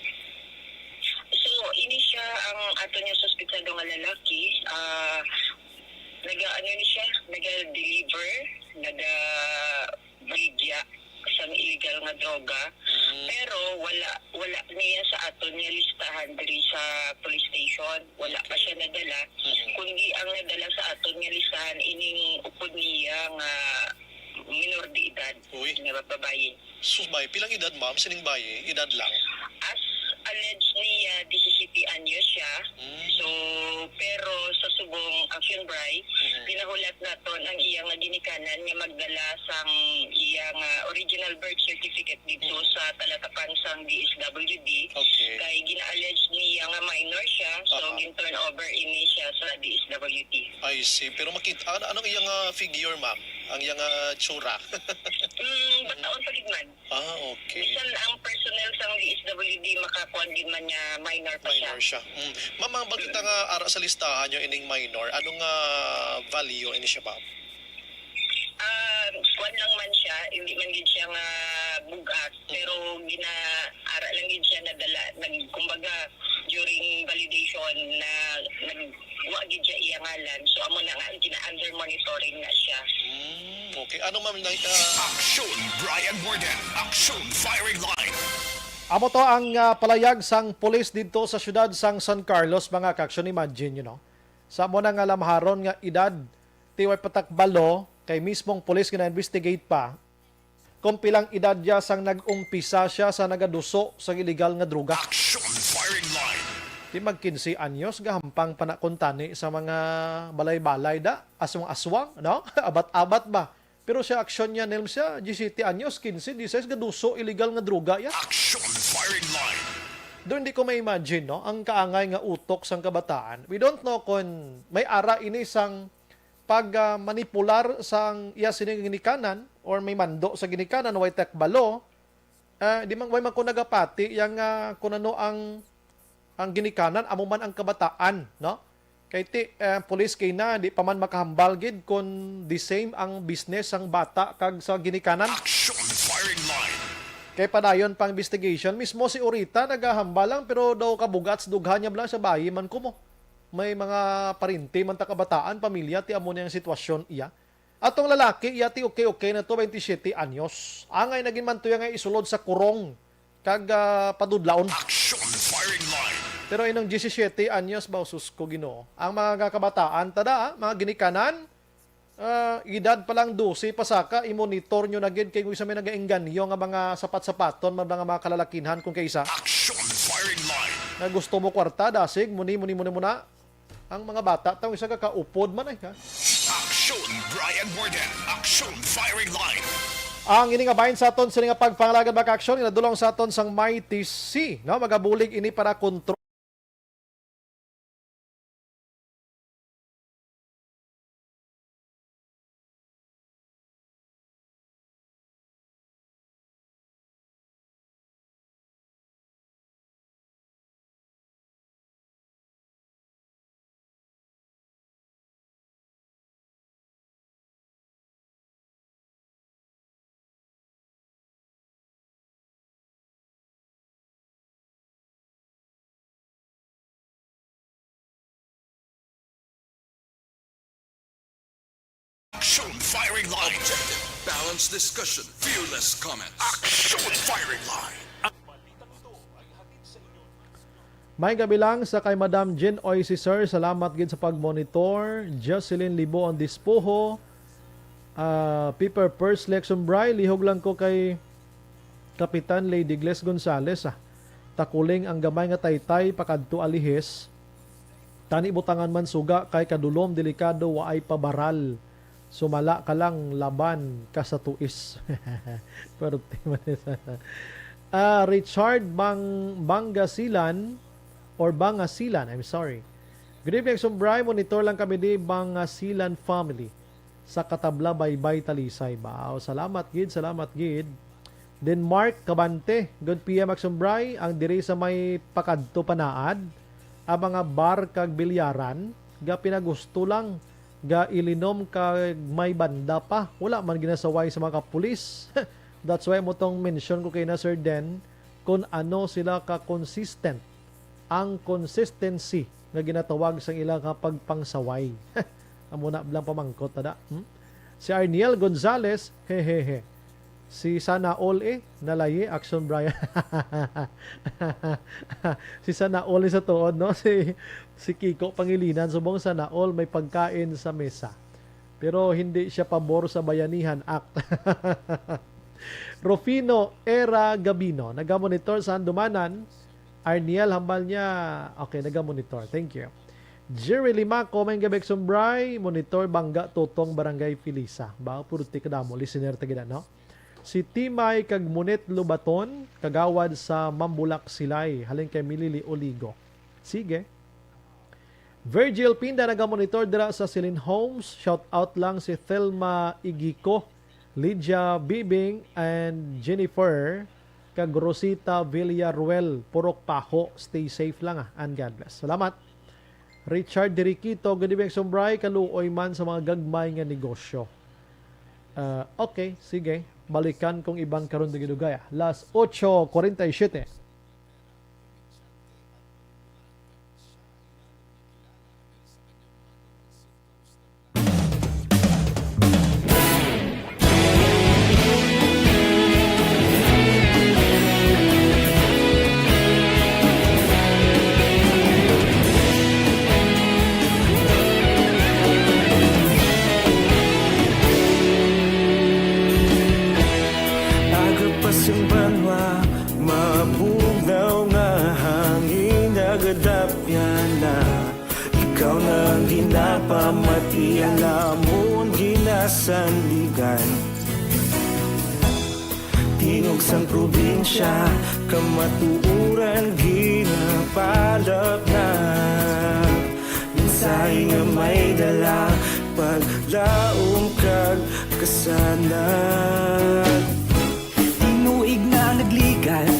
So, ini siya ang aton nga suspitsado nga lalaki. Naga-deliver, naga-bigya sa illegal nga droga. Pero wala niya sa aton nga listahan diri sa police station. Wala pa siya nadala. Kundi ang nadala sa aton nga listahan ining upod niya nga minor de edad nga babae. Susbay, pilang edad, ma'am? Sining baye? Edad lang? As alleged niya 17 anyos siya. So pero sa subong action bray pinahulat naton ang iyang ginikanan nga magdala sang iyang original birth certificate dito sa talatapan sang DSWD. Kay gina-allege niya nga minor siya, so gin-turn over ini siya sa DSWD. I see. Pero makita, anong iyang figure, ma'am? Ang iyang tsura? Bataon pa gid man. Okay. Bisan ang personnel sang DSWD makakuan gid man niya minor pa siya. Minor siya. Ma'am, ang bagita nga ara sa listahan yung ining minor, anong value ini siya, ma'am? Kuan lang man siya, hindi man gid siya nga bugat, pero gina-ara lang gid siya nadala, kumbaga during validation na wa gid siya iya ngalan. So amo na nga gina-under monitoring na siya. Okay. Ano, ma'am? Aksyon Brian Morden. Aksyon Firing Line. Amo to ang palayag sang pulis dito sa syudad sang San Carlos, mga kaksyon. Imagine, sa mo na nga lamharon nga edad, tiway patakbalo, kay mismong pulis nga na-investigate pa, kung pilang edad niya sang nag-umpisa siya sa nagaduso sa illegal nga droga. Aksyon Firing Line. Di mag-15 anyos, gahampang panakuntani sa mga balay-balay da, aswang-aswang, no? Abat-abat ba? Pero siya aksyon niya, nilm siya, 17 anyos, 15, 16, gaduso, illegal nga droga ya. Aksyon Firing Line. Doon di ko ma-imagine, no? Ang kaangay nga utok sang kabataan. We don't know kung may ara ini sang pag-manipular sang iya sining ginikanan or may mando sa ginikanan, way tekbalo, di man way man ko nagapati yang kung ano ang ginikanan, amo man ang kabataan, no? Kay police kay na, di pa man makahambal gid kung the same ang business ang bata kag sa ginikanan. Aksyon Firing Line. Kay padayon pang investigation, mismo si Orita nagahambal lang pero daw kabugats dughan niya blang sa bayi man ko mo. May mga parinti man ta kabataan, pamilya ti amo niyang sitwasyon iya. Atong lalaki iya ti okay na to 27 anyos. Angay naging man tuya nga isulod sa kurong kag padudlaon. Aksyon Firing Line. Pero inong 17 anyos ba sus ko Ginoo. Ang mga kabataan tada, mga ginikanan, edad pa lang 12 pasaka i-monitor nyo na gid kay kung isa may nagaengganyo nga mga sapat-sapaton mga kalalakinhan kung kaysa. Aksyon Firing Line. Na gusto mo kwarta dasig muni muna. Ang mga bata taw isa ka kaupod man ay ha. Aksyon Brian Morden. Aksyon Firing Line. Ang ini nga bahin sa aton sa nga pagpangalagad mga aksyon inadulong sa aton sang Mighty Sea, no? Magabulig ini para kontrol Firing Line. Objective, balanced discussion, fearless comments. Action Firing Line. May gabi lang sa kay Madam Jen Oy si Sir. Salamat gid sa pag-monitor. Jocelyn Libo on Dispoho. Piper Purse Lexon Bry. Lihog lang ko kay Kapitan Lady Gles Gonzales. Takuling ang gamay nga taytay pakadto alihis. Tani butangan man suga kay kadulom delikado waay pabaral. Sumala ka lang laban ka sa tuis. Pero Richard Bangasilan or Bangasilan, I'm sorry. Good evening, Sombray. Monitor lang kami di Bangasilan family sa Katabla Baybay Talisay. Bao, salamat gid, salamat gid. Then Mark Cabante, good PM Sombray, ang diri sa may pakadto panaad, ang mga bar kag bilyaran, ga pinagusto lang, ga ilinom kag may banda pa. Wala man ginasaway sa mga kapulis. That's why mo tong mention ko kay na Sir Den kung ano sila ka-consistent. Ang consistency nga ginatawag sa ilang pagpangsaway. Amo na lang pamangkot tada. Si Arniel Gonzales, hehehe. Si Sana All nalaye Action Brian. Si Sana All sa tuod, no? Si Kiko Pangilinan subong Sana All may pagkain sa mesa. Pero hindi siya pabor sa Bayanihan Act. Rufino Era Gabino, nagamonitor sa Andumanan. Arniel, hambal niya. Okay, naga-monitor. Thank you. Jerry Lima, Komeng Gabek Sombray, monitor Bangga Totong Barangay Filisa. Ba, puro tikadamo, listener tagina, no? Si Timay Kagmunit Lubaton, kagawad sa Mambulak Silay, halin kay Milili Oligo. Sige. Virgil Pinda, naga-monitor dira sa Silin Homes. Shout out lang si Thelma Igiko, Lydia Bibing, and Jennifer kag Rosita Villaruel, Purok Paho. Stay safe lang and God bless. Salamat. Richard Diriquito, good evening Sombray, kaluoy man sa mga gagmay nga negosyo. Okay, sige. Balikan kong ibang karon de gidugay. Las 8:47. Pamati ang amon ginasandigan. Tingog sang probinsya, kamatuuran ginapalap na. Minsay nga may dala, paglaom kag kasanan. Tinuig na nagligan,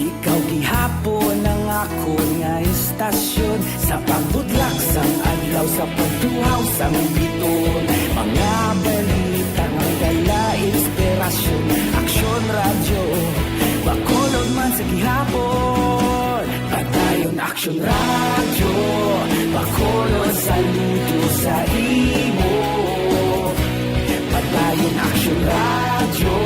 ikaw gihapon ang ako nga istasyon. Sa pagbudlak sang adlaw, sa pagtuhaw sang biton. Mga balita nga dala inspirasyon. Aksyon radyo, bakolod man sa gihapon. Padayon Aksyon radyo, bakolod saludo sa imo. Padayon Aksyon radyo,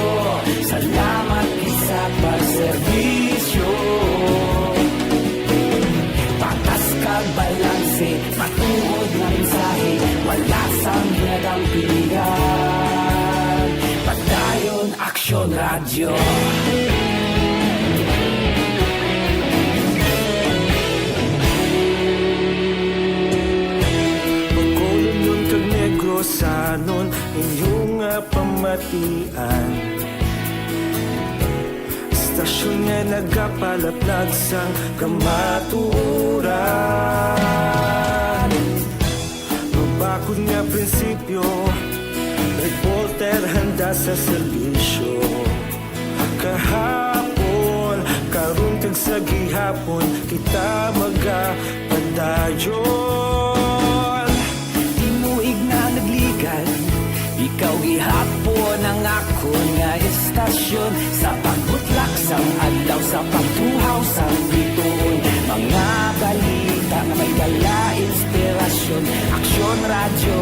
salamat isa pagserbisyo. Patas kag balanse, matuod nga mensahe, wala sang hinagang pilihan. Padayon Aksyon radyo. Bakolon yun kag Negrosanon, inyong pamatian. Istasyon nga nagapalaplag sang kamatuuran. Mabakod nga prinsipyo, reporter handa sa serbisyo. Kahapon, karun kag sa gihapon, kita magapadayon. Tinuig na nagligan, ikaw gihapon ang ako nga istasyon. Sa pagbutlak sang adlaw, sa pagtuhaw sang biton. Mga balita na may dala inspirasyon. Aksyon radyo,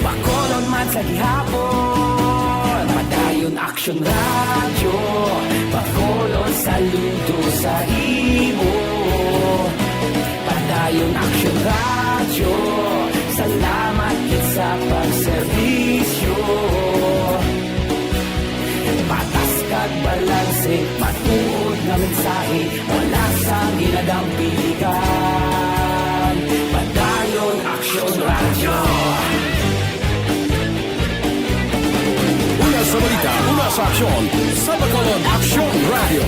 bakolon Salamat sa gihapon. Padayon Action Radio. Bacolod saludo sa imo. Padayon Action Radio. Salamat kit sa pagserbisyo. Patas kag balanse, matuod nga mensahe, wala sa ginadampikan. Padayon Action Radio. Una sa balita, una sa aksyon, sa Bacolod Action Radio.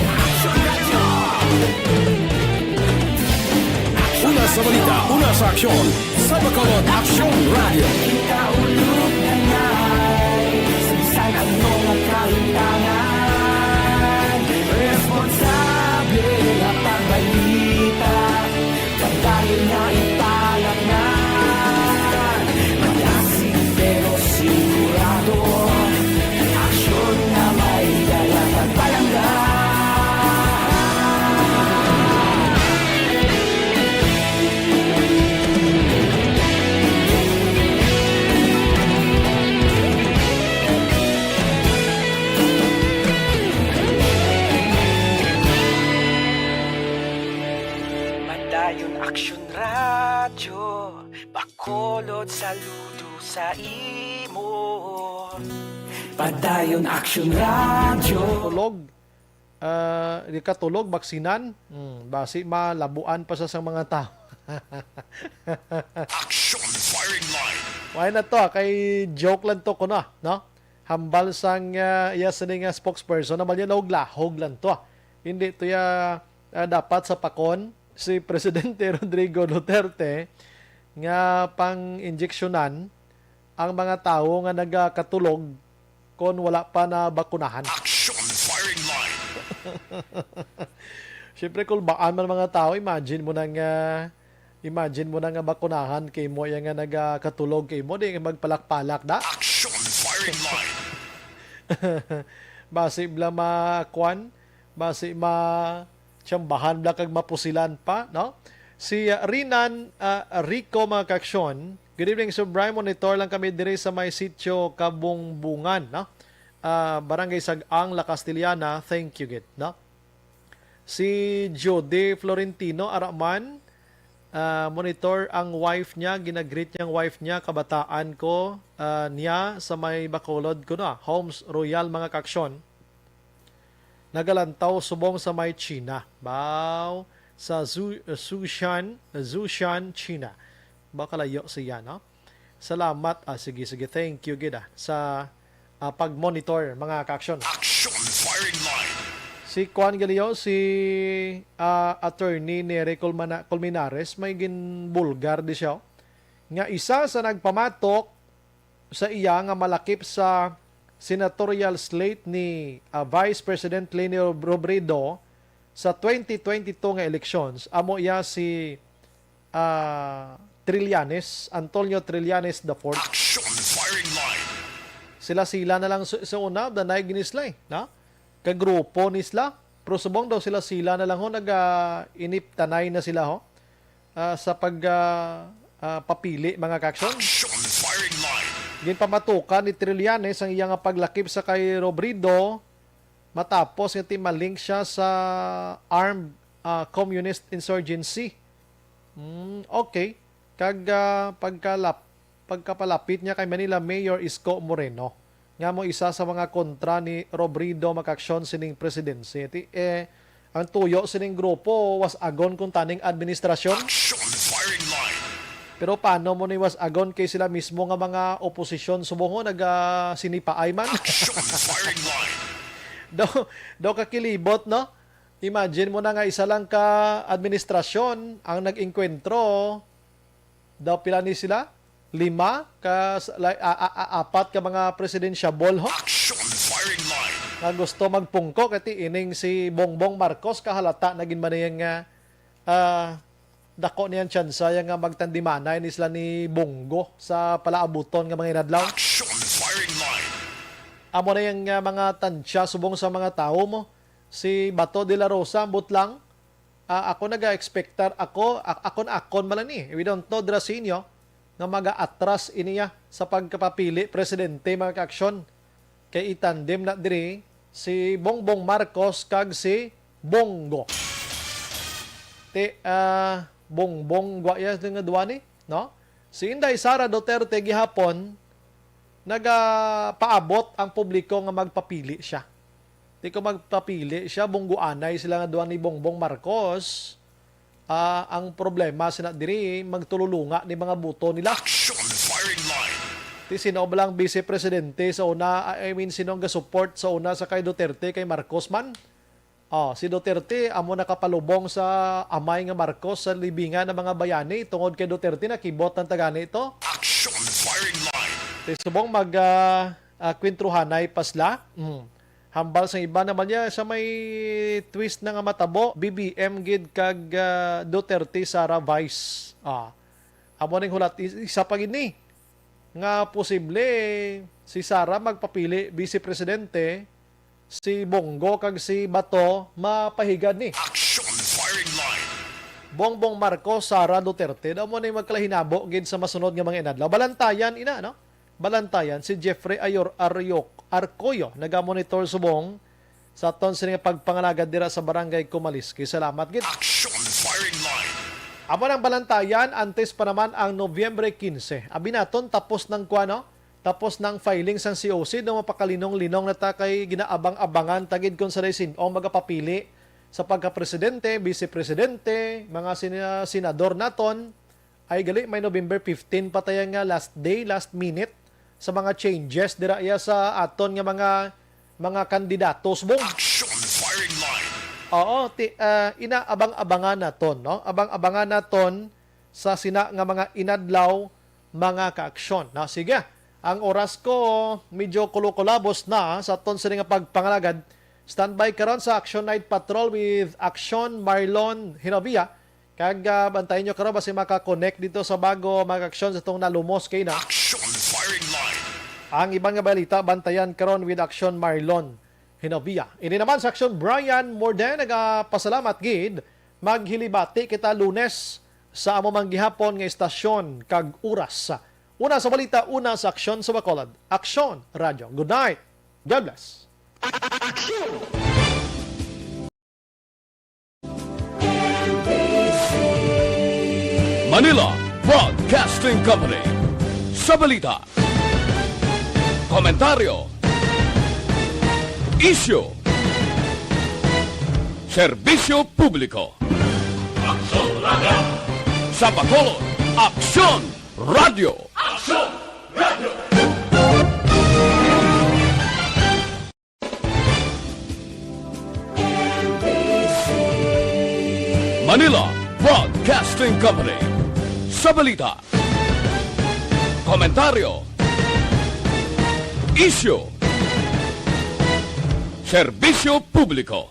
Una sa balita, una sa aksyon, sa Bacolod Action Radio. Ikaulog na ngay, sabisan ang mga kahintangan. Responsable na pagbalita, pagdayon na ipalaknan. Malasig pero sigurado, aksyon na may dala pagpalanggan. Padayon Action Radio, Bacolod saludo sa imo. Padayon Action Radio. Tulog. Di ka tulog, baksinan. Basi malabuan pa sa mga tao. Action Firing Line. Why na to? Kay joke lang to ko na. No? Hambal sang sining spokesperson. Naman yan lahog lang to. Hindi to dapat sa pakon si Presidente Rodrigo Duterte nga pang-injeksyonan ang mga tao nga nagkatulog kung wala pa na bakunahan. Action Firing Line. Siyempre kung baan man mga tao, imagine mo nang bakunahan kay mo yung nga nagkatulog kay mo, di magpalak-palak da. Action Firing Line. Basi bla makwan, basi tsambahan bla kag mapusilan pa, no? Si Rinan Rico mga kaksyon. Good evening, Sir Brian. Monitor lang kami dire sa may sitio Kabungbungan, no? Barangay Sag-ang, La Castillana. Thank you, git, no? Si Jody Florentino Araman, monitor ang wife niya, ginagreet niyang wife niya, kabataan ko niya sa may Bacolod ko na. Homes Royal mga kaksyon. Nagalantaw subong sa may China. Bao sa Zushan, China. Baka layo siya, no? Salamat. Sige. Thank you, gida. Sa pag-monitor, mga ka-action. Action Firing Line. Si Juan Galileo, si attorney Nere Colmenares, may ginbulgar di siya. Nga isa sa nagpamatok sa iya nga malakip sa senatorial slate ni Vice President Leni Robredo sa 2022 nga elections. Amo iya si Trillanes, Antonio Trillanes IV. Action Firing Line. Sila na lang sa una, danay ginisla na? Kagrupo nisla, pero subong daw sila na lang ho, inip-tanay na sila ho, sa papili mga kaksyon. Action Firing Line. Ginpamatukan ni Trillanes ang iyang paglakip sa kay Robredo matapos nga malink siya sa armed communist insurgency. Okay. Pagkapalapit niya kay Manila Mayor Isko Moreno, nga mo isa sa mga kontra ni Robredo makaksyon sining presidency. Ang tuyo sining grupo was agon kung taning administrasyon. Action Firing Line. Pero paano mo ni was agon kay sila mismo nga mga oposisyon subong sinipaay man? Action Firing Line. daw kakilibot, no? Imagine mo na nga isa lang ka administrasyon ang nag-inkwentro. Daw pila ni sila? 5 apat ka mga presidensyable ho. Action Firing Line. Nga gusto magpungko kati ining si Bongbong Marcos kahalata naging manayang dako niyan tsansa yang magtandimanay ni sila ni Bongo sa palaabuton nga mga inadlaw. Action Firing Line. Amo na yung mga tansya subong sa mga tao mo. Si Bato de la Rosa, lang. Ako nag-expectar, akon malan ni. We don't know, Drasinyo. nga maga-atras iniya sa pagkapapili presidente mga kaaksyon. Kay itandem na diri si Bongbong Marcos kag si Bongo. Bongbong guayas nga duwa ni, no? Si Inday Sara Duterte gihapon nagapaabot ang publiko nga magpapili siya. Di ko magpapili siya, bungguanay sila nga duwa ni Bongbong Marcos. Ang problema sina diri magtululunga ni mga buto nila. Action firing line. Ti sino ba lang vice presidente sa una, sino ang ga-support sa una sa kay Duterte, kay Marcos man? Si Duterte amo nakapalubong sa amay nga Marcos sa libingan ng mga bayani tungod kay Duterte na kibot ng tagani ito. Action firing line. Subong kwentruhanay pasla. Hambal sa iba naman niya sa may twist na nga matabo, BBM gid kag Duterte Sara Vice. Amo ning hulat isa pa gid ni nga posible si Sara magpapili vice presidente, si Bongo kag si Bato mapahigad ni. Action firing line. Bongbong Marcos, Sara Duterte, daw mo na yung magkalahinabo gid sa masunod nga mga inadlaw. Balantayan ina, no? Balantayan si Jeffrey Arcoyo naga-monitor subong sa aton sa pagpangalagad dira sa barangay Kumaliski. Salamat gid. Action firing line. Amo ng balantayan antes pa naman ang Nobyembre 15. Abi naton tapos ng kuano? Tapos ng filing sang COC no mapakalinong-linong na ta kay ginaabang-abangan tagid kon sa resin o magapapili sa pagka-presidente, vice-presidente, mga senador naton ay gali may November 15 pa tayo nga last day, last minute sa mga changes dira iya sa aton nga mga kandidatos bong. Action firing line. Oo, inaabang-abangan naton, no? Abang-abangan naton sa sina nga mga inadlaw mga kaaksyon. Na sige, ang oras ko medyo kulukulabos na sa aton sa nga pagpangalagad. Standby karon sa Action Night Patrol with Action Marlon Hinovia. Kag bantayan nyo karon basi maka-connect dito sa bago mga aksyon sa itong nalumos kay na. Action firing line. Ang ibang nga balita, bantayan karon with Action Marlon Hinovia. Ini naman sa Action Brian Morden, nagapasalamat gid. Maghilibati kita Lunes sa amo mang gihapon nga istasyon kag oras. Una sa balita, una sa Aksyon sa Bacolod. Aksyon Radio. Good night. God bless. Manila Broadcasting Company. Sa balita, komentaryo, isyu, serbisyo publiko. Aksyon Radio. Sa Bacolod, Aksyon Radio. Aksyon Radio. Manila Broadcasting Company. Sa balita, komentaryo, isyu, serbisyo publiko.